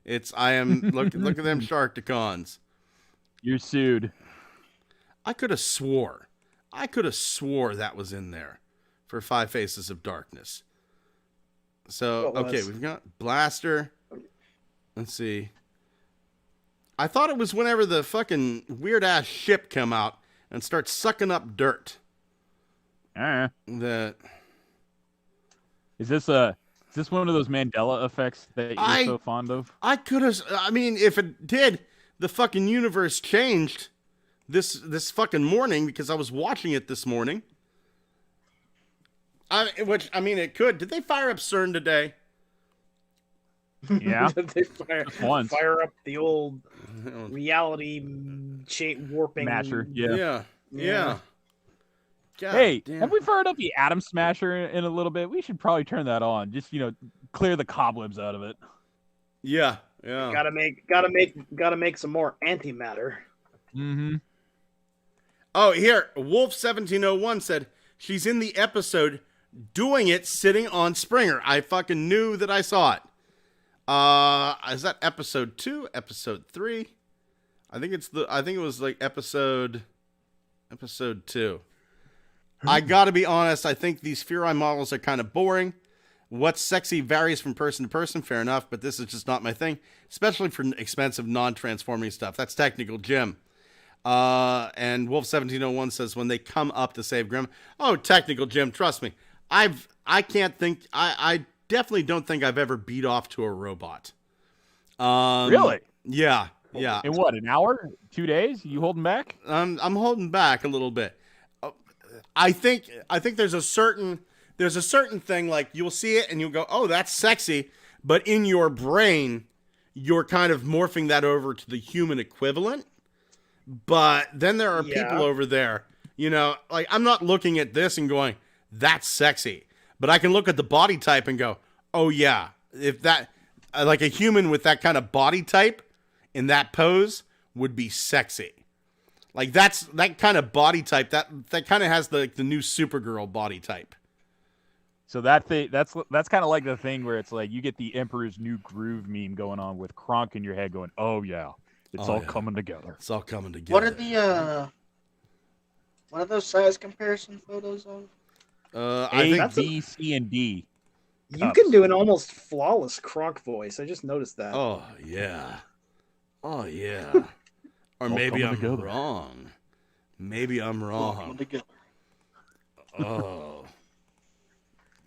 Speaker 6: Look at them Sharkticons.
Speaker 8: You're sued.
Speaker 6: I could have swore that was in there for Five Faces of Darkness. So, okay, we've got Blaster. Let's see. I thought it was whenever the fucking weird-ass ship come out and start sucking up dirt. That...
Speaker 8: Is this one of those Mandela effects that you're so fond of?
Speaker 6: I could have... I mean, if it did, the fucking universe changed this fucking morning because I was watching it this morning. It could. Did they fire up CERN today?
Speaker 8: Yeah.
Speaker 7: They fire up the old reality warping
Speaker 8: Masher.
Speaker 6: Yeah. God
Speaker 8: hey,
Speaker 6: damn.
Speaker 8: have we fired up the Atom Smasher in a little bit? We should probably turn that on. Just, clear the cobwebs out of it.
Speaker 6: Yeah.
Speaker 7: Gotta make some more antimatter.
Speaker 8: Mm-hmm.
Speaker 6: Oh, here, Wolf1701 said she's in the episode doing it sitting on Springer. I fucking knew that I saw it. Is that episode 2? Episode 3? I think it was like episode 2. I gotta be honest, I think these Fur-Eye models are kind of boring. What's sexy varies from person to person, fair enough, but this is just not my thing. Especially for expensive, non-transforming stuff. That's Technical Jim. And Wolf1701 says when they come up to save Grim. Oh, Technical Jim, trust me. I definitely don't think I've ever beat off to a robot.
Speaker 8: Really?
Speaker 6: Yeah.
Speaker 8: In what, an hour? 2 days? You holding back?
Speaker 6: I'm holding back a little bit. I think there's a certain thing, like you'll see it and you'll go, oh, that's sexy, but in your brain, you're kind of morphing that over to the human equivalent. But then there are people over there, like I'm not looking at this and going, that's sexy, but I can look at the body type and go, oh yeah, if that, like a human with that kind of body type in that pose would be sexy. Like that kind of body type, that kind of has the new Supergirl body type.
Speaker 8: So that's kind of like the thing where it's like you get the Emperor's New Groove meme going on with Kronk in your head going, oh yeah, it's all coming together.
Speaker 6: It's all coming together.
Speaker 9: What are those size comparison photos of?
Speaker 8: I think B, C, and D.
Speaker 7: You can do an almost flawless Kronk voice. I just noticed that.
Speaker 6: Oh yeah. Or maybe I'm wrong. Maybe I'm wrong. Oh.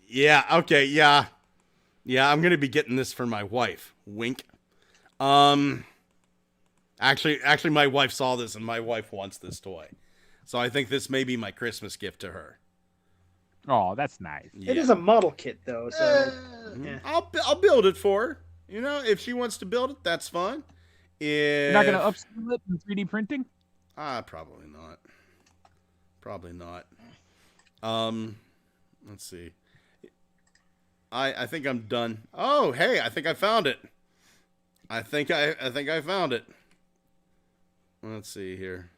Speaker 6: Yeah, okay, yeah. Yeah, I'm going to be getting this for my wife. Wink. Actually my wife saw this and my wife wants this toy. So I think this may be my Christmas gift to her.
Speaker 8: Oh, that's nice.
Speaker 7: Yeah. It is a model kit though, so
Speaker 6: yeah. I'll build it for her. If she wants to build it, that's fine.
Speaker 8: You're not going to upscale it in 3D printing?
Speaker 6: Probably not. Probably not. Let's see. I think I'm done. Oh, hey, I think I found it. I think I found it. Let's see here.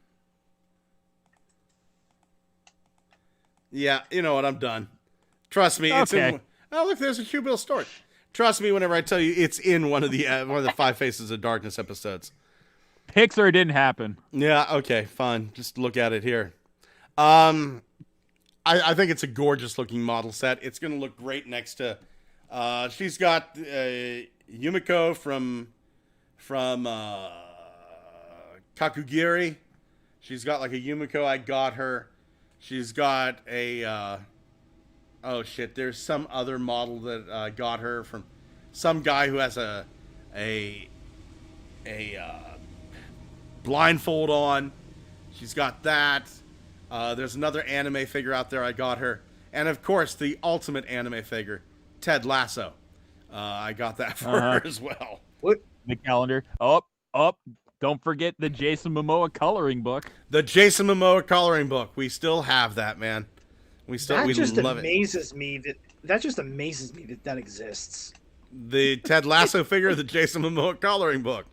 Speaker 6: Yeah, you know what? I'm done. Trust me. It's in. Oh, look, there's a Hugh Bill story. Trust me whenever I tell you it's in one of the Five Faces of Darkness episodes.
Speaker 8: Pixar didn't happen.
Speaker 6: Yeah. Okay. Fine. Just look at it here. I think it's a gorgeous looking model set. It's going to look great next to. She's got Yumiko from Kakugiri. She's got like a Yumiko. I got her. She's got a. Oh shit! There's some other model that I got her from some guy who has a blindfold on. She's got that. There's another anime figure out there I got her. And, of course, the ultimate anime figure, Ted Lasso. I got that for her as well.
Speaker 8: What? The calendar. Up. Don't forget the Jason Momoa coloring book.
Speaker 6: The Jason Momoa coloring book. We still have that, man. We love it.
Speaker 7: That just amazes me that exists.
Speaker 6: The Ted Lasso figure, the Jason Momoa coloring book.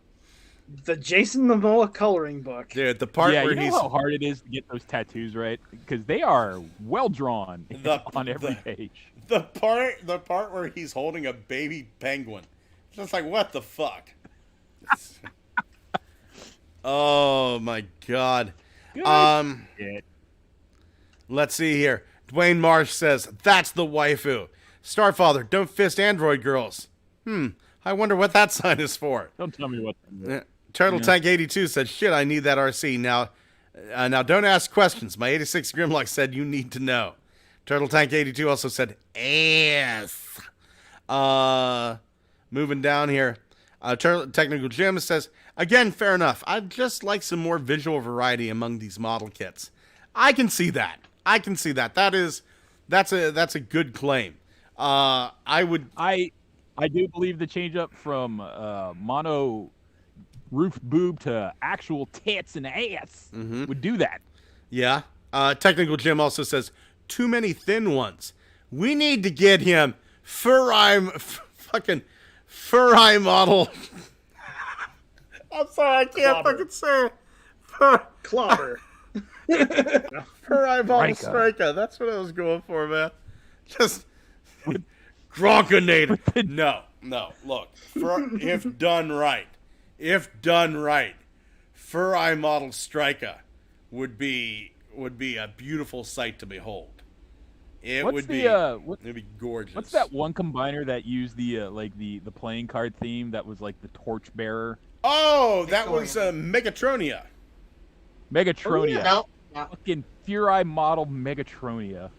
Speaker 7: The Jason Momoa coloring book.
Speaker 6: Dude, the part where
Speaker 8: he's... how hard it is to get those tattoos right? Because they are well drawn on every page.
Speaker 6: The part where he's holding a baby penguin. It's just like, what the fuck? Oh, my God. Let's see here. Dwayne Marsh says, that's the waifu. Starfather, don't fist android girls. I wonder what that sign is for.
Speaker 8: Don't tell me what.
Speaker 6: Turtle Tank 82 said, shit, I need that RC. Now don't ask questions. My 86 Grimlock said, you need to know. Turtle Tank 82 also said, ass. Moving down here. Technical Jim says, again, fair enough. I'd just like some more visual variety among these model kits. I can see that. That's a good claim. I
Speaker 8: do believe the change up from mono roof boob to actual tits and ass would do that.
Speaker 6: Yeah. Technical Jim also says, too many thin ones. We need to get him fucking fur-eye model. I'm sorry, I can't fucking say it.
Speaker 7: Clobber.
Speaker 6: Fur-eye model Striker. That's what I was going for, man. Just Gronkinator. No. Look, if done right, Fur-eye model Striker would be a beautiful sight to behold. It would be gorgeous.
Speaker 8: What's that one combiner that used the the playing card theme that was like the torchbearer?
Speaker 6: Oh, that was Megatronia.
Speaker 8: Megatronia.
Speaker 9: No.
Speaker 8: Fucking Fur-eye model Megatronia.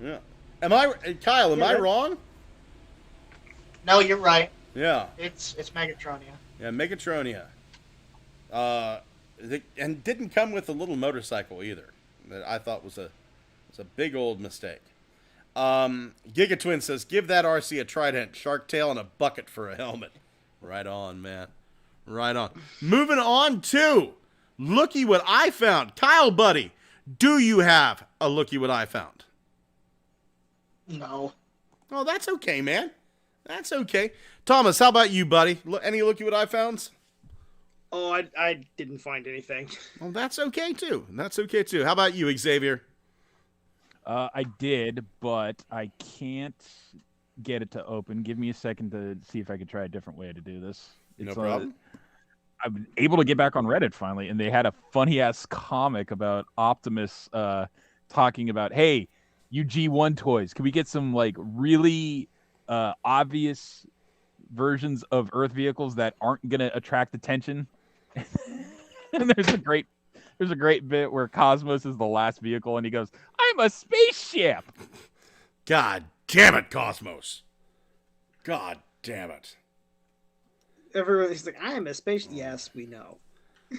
Speaker 6: Yeah. Am I wrong?
Speaker 9: No, you're right.
Speaker 6: Yeah.
Speaker 9: It's Megatronia.
Speaker 6: Yeah, Megatronia. And didn't come with a little motorcycle either. that I thought was a big old mistake. Giga Twin says, give that RC a trident, shark tail, and a bucket for a helmet. Right on, man. Right on. Moving on to looky what I found. Kyle, buddy, do you have a looky what I found?
Speaker 9: No.
Speaker 6: Oh, that's okay, man. That's okay. Thomas, how about you, buddy? Any looky what I found?
Speaker 7: Oh, I didn't find anything.
Speaker 6: Well, that's okay, too. That's okay, too. How about you, Xavier?
Speaker 8: I did, but I can't get it to open. Give me a second to see if I could try a different way to do this.
Speaker 6: No problem.
Speaker 8: I've been able to get back on Reddit finally, and they had a funny-ass comic about Optimus talking about, hey, you G1 toys, can we get some like really obvious versions of Earth vehicles that aren't going to attract attention? And there's a great bit where Cosmos is the last vehicle, and he goes, I'm a spaceship!
Speaker 6: God damn it, Cosmos. God damn it.
Speaker 7: Everybody's like, I'm a space. Yes, we know.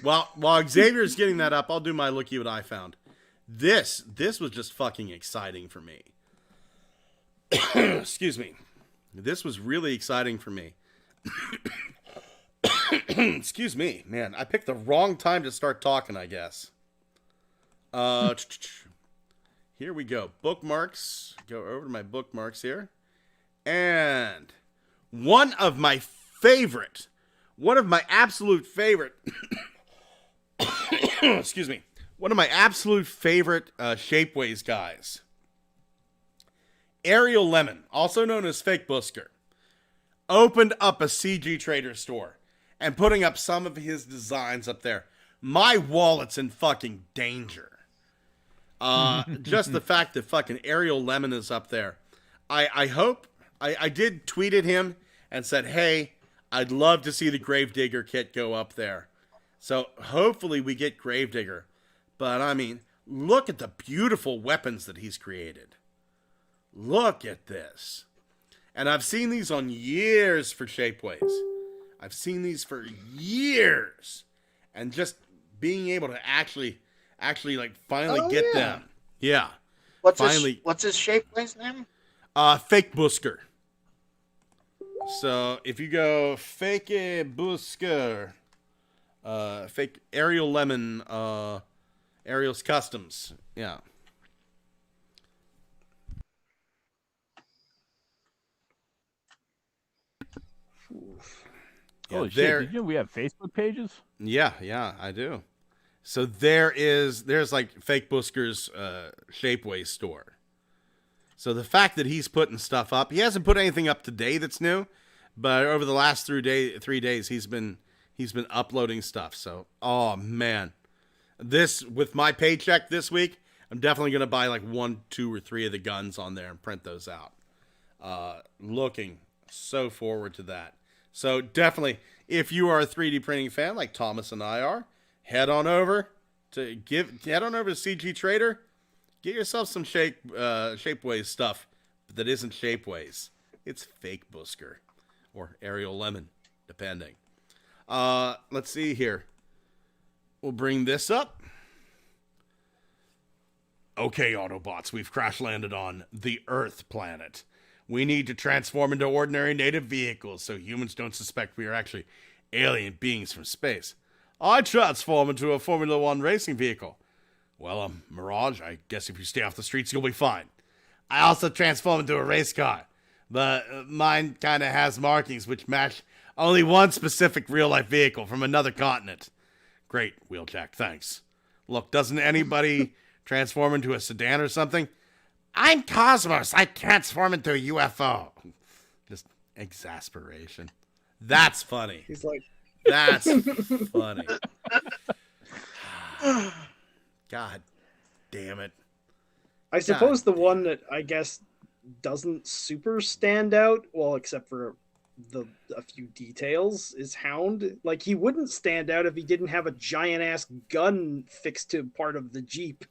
Speaker 6: Well, while Xavier's getting that up, I'll do my looky what I found. This was just fucking exciting for me. Excuse me. This was really exciting for me. Excuse me, man. I picked the wrong time to start talking, I guess. Here we go. Bookmarks. Go over to my bookmarks here. And one of my absolute favorite, excuse me, one of my absolute favorite Shapeways guys, Ariel Lemon, also known as Fake Busker, opened up a CG Trader store and putting up some of his designs up there. My wallet's in fucking danger. Just the fact that fucking Ariel Lemon is up there. I hope, I did tweet at him and said, hey, I'd love to see the Gravedigger kit go up there. So hopefully we get Gravedigger. But I mean, look at the beautiful weapons that he's created. Look at this. And I've seen these on years for Shapeways. I've seen these for years. And just being able to actually like finally get them. Yeah.
Speaker 9: What's his Shapeways name?
Speaker 6: Fake Busker. So if you go Fake Busker, Fake Ariel Lemon, Ariel's Customs. Yeah.
Speaker 8: Holy shit, did you know we have Facebook pages?
Speaker 6: Yeah, I do. So there's like Fake Busker's Shapeways store. So the fact that he's putting stuff up, he hasn't put anything up today that's new, but over the last 3 days he's been uploading stuff. So, oh man, this with my paycheck this week, I'm definitely gonna buy like 1, 2, or 3 of the guns on there and print those out. Looking so forward to that. So definitely, if you are a 3D printing fan like Thomas and I are, head on over to CG Trader. Get yourself some Shapeways stuff that isn't Shapeways. It's Fake Busker or Ariel Lemon, depending. Let's see here. We'll bring this up. Okay, Autobots, we've crash landed on the Earth planet. We need to transform into ordinary native vehicles so humans don't suspect we are actually alien beings from space. I transform into a Formula One racing vehicle. Well, Mirage, I guess if you stay off the streets, you'll be fine. I also transform into a race car, but mine kind of has markings which match only one specific real-life vehicle from another continent. Great, Wheeljack, thanks. Look, doesn't anybody transform into a sedan or something? I'm Cosmos. I transform into a UFO. Just exasperation. That's funny.
Speaker 7: He's like...
Speaker 6: That's funny. God damn it.
Speaker 7: I suppose the one that I guess doesn't super stand out, well, except for a few details, is Hound. Like, he wouldn't stand out if he didn't have a giant-ass gun fixed to part of the Jeep.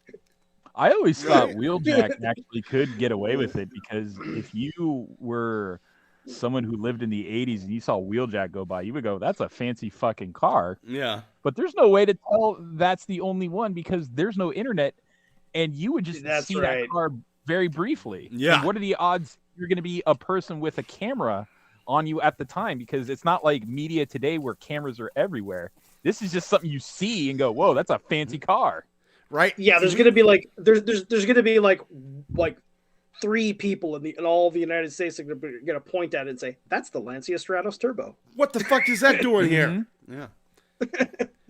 Speaker 8: I always thought Wheeljack actually could get away with it, because if you were someone who lived in the 80s and you saw Wheeljack go by, you would go, that's a fancy fucking car.
Speaker 6: Yeah.
Speaker 8: But there's no way to tell that's the only one, because there's no internet, and you would just
Speaker 7: That's
Speaker 8: see
Speaker 7: right.
Speaker 8: that car very briefly.
Speaker 6: Yeah.
Speaker 8: And what are the odds you're going to be a person with a camera on you at the time? Because it's not like media today where cameras are everywhere. This is just something you see and go, "Whoa, that's a fancy car."
Speaker 6: Right?
Speaker 7: Yeah, there's gonna be like there's gonna be like 3 people in all the United States that are gonna point at it and say, "That's the Lancia Stratos Turbo."
Speaker 6: What the fuck is that doing here? Yeah.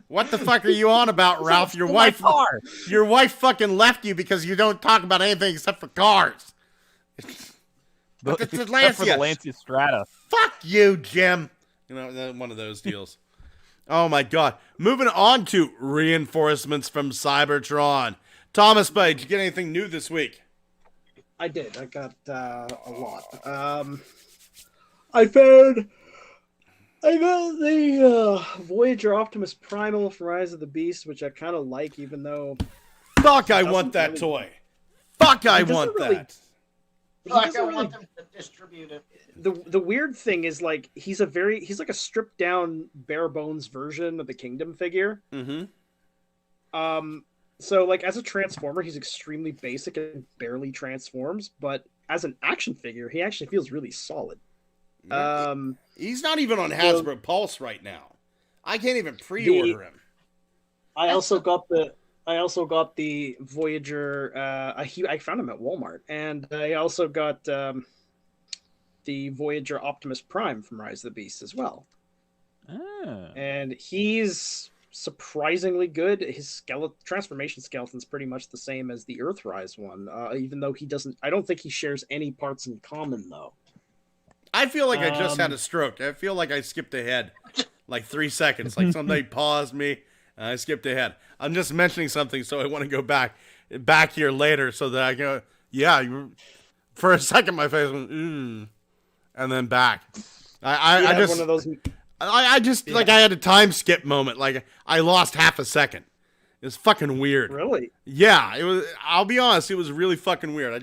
Speaker 6: What the fuck are you on about, Ralph? Your wife fucking left you because you don't talk about anything except for cars. It's the
Speaker 8: Except for the Lancia Strata.
Speaker 6: Fuck you, Jim. You know, one of those deals. Oh my god. Moving on to reinforcements from Cybertron. Thomas Bay, did you get anything new this week?
Speaker 7: I did. I got a lot. I found the Voyager Optimus Primal from Rise of the Beast, which I kind of like, even though.
Speaker 6: Fuck, I want that toy. Fuck, I want that.
Speaker 9: Fuck, I want them to distribute it.
Speaker 7: The weird thing is, like, he's like a stripped down bare bones version of the Kingdom figure.
Speaker 6: Mm-hmm.
Speaker 7: So like as a transformer, he's extremely basic and barely transforms, but as an action figure, he actually feels really solid.
Speaker 6: He's not even on Hasbro Pulse right now. I can't even pre-order him.
Speaker 7: I also got the Voyager. I found him at Walmart, and I also got the Voyager Optimus Prime from Rise of the Beast as well. And he's surprisingly good. His transformation skeleton's pretty much the same as the Earthrise one, even though he doesn't. I don't think he shares any parts in common though.
Speaker 6: I feel like I just had a stroke. I feel like I skipped ahead like 3 seconds. Like somebody paused me and I skipped ahead. I'm just mentioning something, so I want to go back here later so that I go, yeah. For a second, my face went, and then back. I just
Speaker 7: one of those.
Speaker 6: I just like I had a time skip moment. Like I lost half a second. It was fucking weird.
Speaker 7: Really?
Speaker 6: Yeah, it was. I'll be honest, it was really fucking weird.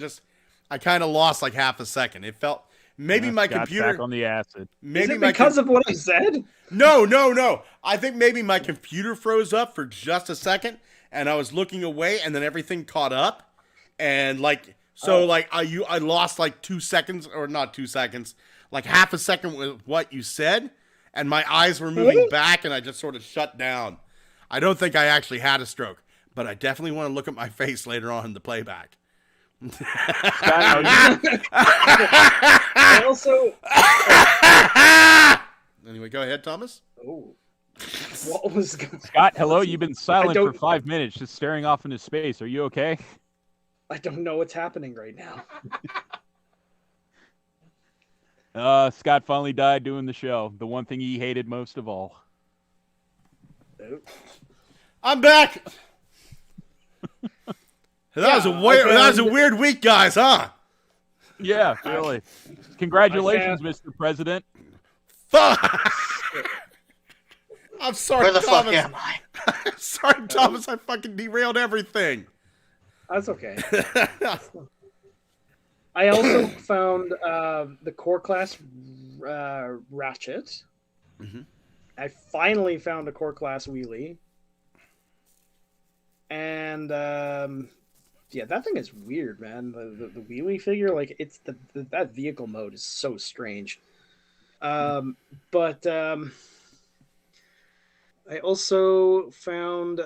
Speaker 6: I kind of lost like half a second. It felt maybe my computer
Speaker 8: back on the acid.
Speaker 6: Maybe
Speaker 7: is it because of what I said?
Speaker 6: No. I think maybe my computer froze up for just a second, and I was looking away, and then everything caught up, and like so, like I lost like 2 seconds, or not 2 seconds, like half a second with what you said. And my eyes were moving back, and I just sort of shut down. I don't think I actually had a stroke, but I definitely want to look at my face later on in the playback.
Speaker 7: I also.
Speaker 6: Anyway, go ahead, Thomas.
Speaker 7: Oh. What was
Speaker 8: Scott? Hello, you've been silent for 5 minutes, just staring off into space. Are you okay?
Speaker 7: I don't know what's happening right now.
Speaker 8: Scott finally died doing the show. The one thing he hated most of all.
Speaker 6: I'm back. That was a weird week, guys, huh?
Speaker 8: Yeah, really. Congratulations, Mr. President.
Speaker 6: Fuck. I'm sorry,
Speaker 9: Where the
Speaker 6: Thomas.
Speaker 9: fuck am I?
Speaker 6: Sorry, Thomas. I fucking derailed everything.
Speaker 7: That's okay. I also found the core class Ratchet.
Speaker 6: Mm-hmm.
Speaker 7: I finally found a core class Wheelie. And yeah, that thing is weird, man. The Wheelie figure, like that vehicle mode is so strange. But I also found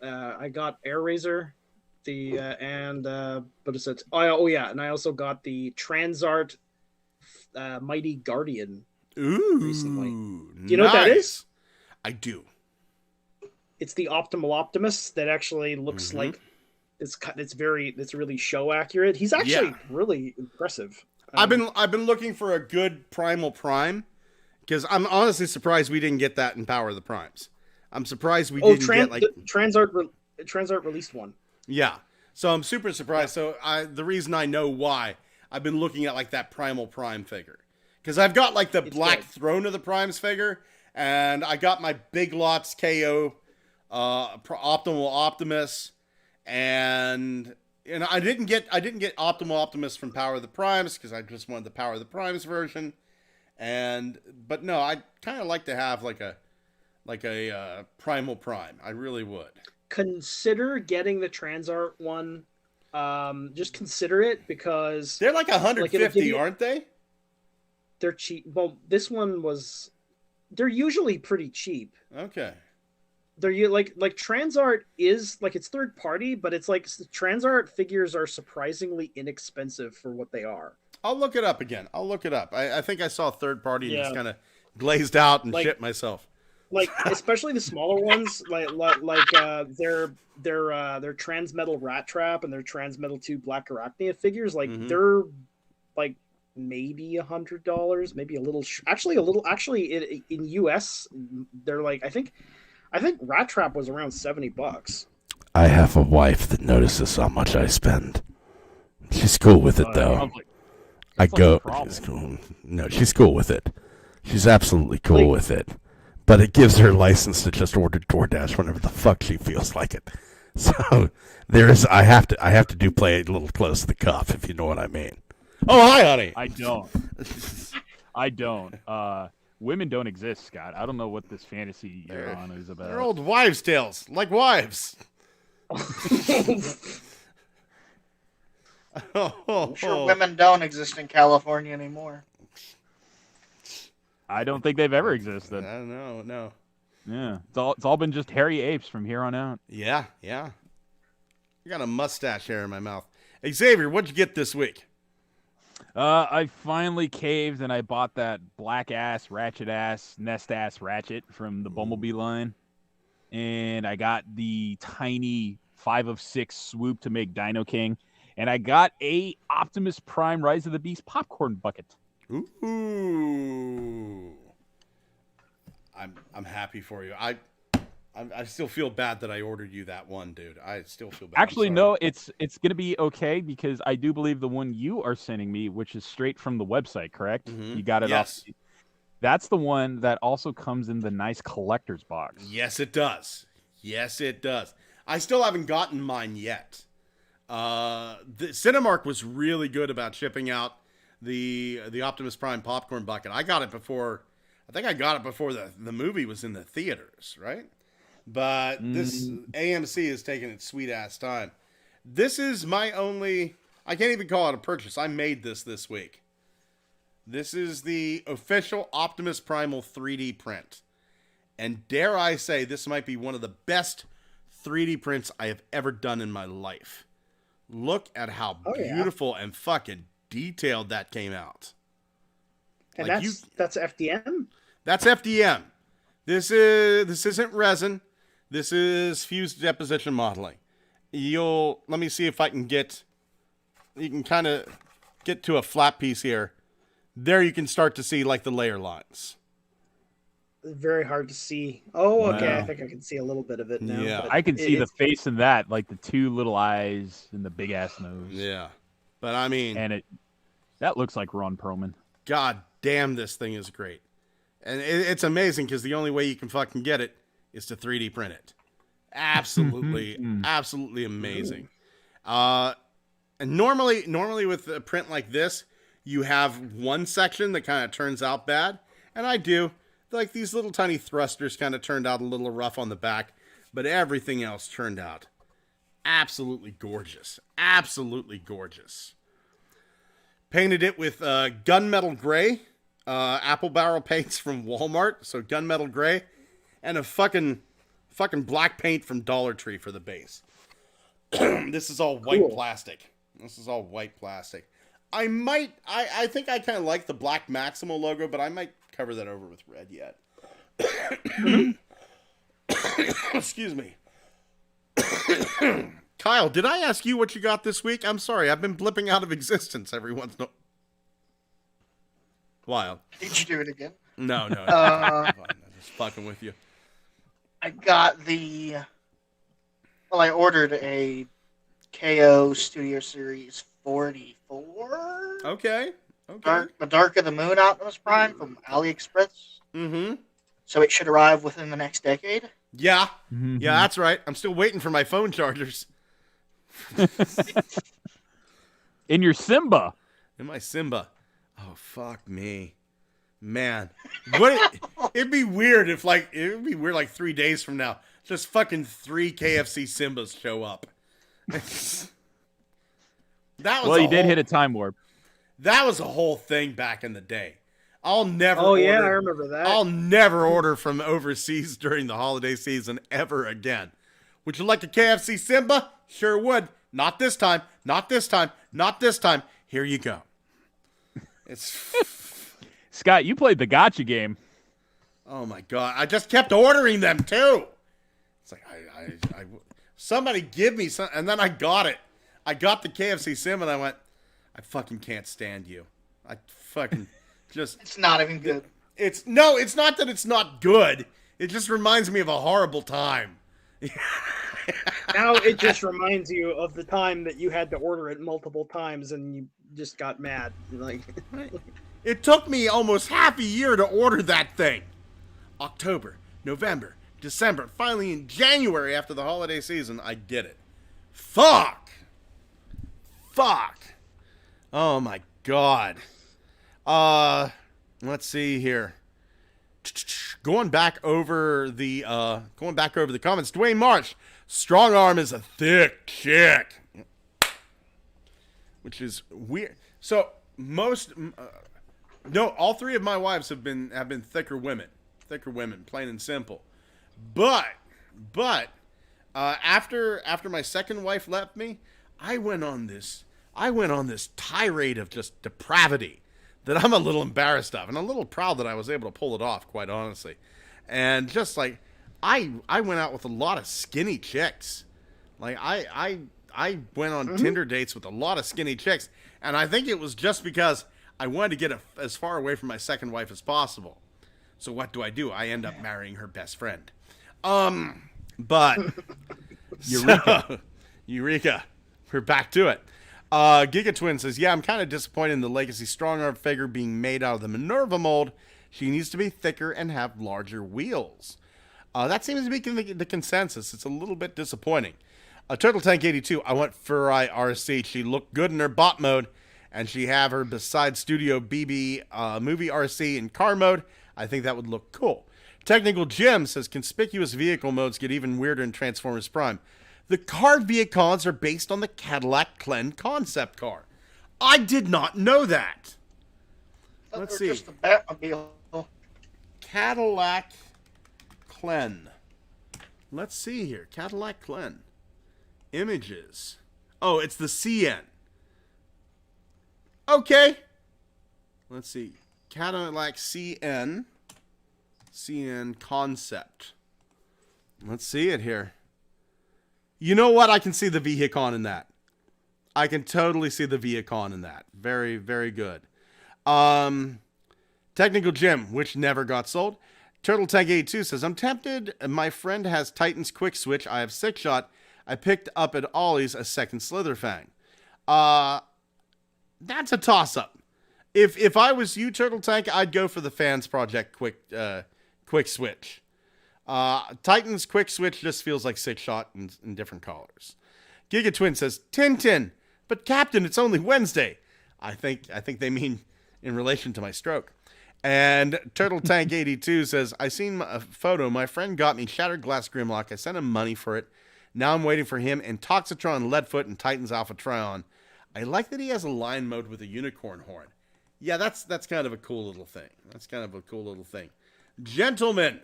Speaker 7: I got Air Razor. What is it? Oh yeah, and I also got the Transart Mighty Guardian recently. Do you know what that is?
Speaker 6: I do.
Speaker 7: It's the Optimal Optimus that actually looks like it's really show accurate. He's actually really impressive.
Speaker 6: I've been looking for a good Primal Prime because I'm honestly surprised we didn't get that in Power of the Primes. I'm surprised we didn't get like
Speaker 7: Transart released one.
Speaker 6: Yeah. So I'm super surprised. So the reason I know why I've been looking at like that Primal Prime figure because I've got like the Black Throne of the Primes figure and I got my Big Lots KO Optimal Optimus and I didn't get Optimal Optimus from Power of the Primes because I just wanted the Power of the Primes version but no, I'd kind of like to have like a Primal Prime. I really would.
Speaker 7: consider getting the Transart one. Just consider it because
Speaker 6: they're like 150,
Speaker 7: you,
Speaker 6: aren't they?
Speaker 7: They're cheap. Well, this one was. They're usually pretty cheap.
Speaker 6: Okay.
Speaker 7: They're like Transart is like it's third party, but it's like Transart figures are surprisingly inexpensive for what they are.
Speaker 6: I'll look it up again. I think I saw third party and just kind of glazed out and shit myself.
Speaker 7: Like especially the smaller ones, their Transmetal Rat Trap and their Transmetal 2 Black Arachnia figures, like they're like maybe $100, maybe a little. Actually, in US, they're like I think Rat Trap was around $70.
Speaker 11: I have a wife that notices how much I spend. She's cool with it, though. She's cool. No, she's cool with it. She's absolutely cool with it. But it gives her license to just order DoorDash whenever the fuck she feels like it. So I have to do play a little close to the cuff, if you know what I mean. Oh, hi, honey.
Speaker 8: I don't. Women don't exist, Scott. I don't know what this fantasy you're on is about.
Speaker 6: They're old wives' tales, like wives.
Speaker 9: I'm sure women don't exist in California anymore.
Speaker 8: I don't think they've ever existed.
Speaker 6: I don't know, no.
Speaker 8: Yeah, it's all been just hairy apes from here on out.
Speaker 6: Yeah. I got a mustache hair in my mouth. Xavier, what'd you get this week?
Speaker 8: I finally caved and I bought that black ass, ratchet ass, nest ass ratchet from the Bumblebee line. And I got the tiny 5 of 6 swoop to make Dino King. And I got a Optimus Prime Rise of the Beast popcorn bucket.
Speaker 6: Ooh. I'm happy for you. I still feel bad that I ordered you that one, dude. I still feel bad.
Speaker 8: Actually, no, it's gonna be okay because I do believe the one you are sending me, which is straight from the website, correct? You got it off. That's the one that also comes in the nice collector's box.
Speaker 6: Yes, it does. I still haven't gotten mine yet. The Cinemark was really good about shipping out the Optimus Prime popcorn bucket. I got it before. I think I got it before the movie was in the theaters, right? But this AMC is taking its sweet ass time. This is my only. I can't even call it a purchase. I made this week. This is the official Optimus Primal 3D print, and dare I say, this might be one of the best 3D prints I have ever done in my life. Look at how beautiful and fucking detailed that came out.
Speaker 7: And like that's FDM?
Speaker 6: That's FDM. This isn't resin. This is fused deposition modeling. Let me see if I can you can kind of get to a flat piece here. There you can start to see like the layer lines.
Speaker 7: Very hard to see. Oh, okay. Wow. I think I can see a little bit of it now.
Speaker 6: Yeah,
Speaker 8: I can see the face in that, like the 2 little eyes and the big ass nose.
Speaker 6: Yeah, but I mean,
Speaker 8: and that looks like Ron Perlman.
Speaker 6: God damn, this thing is great, and it's amazing because the only way you can fucking get it is to 3D print it. Absolutely, absolutely amazing. And normally with a print like this, you have one section that kind of turns out bad, and I do. Like these little tiny thrusters kind of turned out a little rough on the back, but everything else turned out absolutely gorgeous. Absolutely gorgeous. Painted it with gunmetal gray, apple barrel paints from Walmart, so gunmetal gray, and a fucking black paint from Dollar Tree for the base. This is all white plastic. I think I kind of like the black Maximo logo, but I might cover that over with red yet. Excuse me. Kyle, did I ask you what you got this week? I'm sorry, I've been blipping out of existence every once in a while.
Speaker 9: Did you do it again?
Speaker 6: No. I'm just fucking with you.
Speaker 9: I got I ordered a KO Studio Series 44.
Speaker 6: Okay.
Speaker 9: The Dark of the Moon Optimus Prime from AliExpress.
Speaker 6: Mm-hmm.
Speaker 9: So it should arrive within the next decade.
Speaker 6: Yeah. Mm-hmm. Yeah, that's right. I'm still waiting for my phone chargers.
Speaker 8: In your Simba.
Speaker 6: In my Simba. Oh, fuck me. Man. What It'd be weird if like 3 days from now, just fucking 3 KFC Simbas show up.
Speaker 8: You did hit a time warp.
Speaker 6: That was a whole thing back in the day. I'll never.
Speaker 7: Oh yeah, I remember that.
Speaker 6: I'll never order from overseas during the holiday season ever again. Would you like a KFC Simba? Sure would. Not this time. Not this time. Not this time. Here you go. It's
Speaker 8: Scott, you played the gotcha game.
Speaker 6: Oh my god! I just kept ordering them too. It's like somebody give me some, and then I got it. I got the KFC Sim, and I went, I fucking can't stand you. I fucking just.
Speaker 9: It's not even good.
Speaker 6: It's not that it's not good. It just reminds me of a horrible time.
Speaker 7: Now it just reminds you of the time that you had to order it multiple times and you just got mad. Like,
Speaker 6: it took me almost half a year to order that thing. October, November, December. Finally in January after the holiday season, I did it. Fuck. Oh my god. Let's see here. Going back over the comments. Dwayne Marsh, strong arm is a thick chick, which is weird. So all 3 of my wives have been thicker women, plain and simple. But after my second wife left me, I went on this tirade of just depravity that I'm a little embarrassed of, and a little proud that I was able to pull it off, quite honestly. And just like, I went out with a lot of skinny chicks. Like, I went on Tinder dates with a lot of skinny chicks, and I think it was just because I wanted to get as far away from my second wife as possible. So what do? I end up marrying her best friend. But Eureka. We're back to it. Giga Twin says, yeah, I'm kind of disappointed in the legacy strong arm figure being made out of the Minerva mold. She needs to be thicker and have larger wheels. That seems to be the consensus. It's a little bit disappointing. Turtle Tank 82, I want Furry RC. She looked good in her bot mode, and she have her beside Studio BB movie RC in car mode. I think that would look cool. Technical Jim says, conspicuous vehicle modes get even weirder in Transformers Prime. The car vehicons are based on the Cadillac Clen concept car. I did not know that. Let's see.
Speaker 9: Just the Batmobile.
Speaker 6: Cadillac Clen. Let's see here. Cadillac Clen. Images. Oh, it's the CN. Okay. Let's see. Cadillac CN. CN concept. Let's see it here. You know what? I can see the Vehicon in that. I can totally see the Vehicon in that. Very, very good. Technical Jim, which never got sold. Turtle Tank 82 says, I'm tempted. My friend has Titan's Quick Switch. I have 6-Shot. I picked up at Ollie's a second Slitherfang. That's a toss-up. If I was you, Turtle Tank, I'd go for the Fans Project Quick Switch. Titan's Quick Switch just feels like 6-Shot in different colors. Giga Twin says, Tintin, but Captain, it's only Wednesday. I think they mean in relation to my stroke. And Turtle Tank 82 says, I seen a photo. My friend got me Shattered Glass Grimlock. I sent him money for it. Now I'm waiting for him and Toxitron, Leadfoot, and Titan's Alpha Trion. I like that he has a line mode with a unicorn horn. Yeah, that's kind of a cool little thing. Gentlemen.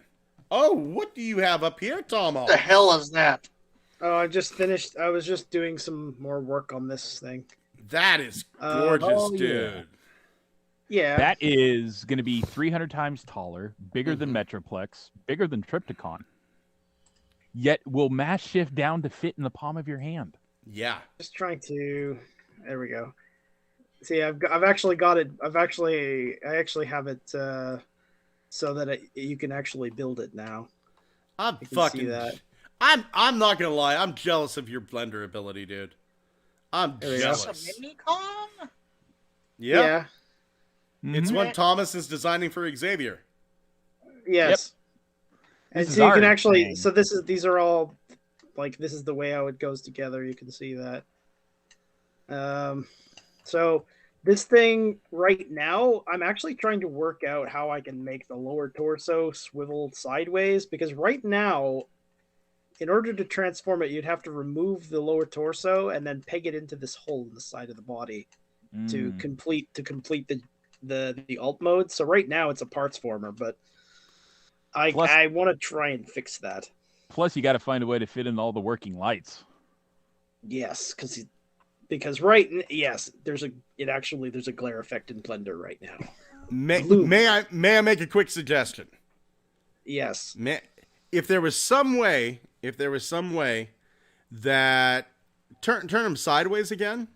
Speaker 6: Oh, what do you have up here, Tom?
Speaker 9: What the hell is that?
Speaker 7: Oh, I just finished. I was just doing some more work on this thing.
Speaker 6: That is gorgeous, dude.
Speaker 7: Yeah.
Speaker 8: That is going to be 300 times taller, bigger than Metroplex, bigger than Triptychon. Yet will mass shift down to fit in the palm of your hand.
Speaker 6: Yeah.
Speaker 7: Just trying to. There we go. See, I've actually got it. I actually have it so that you can actually build it now.
Speaker 6: I'm not gonna lie. I'm jealous of your Blender ability, dude. I'm jealous.
Speaker 9: Is this a mini-con?
Speaker 6: Yeah. It's what Thomas is designing for Xavier.
Speaker 7: Yes. And so you can actually. So these are all like this is the way how it goes together. You can see that. So This thing right now, I'm actually trying to work out how I can make the lower torso swivel sideways, because right now, in order to transform it, you'd have to remove the lower torso and then peg it into this hole in the side of the body to complete the alt mode. So right now it's a parts former, but I want to try and fix that.
Speaker 8: Plus, you got to find a way to fit in all the working lights.
Speaker 7: Yes, because there's a glare effect in Blender right now.
Speaker 6: May I make a quick suggestion?
Speaker 7: Yes.
Speaker 6: If there was some way that turn him sideways again.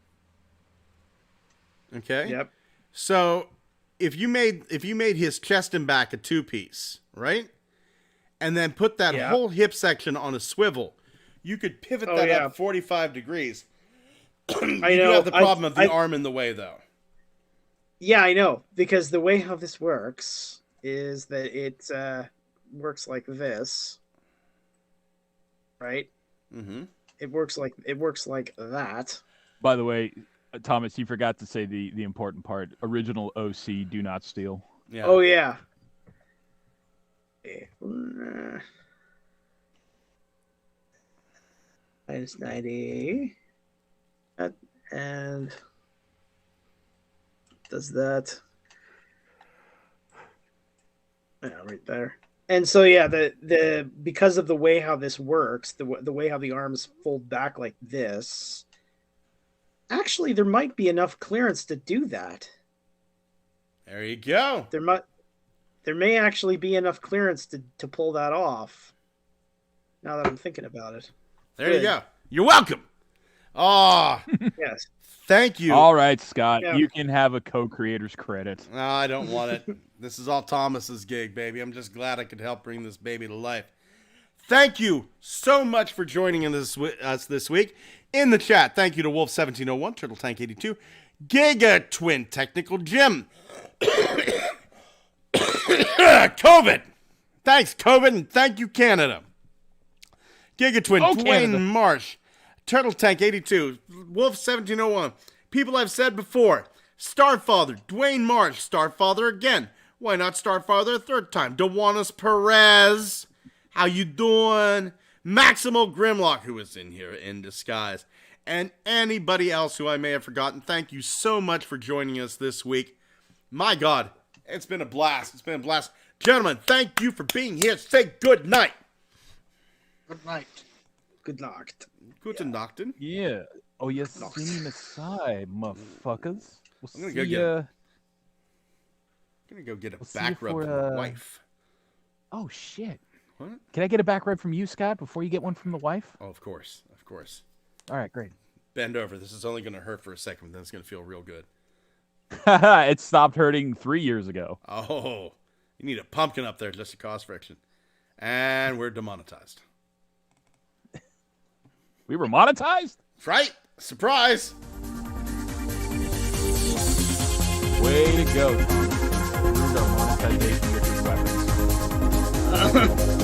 Speaker 6: Okay.
Speaker 7: Yep.
Speaker 6: So if you made his chest and back a 2-piece, right? And then put that whole hip section on a swivel, you could pivot that up 45 degrees. You do have the problem of the arm in the way, though.
Speaker 7: Yeah, I know, because the way how this works is that it works like this, right?
Speaker 6: Mm-hmm.
Speaker 7: It works like that.
Speaker 8: By the way, Thomas, you forgot to say the important part. Original OC, do not steal.
Speaker 6: Yeah.
Speaker 7: Oh yeah. Minus 90. And does that. Yeah, right there. And so the because of the way how this works, the way how the arms fold back like this, actually there might be enough clearance to do that.
Speaker 6: There you go.
Speaker 7: There may actually be enough clearance to pull that off. Now that I'm thinking about it.
Speaker 6: There you go. You're welcome. Oh,
Speaker 7: yes.
Speaker 6: Thank you.
Speaker 8: All right, Scott.
Speaker 7: Yeah.
Speaker 8: You can have a co-creator's credit.
Speaker 6: No, I don't want it. This is all Thomas's gig, baby. I'm just glad I could help bring this baby to life. Thank you so much for joining us this week. In the chat, thank you to Wolf1701, Turtle Tank 82, Giga Twin Technical Jim, COVID. Thanks, COVID, and thank you, Canada. Giga Twin, Dwayne
Speaker 8: Canada.
Speaker 6: Marsh, Turtle Tank 82, Wolf1701. People I've said before. Starfather, Dwayne Marsh, Starfather again. Why not Starfather a third time? Dewanis Perez, how you doing? Maximo Grimlock, who is in here in disguise. And anybody else who I may have forgotten, thank you so much for joining us this week. My God, it's been a blast. It's been a blast. Gentlemen, thank you for being here. Say good night.
Speaker 9: Good night.
Speaker 7: Good night.
Speaker 6: Guten Nachten.
Speaker 8: Yeah. Oh, yes, see me aside, motherfuckers.
Speaker 6: I'm gonna go get a back rub from my wife.
Speaker 8: Oh, shit.
Speaker 6: What?
Speaker 8: Can I get a back rub from you, Scott, before you get one from the wife?
Speaker 6: Oh, of course. Of course.
Speaker 8: All right, great.
Speaker 6: Bend over. This is only going to hurt for a second, but then it's going to feel real good.
Speaker 8: It stopped hurting 3 years ago.
Speaker 6: Oh, you need a pumpkin up there just to cause friction. And we're demonetized.
Speaker 8: We were monetized?
Speaker 6: That's right. Surprise.
Speaker 8: Way to go, Tom. Improved our monetization with your weapons.